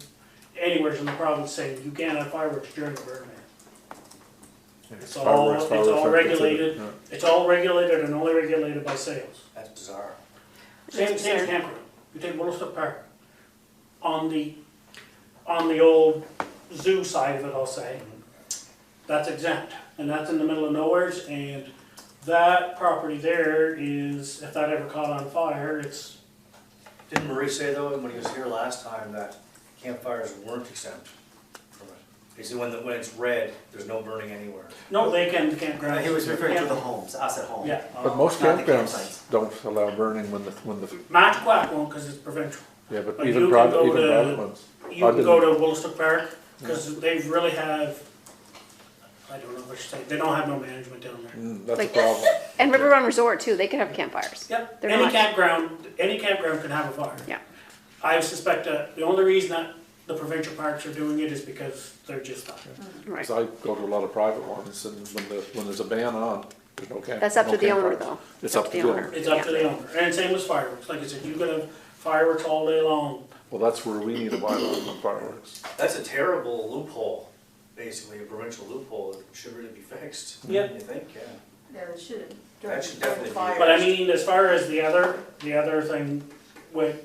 anywhere in the province saying you can't have fireworks during the burn ban. It's all regulated, Yeah. it's all regulated and only regulated by sales. That's bizarre. Same campground, you take Woolstock Park, on the old zoo side of it, I'll say, that's exempt, and that's in the middle of nowheres, and that property there is, if that ever caught on fire, it's, Didn't Marie say though, when he was here last time, that campfires weren't exempt from it? Basically, when it's red, there's no burning anywhere. no, they can, campground. He was referring to the homes, us at home. Yeah. But most Not the campgrounds campsites. don't allow burning when the, Matchquack won't, because it's provincial. yeah, but But even you can private, go even to- private ones. You I've can go been- to Woolstock Park, because they really have, I don't know what to say, they don't have no management down there. That's a Like- problem. And River Run Resort too, they could have campfires. Yep, They're any not- campground can have a fire. Yeah. I suspect that the only reason that the provincial parks are doing it is because they're just that. Right. So I go to a lot of private ones, and when there's a ban on, there's no camp. That's up no to the owner campfires. though. It's up to the owner. It's up to the owner, and same as fireworks, like I said, you could have fireworks all day long. Well, that's where we need a bylaw on fireworks. That's a terrible loophole, basically, a provincial loophole that should really be fixed. Yep. You think, yeah. Yeah, it should. That should definitely be- Fire. But I mean, as far as the other thing with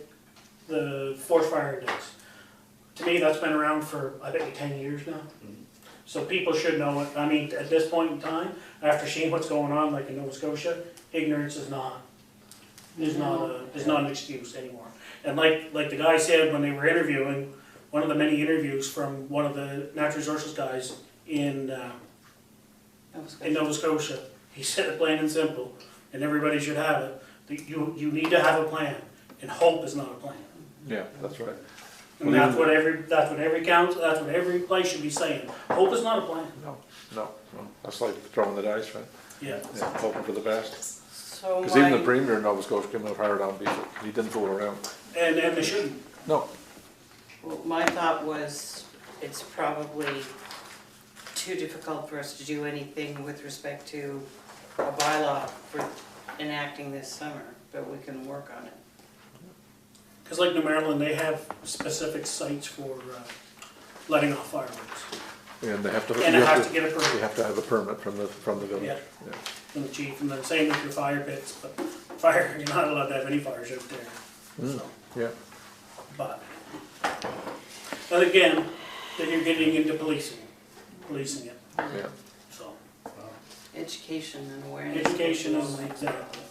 the forest fire index, to me, that's been around for, I think, 10 years now. So people should know it. I mean, at this point in time, after seeing what's going on, like in Nova Scotia, ignorance is not an excuse anymore. And like the guy said when they were interviewing, one of the many interviews from one of the natural resources guys in Nova Scotia, he said it plain and simple, and everybody should have it, that you need to have a plan, and hope is not a plan. Yeah, that's right. And that's what every council, that's what every place should be saying, hope is not a plan. No, that's like throwing the dice, right? Yeah. Yeah, hoping for the best. So Because even the my, premier in Nova Scotia came out hard on Beaver. He didn't fool around. And they shouldn't. No, my thought was, it's probably too difficult for us to do anything with respect to a bylaw for enacting this summer, but we can work on it. Because like New Maryland, they have specific sites for letting off fireworks. and they have to. And you it have has to get a You permit have to have a permit from the village. Yeah. Yeah. from the chief, and then same with your fire pits, but fire, you're not allowed to have any fires out there, so. Yeah. But again, then you're getting into policing it, Yeah. so. Education and awareness. Education is exactly.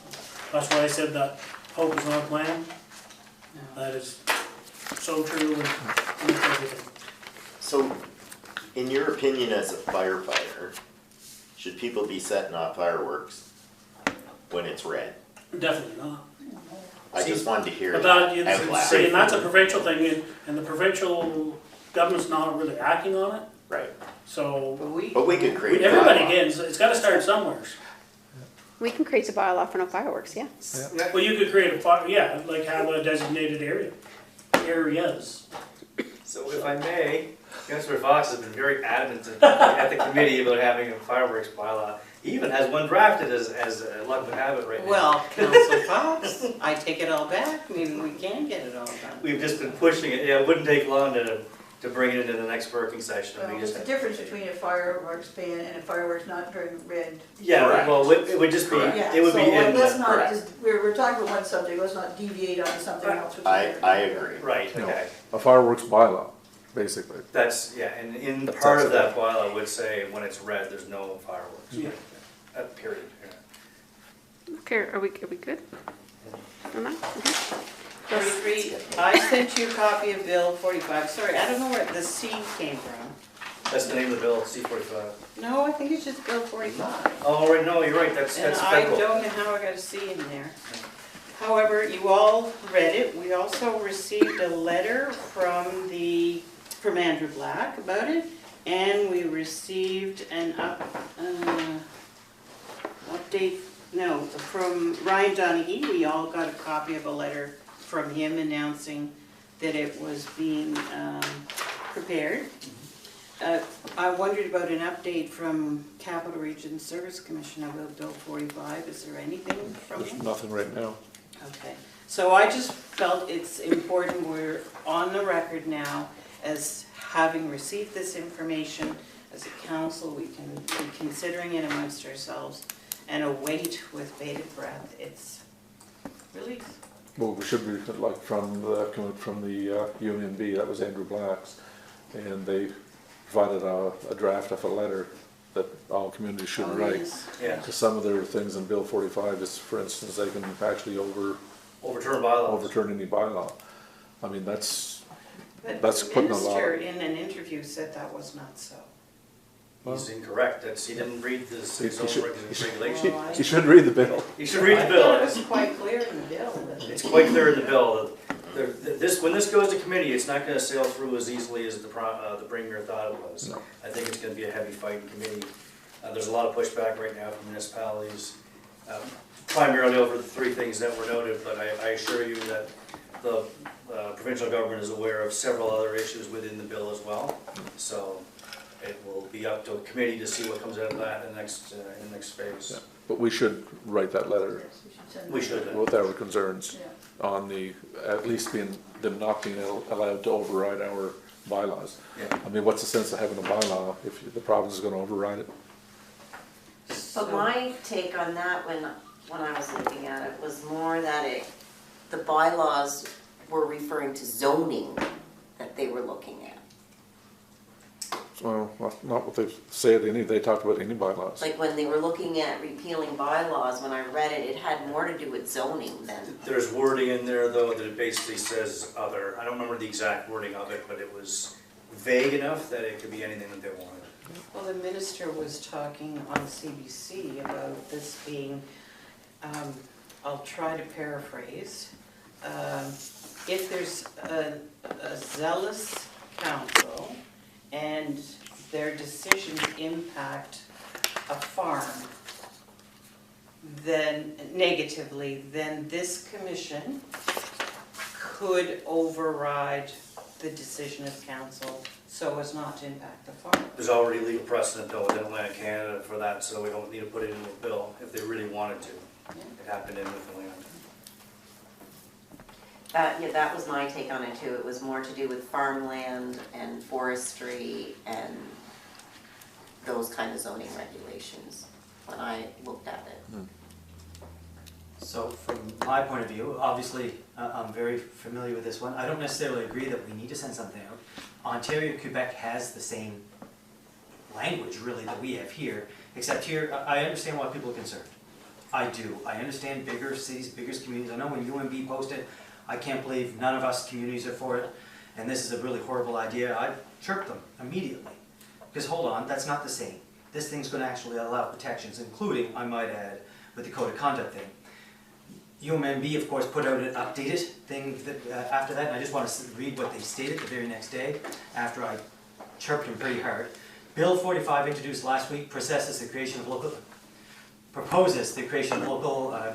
That's why I said that hope is not a plan. No. That is so true, and and that's everything. So, in your opinion as a firefighter, should people be setting off fireworks when it's red? Definitely not. I just wanted to hear But that that, out loud. see, and that's a provincial thing, and the provincial government's not really acting on it, Right, so but we could create. everybody bylaw. can, it's gotta start somewhere. We can create a bylaw for no fireworks, yeah. Well, you could create a fire, yeah, like have a designated areas. So if I may, Councillor Fox has been very adamant at the committee about having a fireworks bylaw. He even has one drafted as a luck would have it right now. Well, Council Fox, I take it all back, maybe we can get it all done. We've just been pushing it, yeah, it wouldn't take long to bring it into the next working session. We Well, just there's a difference between a fireworks ban and a fireworks not turning red. Yeah, Correct. well, it would just be, Correct. it would be in Let's the, not, correct. just, we're talking about one subject, let's not deviate onto something else. which is I very- agree. right, No. okay. A fireworks bylaw, basically. That's, yeah, and in That's part of excellent. that bylaw would say when it's red, there's no fireworks. Yeah. Period. Yeah. Okay, are we good? On that? Okay. 43, I sent you a copy of Bill 45, sorry, I don't know where the C came from. That's the name of the bill, C-45. No, I think it's just Bill 45. Oh, right, no, you're right, that's And I federal. don't know how I got a C in there. However, you all read it. We also received a letter from Andrew Black about it. And we received an update, no, from Ryan Donaghy. We all got a copy of a letter from him announcing that it was being prepared. I wondered about an update from Capital Region Service Commission about Bill 45. Is there anything from There's him? nothing right now. Okay, so I just felt it's important, we're on the record now as having received this information. As a council, we can be considering it amongst ourselves and await with bated breath its release. Well, we should be, like, from the Union B, that was Andrew Black's, and they provided a draft of a letter that all communities should Oh, write. yes. Yeah, Because some of their things in Bill 45 is, for instance, they can actually overturn bylaws. overturn any bylaw. I mean, that's But That's the putting a lot- minister in an interview said that was not so. He's incorrect, that's, he didn't read this, his own He regulation. you should read the bill. You should read the I bill. thought it was quite clear in the bill. that- It's quite clear in the bill that when this goes to committee, it's not gonna sail through as easily as the Premier thought it was. No. I think it's gonna be a heavy fight in committee. There's a lot of pushback right now from municipalities, primarily over the three things that were noted, but I assure you that the provincial government is aware of several other issues within the bill as well. So it will be up to a committee to see what comes out of that in the next phase. Yeah. But we should write that letter Yes, we should send We that. should. with our concerns Yeah. on at least them not being allowed to override our bylaws. Yeah. I mean, what's the sense of having a bylaw if the province is gonna override it? But my take on that when I was looking at it was more that the bylaws were referring to zoning that they were looking at. Well, not what they've said, they talked about any bylaws. Like when they were looking at repealing bylaws, when I read it, it had more to do with zoning than, There's wording in there though that it basically says other, I don't remember the exact wording of it, but it was vague enough that it could be anything that they wanted. Well, the minister was talking on CBC about this being, I'll try to paraphrase, if there's a zealous council and their decisions impact a farm, then negatively, then this commission could override the decision of council so as not to impact the farm. There's already legal precedent though within Atlantic Canada for that, so we don't need to put it into a bill if they really wanted to. It happened in Newfoundland. yeah, that was my take on it too. It was more to do with farmland and forestry and those kind of zoning regulations when I looked at it. So from my point of view, obviously, I'm very familiar with this one. I don't necessarily agree that we need to send something out. Ontario, Quebec has the same language really that we have here, except here, I understand why people are concerned. I do. I understand bigger cities, bigger communities. I know when UMB posted, I can't believe none of us communities are for it. and this is a really horrible idea, I chirped them immediately. Because hold on, that's not the same. This thing's gonna actually allow protections, including, I might add, with the code of conduct thing. UMNB, of course, put out an updated thing that, after that, and I just want to read what they stated the very next day, after I chirped them pretty hard. Bill 45, introduced last week, proposes the creation of local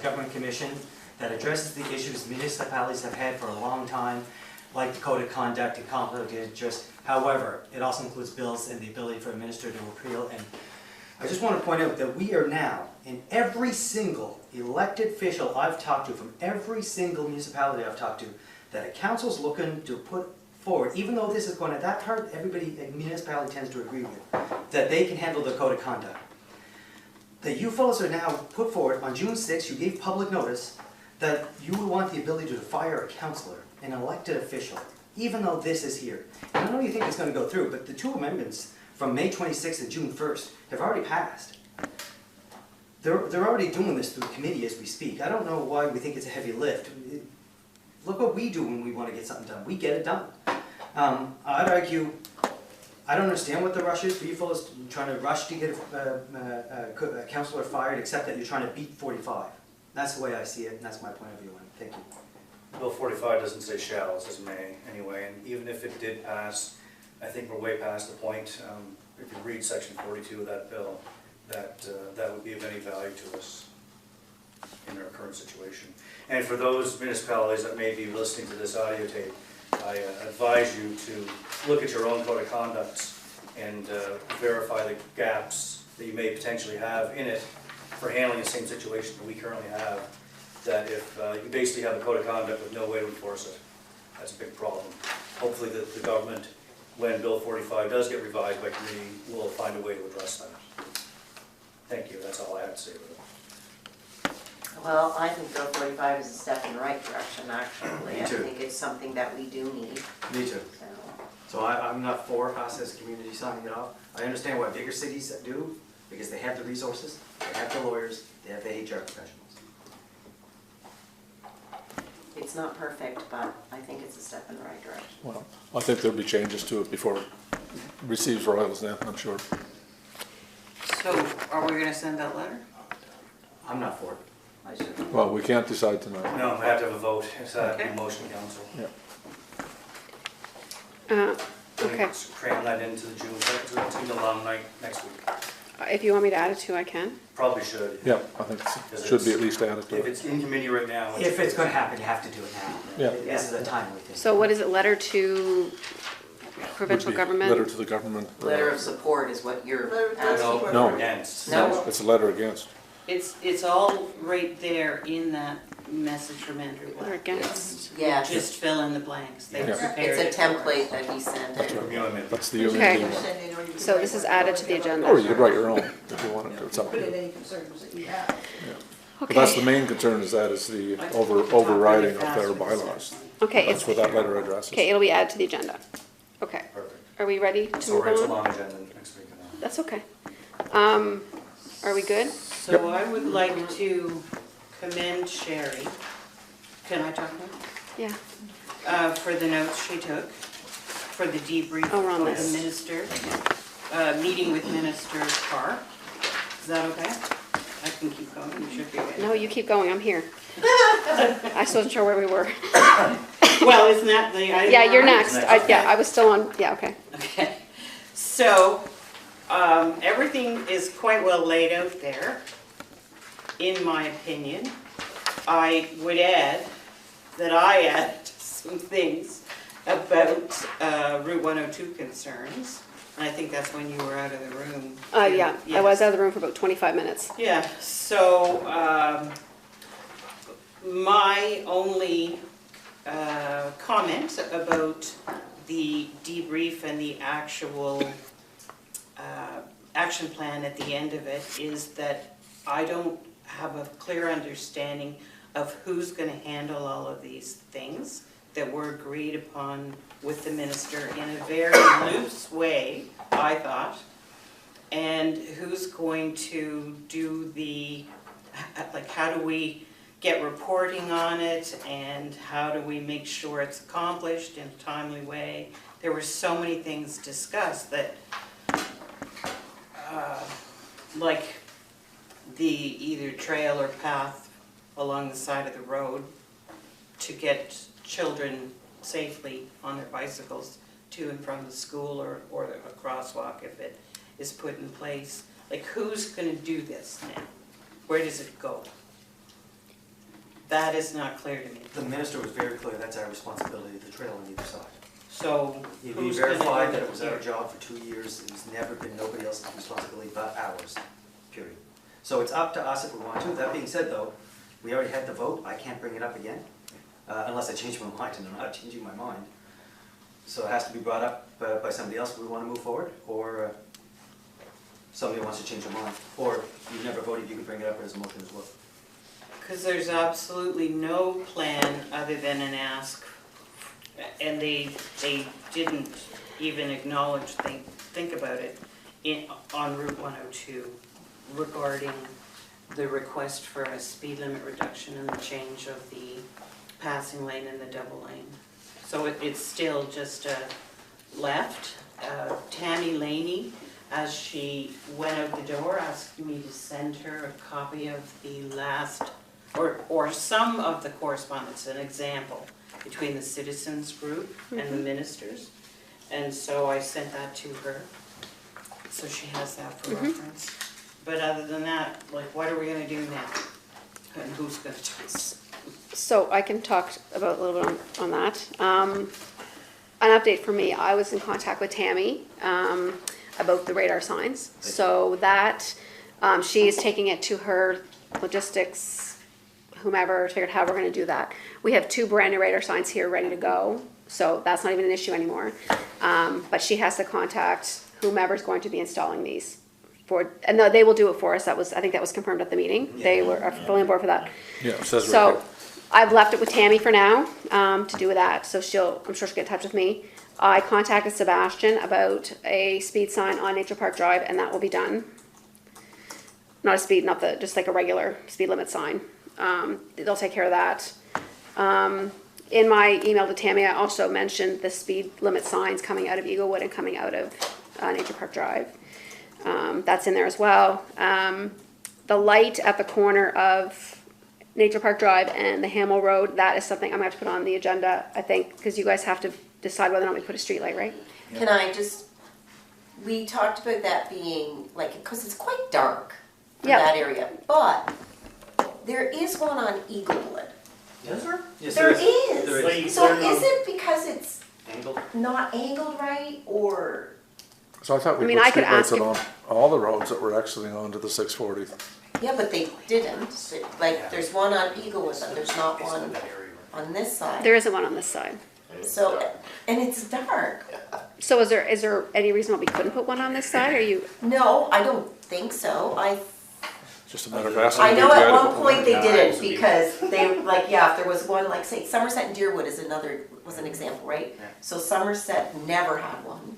government commission that addresses the issues municipalities have had for a long time, like the code of conduct and conflict of interest. However, it also includes bills and the ability for a minister to appeal. And I just want to point out that we are now, in every single elected official I've talked to, from every single municipality I've talked to, that a council's looking to put forward, even though this is going at that part, everybody, a municipality tends to agree with, that they can handle the code of conduct. That you fellows are now put forward, on June 6th, you gave public notice that you would want the ability to fire a councillor, an elected official, even though this is here. And I know you think it's going to go through, but the two amendments from May 26th and June 1st have already passed. They're already doing this through committee as we speak. I don't know why we think it's a heavy lift. Look what we do when we want to get something done. We get it done. I'd argue, I don't understand what the rush is for you fellows trying to rush to get a councillor fired, except that you're trying to beat 45. That's the way I see it, and that's my point of view on it. Thank you. Bill 45 doesn't say shall, it says may anyway, and even if it did pass, I think we're way past the point. If you read section 42 of that bill, that would be of any value to us in our current situation. And for those municipalities that may be listening to this audio tape, I advise you to look at your own code of conduct and verify the gaps that you may potentially have in it for handling the same situation that we currently have. That if you basically have a code of conduct with no way to enforce it, that's a big problem. Hopefully the government, when Bill 45 does get revised by committee, will find a way to address that. Thank you, that's all I have to say about it. Well, I think Bill 45 is a step in the right direction, actually. Me I too. think it's something that we do need, Me too. so. So I'm not for us as a community signing it off. I understand why bigger cities do, because they have the resources, they have the lawyers, they have the HR professionals. It's not perfect, but I think it's a step in the right direction. Well, I think there'll be changes to it before it receives royals then, I'm sure. So are we gonna send that letter? I'm not for it. I should. Well, we can't decide tonight. No, we have to have a vote, it's Okay. a motion council. Yeah. Can we Okay. cram that into the June, to the long night next week? If you want me to add it to, I can. Probably should. Yeah, I think it should be at least added to If it. it's in committee right now. If it's going to happen, you have to do it now. Yeah. This is a timely thing. So what is it, letter to provincial Would be government? Letter to the government. Letter of support is what you're Letter of asking. support. No. Or against. No. It's a letter against. It's all right there in that message from Andrew Or Black. against? Yeah, Just fill in the blanks. They Yeah. prepared it's a it for us. template that he sent. That's right. That's the Okay. UMD one. Send in, or you can So write this is one. added to the agenda. Or you could write your own if you wanted to, it's up Put to in you. any concerns that you have. But that's the Okay, main concern is that is the I overriding of talk their really fast with bylaws. this okay, That's it's, what that letter addresses. okay, it'll be added to the agenda. Okay, Perfect. are we ready to So move it's a on? long agenda next week. That's okay. Are we good? So I would like to commend Sherry. Can I talk now? Yeah. For the notes she took, for the debrief Oh, we're on of the this. minister, meeting with Minister Carr. Is that okay? I can keep going, you should be ready. No, you keep going, I'm here. I wasn't sure where we were. Well, isn't that the item? Yeah, you're we're on? next. Yeah, I was still on, yeah, okay. Okay, so, everything is quite well laid out there, in my opinion. I would add that I added some things about Route 102 concerns, and I think that's when you were out of the room. Yeah, I was Yes. out of the room for about 25 minutes. Yeah, so, my only comment about the debrief and the actual action plan at the end of it is that I don't have a clear understanding of who's gonna handle all of these things that were agreed upon with the minister in a very loose way, I thought. And who's going to do the, like, how do we get reporting on it, and how do we make sure it's accomplished in a timely way. There were so many things discussed that, like the either trail or path along the side of the road to get children safely on their bicycles to and from the school, or a crosswalk if it is put in place. Like, who's gonna do this now? Where does it go? That is not clear to me. The minister was very clear, that's our responsibility, the trail on either side. So He who's gonna do verified that it was our here? job for 2 years, it's never been nobody else's responsibility but ours, period. So it's up to us if we want to. That being said though, we already had the vote, I can't bring it up again, unless I change my mind, and I'm not changing my mind. So it has to be brought up by somebody else if we want to move forward, or somebody wants to change their mind. Or you've never voted, you can bring it up as a motion as well. Because there's absolutely no plan other than an ask, and they didn't even acknowledge, think about it, on Route 102 regarding the request for a speed limit reduction and the change of the passing lane and the double lane. So it's still just left. Tammy Laney, as she went out the door, asked me to send her a copy of the last, or some of the correspondence, an example, between the citizens group and the ministers. And so I sent that to her, so she has that for reference. But other than that, like, what are we gonna do now? And who's gonna do it? So I can talk about a little bit on that. An update for me, I was in contact with Tammy about the radar signs. So that, she is taking it to her logistics, whomever, to figure out how we're gonna do that. We have 2 brand new radar signs here ready to go, so that's not even an issue anymore. But she has to contact whomever's going to be installing these. And no, they will do it for us. I think that was confirmed at the meeting. They are fully on board for that. Yeah, it says right So there. I've left it with Tammy for now, to do with that. So I'm sure she'll get in touch with me. I contacted Sebastian about a speed sign on Nature Park Drive, and that will be done. Not a speed, just like a regular speed limit sign. They'll take care of that. In my email to Tammy, I also mentioned the speed limit signs coming out of Eaglewood and coming out of Nature Park Drive. That's in there as well. The light at the corner of Nature Park Drive and the Hamel Road, that is something I'm gonna have to put on the agenda, I think, because you guys have to decide whether or not we put a street light, right? Can I just, we talked about that being, like, because it's quite dark in Yeah. that area, but there is one on Eaglewood. Is there? Yes, There There is. is. So is it because it's Angled? not angled right, or? So I thought I we mean, put I could streetlights ask on all the roads that were exiting onto the 640. Yeah, but they didn't. Like, there's one on Eaglewood, but there's not It's in one that area. on this side. There isn't one on this side. So, and it's dark. So is there any reason why we couldn't put one on this side? Are you, No, I don't think so. Just a matter of asking. I know DPI at to one put point they No, didn't absolutely. because they, like, yeah, if there was one, like, say, Somerset and Deerwood was an example, right? Yeah. So Somerset never had one,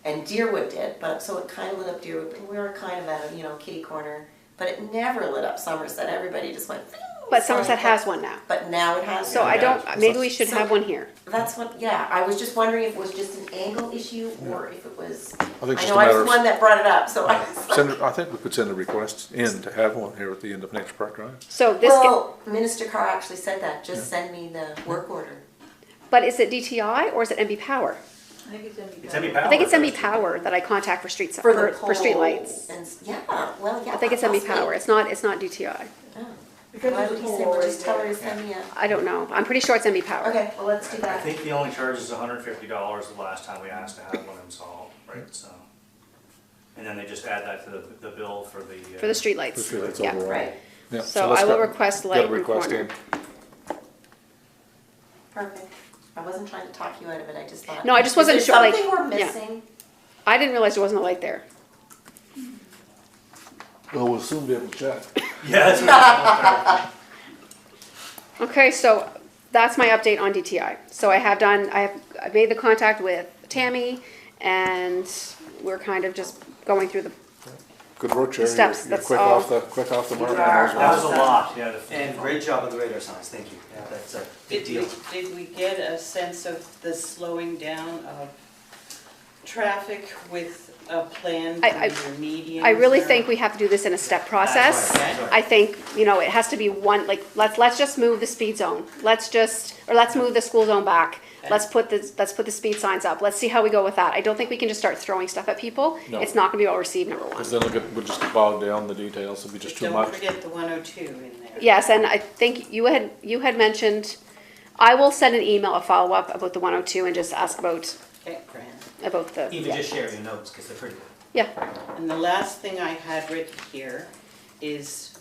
and Deerwood did, but, so it kind of lit up Deerwood, but we were kind of at a, kitty corner, but it never lit up Somerset, everybody just went, "Phew," but Somerset sign, has one now. But now it has. So one. I don't, maybe we should So- have one here. That's what, yeah, I was just wondering if it was just an angle issue, or if it was, I think I just know a I matter was of the one that brought it up, so I was like. I think we could send a request in to have one here at the end of Nature Park Drive. So this, Well, Minister Carr actually said that, just send me the work order. but is it DTI or is it MB Power? I think it's in. It's MB Power. I think it's MB Power that I contact for street, For the for street lights. pole and yeah, well, yeah. I think it's that MB must be. Power. It's not DTI. Oh. Because Why there's would a he pole say, we'll right just tell her there. to send me a, I don't know. I'm pretty sure it's MB Power. okay, well, let's do I that. think the only charge is $150 the last time we asked to have one installed, right, so. And then they just add that to the bill for the. For the street lights. The streetlights Yeah. overall. Right, Yeah, So let's I will get- request get light a in request corner. perfect. I wasn't trying to talk you out of it, I just thought. No, I just is wasn't there sure, like- something we're yeah. missing? I didn't realize there wasn't a light there. Well, we'll soon be able to check. Yeah, that's right. Okay, so that's my update on DTI. So I've made the contact with Tammy, and we're kind of just going through the Good work, Jerry. Steps, You're that's quick all. quick off the mark. You on are. those That ones. was a lot, yeah, and great job on the radar signs, thank you. Yeah, that's a big deal. Did we get a sense of the slowing down of traffic with a plan I- for your medians? I really or- think we have to do this in a step process. That's right, that's right. I think, it has to be one, like, let's just move the speed zone. Let's move the school zone back. Let's put the speed signs up. Let's see how we go with that. I don't think we can just start throwing stuff at people. No. It's not gonna be well received, number one. Because then we'll just bog down the details, it'll be just too Don't much. forget the 102 in there. Yes, and I think you had mentioned, I will send an email, a follow-up about the 102 and just ask about Okay, grand. the. Even yeah. just share your notes, because they're pretty good. Yeah, And the last thing I had written here is,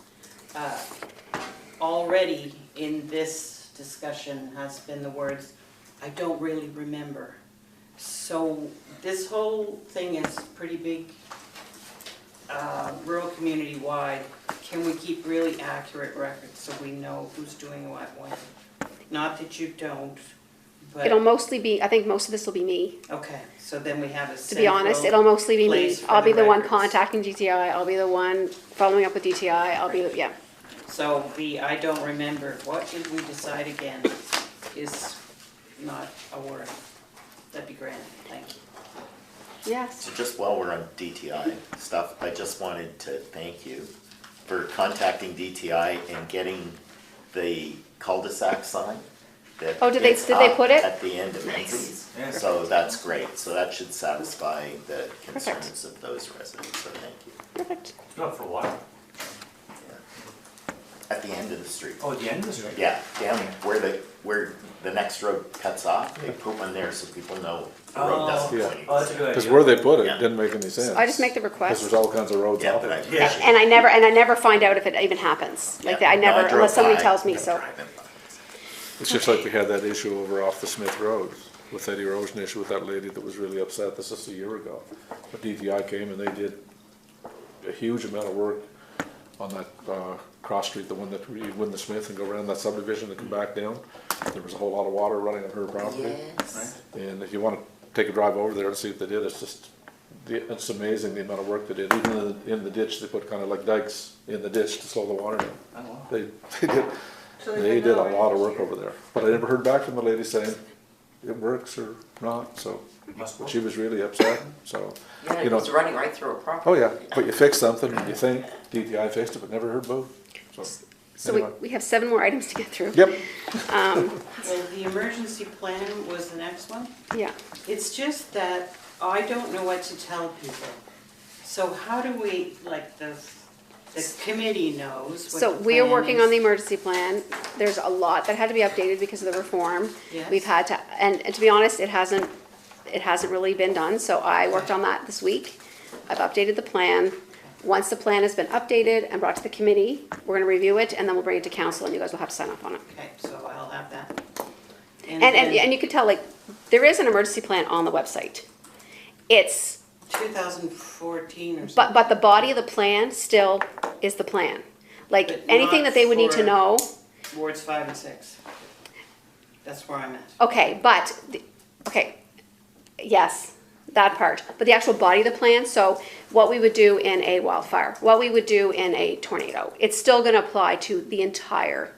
already in this discussion has been the words, I don't really remember. So this whole thing is pretty big, rural community wide. Can we keep really accurate records so we know who's doing what when? Not that you don't, but. it'll mostly be, I think most of this will be me. Okay, so then we have a To be honest, central it'll mostly be me. place for I'll be the one records. contacting GTI, I'll be the one following up with DTI, I'll be, yeah. So the I don't remember, what did we decide again, is not a word. That'd be grand, thank you. Yes. So just while we're on DTI stuff, I just wanted to thank you for contacting DTI and getting the cul-de-sac sign. That Oh, did they it's put up it? At the end of Menzies. So that's great, so that should satisfy the concerns of those residents, so thank you. Perfect. Not for a while. At the end of the street. Oh, at the end of the street? Yeah, down where the next road cuts off, they put one there so people know the road doesn't go Yeah. anywhere. Oh, that's a good idea. Because where they put it Yeah. didn't make any sense. I just make the Because request. there's all kinds of roads Yeah, out but I there. appreciate And I never find out if it even happens. Like, Yeah. I No, never, drove unless somebody by, tells me, I'm so. driving by. It's just like we had that issue over off the Smith Road with that erosion issue with that lady that was really upset. This is a year ago. But DTI came and they did a huge amount of work on that cross street, the one that you win the Smith and go around that subdivision and come back down. There was a whole lot of water running on her property. Yes. And if you want to take a drive over there and see what they did, it's amazing the amount of work they did. Even in the ditch, they put kind of like dikes in the ditch to slow the water down. Oh, wow. They did a lot of work over there. But I never heard back from the lady saying it works or not, so. Must But work. she was really upset, so. Yeah, You it know- was running right through a property. Oh, yeah, but you fix something, and you think DTI fixed it, but never heard both, so. So Anyway. we have 7 more items to get through. Yep, Well, the emergency plan was the next one. Yeah. It's just that I don't know what to tell people. So how do we, like, the committee knows what So the we are plan working is. on the emergency plan. There's a lot that had to be updated because of the reform. Yes. We've had to, and to be honest, it hasn't really been done, so I worked on that this week. I've updated the plan. Once the plan has been updated and brought to the committee, we're gonna review it, and then we'll bring it to council, and you guys will have to sign off on it. Okay, so I'll have that. And you can tell, like, there is an emergency plan on the website. It's, 2014 or something. but the body of the plan still is the plan. Like, But anything not that they would need to for- know, Wards 5 and 6. That's where I'm at. okay, yes, that part. But the actual body of the plan, so what we would do in a wildfire, what we would do in a tornado, it's still gonna apply to the entire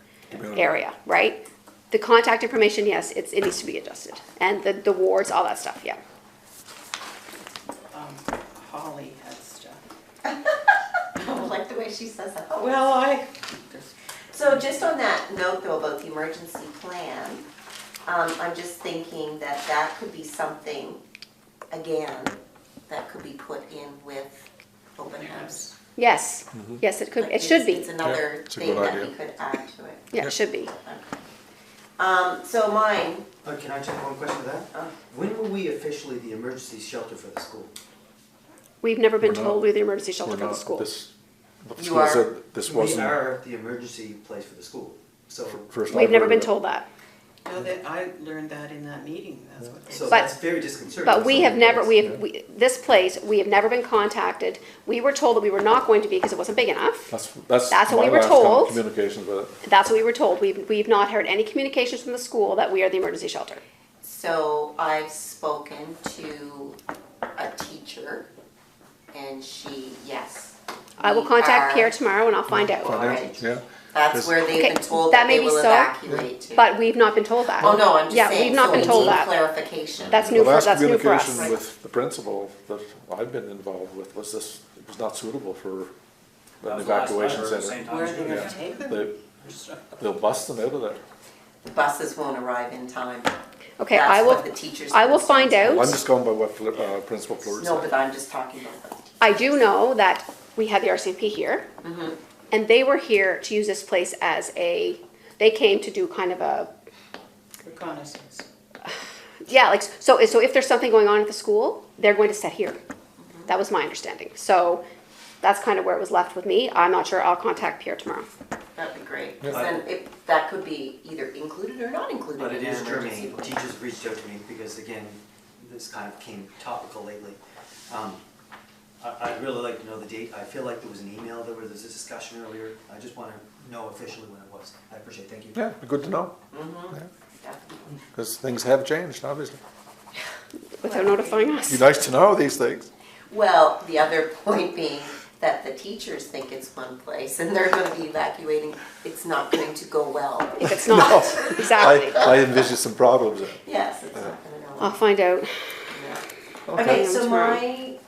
area, right? The contact information, yes, it needs to be adjusted. And the wards, all that stuff, yeah. Holly had stuff. I like the way she says that. Oh, Well, So just on that note though about the emergency plan, I'm just thinking that that could be something, again, that could be put in with open house. Yes, yes, it could, Like, it should be. It's another Yeah, it's a thing good that we idea. could add to it. Yeah, it should be. So mine, Can I check one question to that? When were we officially the emergency shelter for the school? We've never been We're not- told we're the emergency shelter we're for the not, school. but the You school are? said this We wasn't are the emergency place for the school, so, first. We've I've never heard been of it. told that. no, that, I learned that in that meeting, that's what they so said. But- that's very disconcerting. But we have never, Yeah. this place, we have never been contacted. We were told that we were not going to be because it wasn't big enough. That's That's what my we were last told. communications with it. That's what we were told. We've not heard any communications from the school that we are the emergency shelter. so I've spoken to a teacher and yes, I will contact are- Pierre tomorrow and I'll find out. Alright. Yeah, That's where they've Okay, been told that that may they be will so, evacuate to. But we've not been told that. Oh, no, I'm just Yeah, saying, we've not so been we told need that. clarification. That's the new for, last that's new for us. communication with the principal that I've been involved with was this, it was not suitable for That an was last evacuation night or the center. same time Where as are they you. gonna take them? They'll bust them out of there. The buses won't arrive in time. Okay, That's I will, what the teachers. I will find Well, I'm out. just going by what Principal Fleur No, said. but I'm just talking about that. I do know that we had the RCMP here. Mm-hmm. And they were here to use this place as they came to do kind of a, Reconnaissance. yeah, like, so if there's something going on at the school, they're going to sit here. That was my understanding. So that's kind of where it was left with me. I'm not sure. I'll contact Pierre tomorrow. That'd be great, Yeah. because then that could be either included or not included But in it an is emergency germane, plan. teachers have reached out to me, because again, this kind of came topical lately. I'd really like to know the date, I feel like there was an email, there was a discussion earlier, I just wanna know officially when it was, I appreciate it, thank you. Yeah, good to know, Mhm. Yeah. Definitely. because things have changed, obviously. Without notifying Be us. nice to know these things. Well, the other point being that the teachers think it's one place and they're gonna be evacuating, it's not going to go well. If it's not, exactly. I envision some problems there. Yes, it's not gonna I'll go find out. well. Okay, so Tomorrow. me?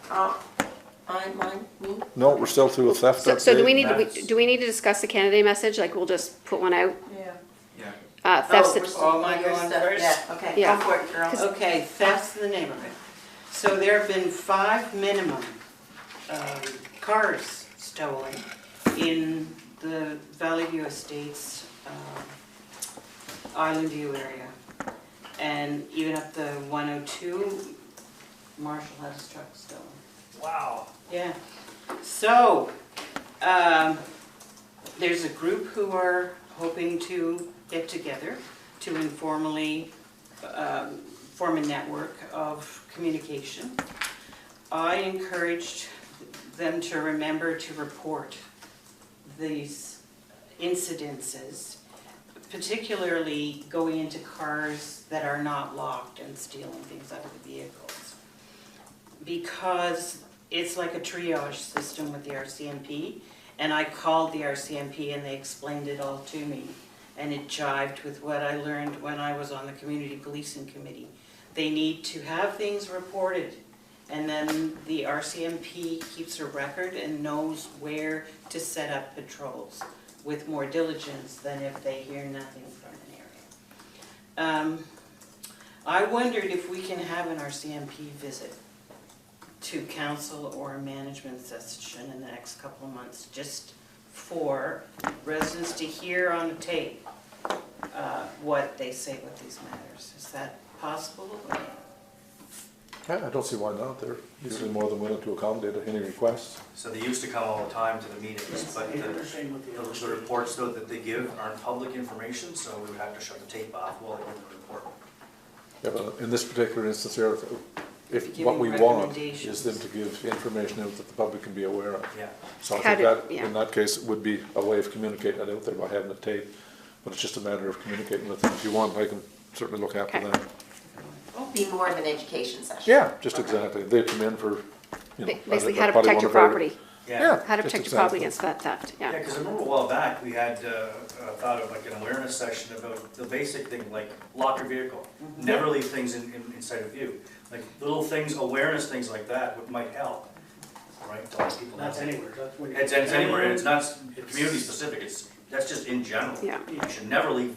No, we're still through a theft update. So do we need, That's- do we need to discuss the candidate message? Like, we'll just put one out? Yeah. Yeah. Thefts, Oh, we're still- Oh, am I your going stuff- first? Yeah, okay, Yeah. go for it, girl. Okay, thefts in the neighborhood. So there have been 5 minimum cars stolen in the Valley View Estates, Island View area. And even up the 102, Marshall has his truck stolen. Wow. Yeah. So, there's a group who are hoping to get together to informally form a network of communication. I encouraged them to remember to report these incidences, particularly going into cars that are not locked and stealing things out of the vehicles. Because it's like a triage system with the RCMP, and I called the RCMP and they explained it all to me. And it jived with what I learned when I was on the Community Policing Committee. They need to have things reported, and then the RCMP keeps a record and knows where to set up patrols with more diligence than if they hear nothing from an area. I wondered if we can have an RCMP visit to council or a management session in the next couple of months, just for residents to hear on the tape what they say with these matters. Is that possible? Yeah, I don't see why not. They're usually more than willing to accommodate any requests. So they used to come all the time to the meetings, but the reports though that they give aren't public information, so we would have to shut the tape off while they give the report. Yeah, but in this particular instance here, if Giving what we want recommendations. is them to give information out that the public can be aware of. Yeah. So I How think do- that, yeah. in that case, it would be a way of communicating it out there by having a tape. But it's just a matter of communicating with them. If you want, I can certainly look after Okay. that. Be more of an education session. Yeah, just Okay. exactly. They come in for, you know. Basically, as a- how to probably protect one your of our- property. Yeah. How to just protect your property exactly. against that theft, Yeah, yeah. because I remember a while back, we had thought of like an awareness session about the basic thing, like lock your vehicle, never leave things in sight of view. Like little things, awareness things like that might help, right? To let people know. That's anywhere, that's when. It's anywhere, it's not community specific, that's just in general. Yeah. You should never leave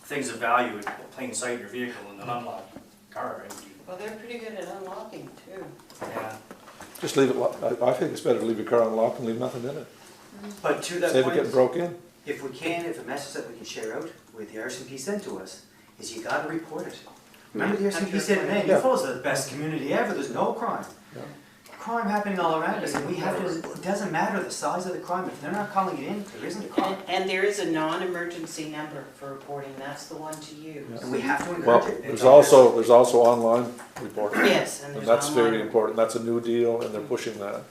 things of value in plain sight of your vehicle in an unlocked car, right? Well, they're pretty good at unlocking too. Yeah. Just leave it, I think it's better to leave your car unlocked and leave nothing in it. But to that Save it getting point, broke in. if we can, if a message that we can share out with the RCMP sent to us, is you gotta report it. Remember the RCMP said, man, Yeah. Newfall's the best community ever, there's no crime. Yeah. Crime happening all around us, and we have to, it doesn't matter the size of the crime, if they're not calling it in, there isn't a crime. And there is a non-emergency number for reporting, that's the one to use. And we have to Well, encourage it. there's also online reporting. Yes, and And there's that's very online. important. That's a new deal and they're pushing that.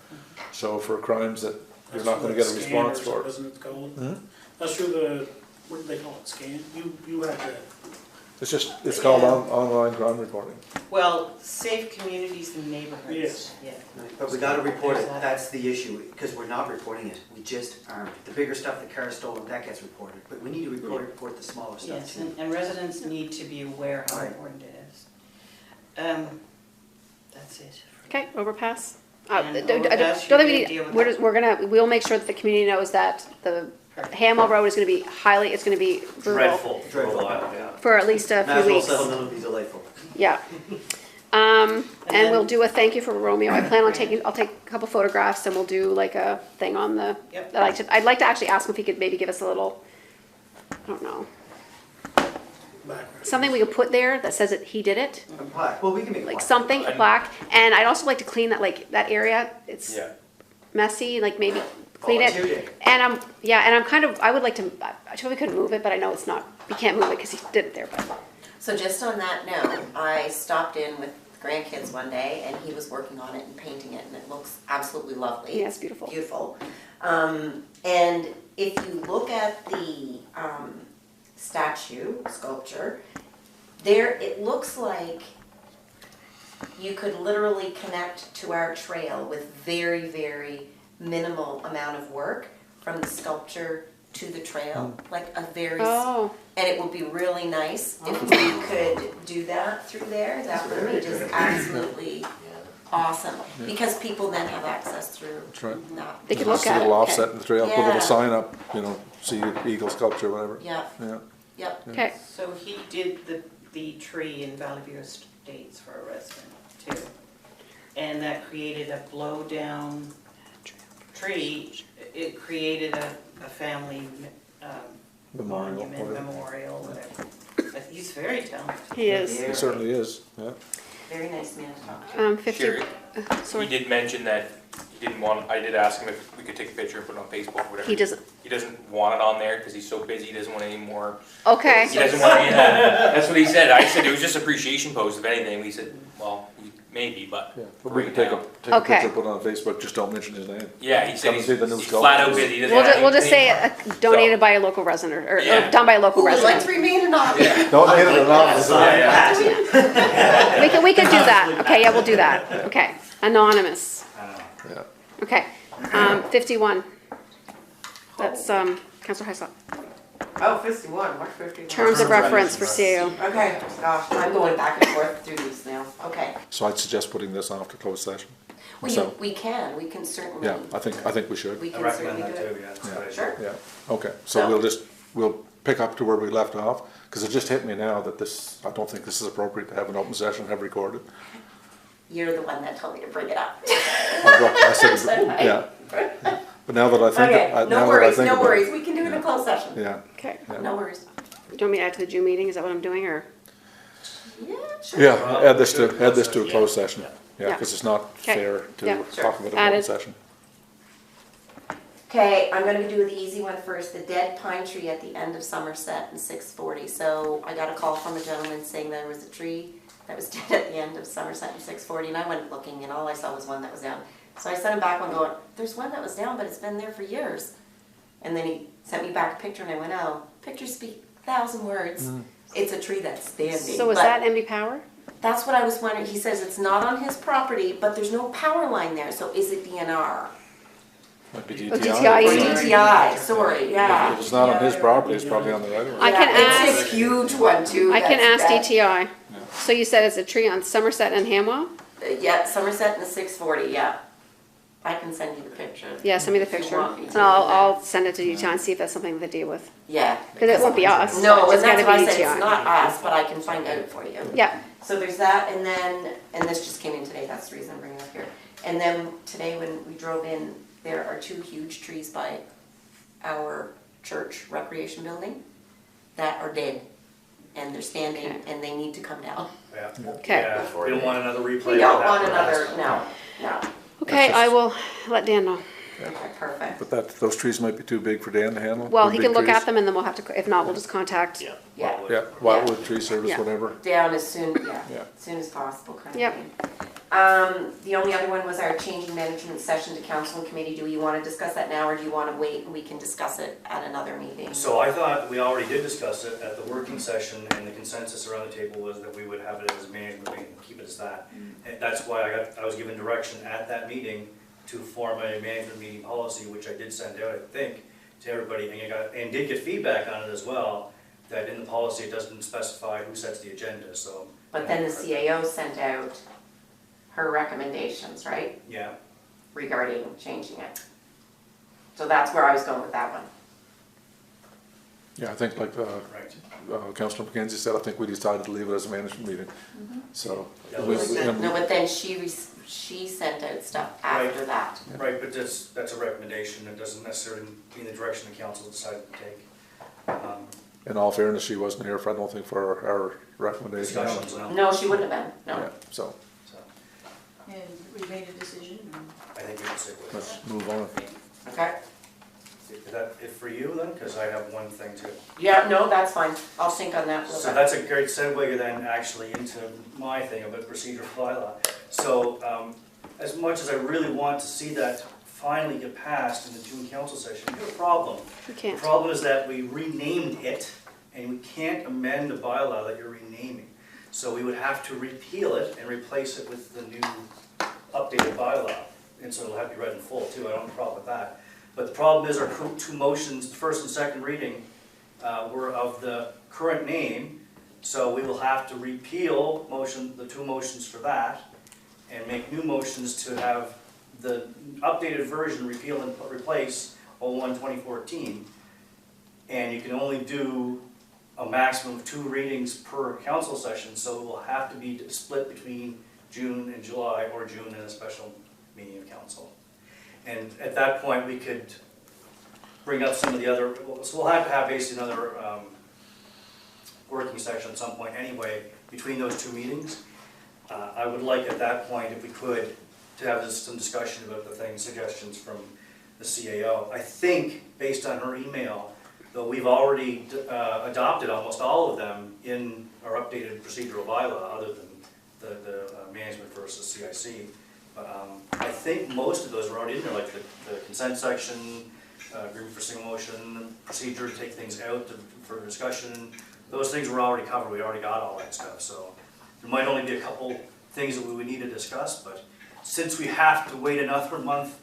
So for crimes that you're not gonna get a response for. Wasn't it called? Hmm? That's through the, what do they call it, scan? You had It's called online crime reporting. Well, safe communities and neighborhoods. Yes. Yeah. But we gotta report it, that's the issue, because we're not reporting it, we just aren't. The bigger stuff, the car stolen, that gets reported, but we need to report the smaller stuff Yes, too. and residents need to be aware how Right. important it is. That's it. Okay, overpass. And Don't overpass, think you're we gonna need, deal with we'll make sure that the community knows that the Perfect. Hamwell Road is gonna be it's gonna be brutal Dreadful for a Dreadful. while, yeah. for at least a few weeks. Settlement will be delightful. Yeah. And we'll do a thank you for Romeo. I plan on I'll take a couple photographs and we'll do like a thing on the, Yep. I'd like to actually ask him if he could maybe give us a little, I don't know, Background. something we could put there that says that he did it, A plaque, well, we can make a like plaque. something, a plaque. And I'd also like to clean that, like, that area. It's Yeah. messy, like maybe clean it. Volunteer day. And I'm kind of, I would like to, I totally couldn't move it, but I know it's not, you can't move it because he did it there, but. So just on that note, I stopped in with grandkids one day and he was working on it and painting it and it looks absolutely lovely. Yeah, it's beautiful. Beautiful. And if you look at the sculpture, it looks like you could literally connect to our trail with very, very minimal amount of work from the sculpture to the trail, like a very, Oh, and it would be really nice if we could do that through there. That would be just absolutely awesome, because people then have access through That's right. that. They could Just look a at little it. offset in the trail, put a Yeah. little sign up, see eagle sculpture, whatever. Yeah, Yeah. yep. okay. So he did the tree in Valley View Estates for a resident too. And that created a blow down tree. It created a family Memorial, monument, whatever. memorial, whatever. But he's very talented. He is. It certainly is, yeah. Very nice man to talk to. 50, Sure. sorry. He did mention that he didn't want, I did ask him if we could take a picture and put it on Facebook, whatever. He doesn't, He doesn't want it on there because he's so busy, he doesn't want any more. okay. He doesn't want any, that's what he said. I said it was just appreciation post, if anything. He said, well, maybe, but. Yeah, but we right can take now- a Okay. picture, put it on Facebook, just don't mention his name. Yeah, he said Come and see the new he's sculpture. flat out busy. He doesn't We'll have just, we'll just say anything. donated by a local resident, or Yeah. done by a local Who would like resident. to remain anonymous? Yeah. Don't hit it or not. We could do that. Okay, yeah, we'll do that. Okay, anonymous. Yeah. Okay, 51. That's, Councillor Hyslop. Oh, 51, what's 51? Terms of reference for CAO. Okay, gosh, I'm going back and forth through these now, okay. So I'd suggest putting this on after closed session. We So- we can certainly, Yeah, I think we should. we I can recommend certainly that do it. too, yeah. that's a Yeah. good idea. Sure. Yeah, okay, so we'll pick up to where we left off, because it just hit me now that I don't think this is appropriate to have an open session, have recorded. You're the one that told me to bring it up. I said, yeah. But now that I think, Okay, now no that I worries, think no about worries, it. we can do it in a closed session. Yeah, Okay. No worries. Do you want me to add to the June meeting? Is that what I'm doing, or? Yeah, sure. yeah, add this to a closed session, yeah, Yeah. because it's not Okay. fair Yeah. to talk about it in Added. open session. Okay, I'm gonna do the easy one first, the dead pine tree at the end of Somerset in 640. So I got a call from a gentleman saying there was a tree that was dead at the end of Somerset in 640, and I went looking and all I saw was one that was down. So I sent him back one going, there's one that was down, but it's been there for years. And then he sent me back a picture and I went, oh, pictures speak 1,000 words. It's a tree that's standing. So is But that MD Power? that's what I was wondering. He says it's not on his property, but there's no power line there, so is it DNR? Might be Oh, DTI. DTI, Or you mean? DTI, sorry, yeah. If it's not on his property, it's probably on the right of way. I can It's ask, a huge one too. I can that's ask dead. DTI. So you said it's a tree on Somerset and Hamwell? Yeah, Somerset and the 640, yeah. I can send you the picture. Yeah, send me the if you picture. want me to. And I'll send it to DTI and see if that's something to deal with. Yeah. Because it won't be us. No, It's and that's gotta why I be said it's DTI. not us, but I can find out for you. Yeah, So there's that, and then, and this just came in today, that's the reason I'm bringing it up here. And then today when we drove in, there are 2 huge trees by our church recreation building that are dead. And they're standing, Okay. and they need to come down. Yeah. okay. Yeah, we don't want another replay. We of don't that want for another, us. no. Okay, I will let Dan know. Okay, perfect. But those trees might be too big for Dan to handle. Well, They're he big can look trees. at them and then we'll have to, if not, we'll just contact. Yeah. Yeah. Yeah, Wildwood Tree Service, Yeah. whatever. Down as soon, Yeah. as soon as possible kind of Yep. thing. The only other one was our changing management session to council and committee. Do you want to discuss that now, or do you want to wait and we can discuss it at another meeting? So I thought we already did discuss it at the working session, and the consensus around the table was that we would have it as a management meeting, keep it as that. And that's why I was given direction at that meeting to form a management meeting policy, which I did send out, I think, to everybody, and did get feedback on it as well, that in the policy it doesn't specify who sets the agenda, so. But then the CAO sent out her recommendations, right, Yeah, regarding changing it. So that's where I was going with that one. Yeah, I think like right. Councillor McKenzie said, I think we decided to leave it as a management meeting. So, Yeah, No, but then she sent out stuff after that. Right, but that's a recommendation, it doesn't necessarily mean the direction the council decided to take. in all fairness, she wasn't here for, I don't think, for our recommendation. Discussions, no? No, she wouldn't have been, Yeah, no. so So, And we made a decision, and I think we can stick with it. let's move on. Okay. Is that it for you then? Because I have one thing too. Yeah, no, that's fine. I'll sync on that. So that's a great segue then actually into my thing about procedural bylaw. So as much as I really want to see that finally get passed in the June council session, we have a problem. We The can't. problem is that we renamed it and we can't amend a bylaw that you're renaming. So we would have to repeal it and replace it with the new updated bylaw. And so it'll have to be read in full too, I don't have a problem with that. But the problem is our two motions, the first and second reading, were of the current name. So we will have to repeal the two motions for that and make new motions to have the updated version repeal and replace 01/2014. And you can only do a maximum of 2 readings per council session, so it will have to be split between June and July, or June and a special meeting of council. And at that point, we could bring up some of the other, so we'll have to have basically another working session at some point anyway, between those 2 meetings. I would like at that point, if we could, to have some discussion about the things, suggestions from the CAO. I think, based on her email, though we've already adopted almost all of them in our updated procedural bylaw, other than the management versus CIC. I think most of those are already in there, like the consent section, agreement for single motion, procedure to take things out for discussion. Those things were already covered, we already got all that stuff, so there might only be a couple things that we would need to discuss, but since we have to wait another month,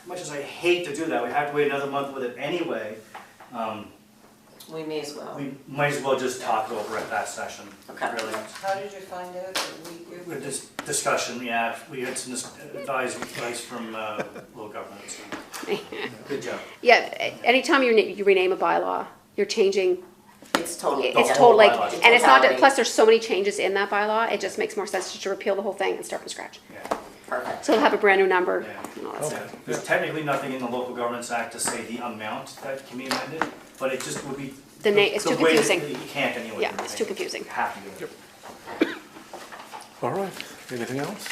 as much as I hate to do that, we have to wait another month with it anyway, We may as well. we might as well just talk over at that session, Okay. really. how did you find out? With this discussion, yeah, we had some advice from local governments. Good job. Yeah, anytime you rename a bylaw, you're changing, It's totally. it's whole total, like, bylaw. and it's not, Totality. plus there's so many changes in that bylaw, it just makes more sense just to repeal the whole thing and start from scratch. Yeah. Perfect. So it'll have a brand new number Yeah. and all that stuff. Yeah. There's technically nothing in the Local Governments Act to say the amount that can be amended, but it just would be. The name, it's too way that confusing. You can't anyway. Yeah, it's too confusing. You have to do it. All right, anything else?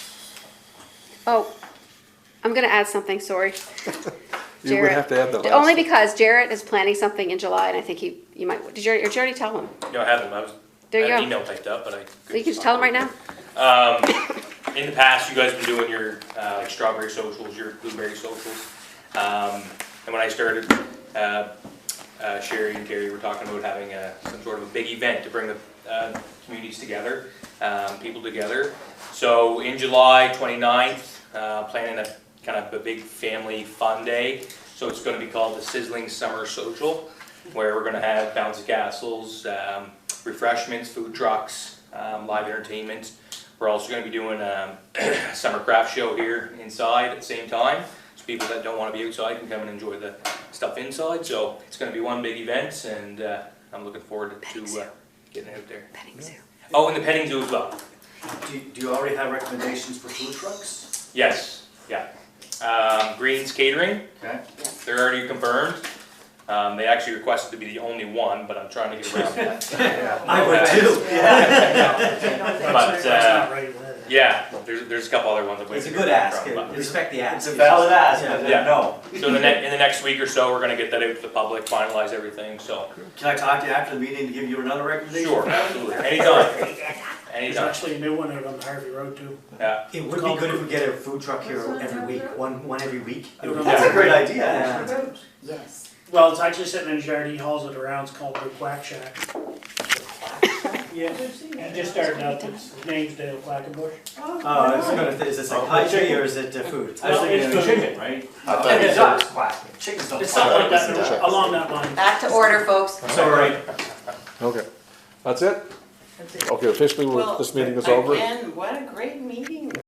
Oh, I'm gonna add something, sorry. You would have to add that last. Only because Jarrett is planning something in July, and I think you might, did you already tell him? No, I haven't. There you I had an go. email typed up, but You can just tell him right now? In the past, you guys have been doing your like strawberry socials, your blueberry socials. And when I started, Sherry and Terry were talking about having some sort of a big event to bring the communities together, people together. So in July 29th, planning a kind of a big family fun day. So it's going to be called the Sizzling Summer Social, where we're going to have bouncy castles, refreshments, food trucks, live entertainment. We're also going to be doing a summer craft show here inside at the same time. So people that don't want to be outside can come and enjoy the stuff inside. So it's going to be one big event, and I'm looking forward to getting out there. Petting zoo. Oh, and the petting zoo as well. Do you already have recommendations for food trucks? Yes, yeah. Greens Catering, Okay. they're already confirmed. They actually requested to be the only one, but I'm trying to get around that. I would too. But, That's not right with it. yeah, there's a couple other ones. I'm It's a waiting good to hear ask, from, but- respect the ask. It's a valid ask, but Yeah. no. So in the next week or so, we're gonna get that out to the public, finalize everything, so. Can I talk to you after the meeting to give you another recommendation? Sure, absolutely, anytime, There's anytime, actually a new one out on Harvey Road too. yeah. It would be good if we get a food truck here every week, one every week. That's a great idea, Yeah. Yes. Well, it's actually sitting in his yard, he hauls it around, it's called the Quack Shack. Yeah, he just started out, his name's Dale Quackenbush. Oh, I was gonna, is it psychiatry or is it food? Well, it's food. chicken, right? I thought you said- Chickens don't It's something like That was that, the- along that line. Back to order, folks. Sorry. Okay, that's it? That's it. Okay, officially, Well, this meeting is over. Again, what a great meeting.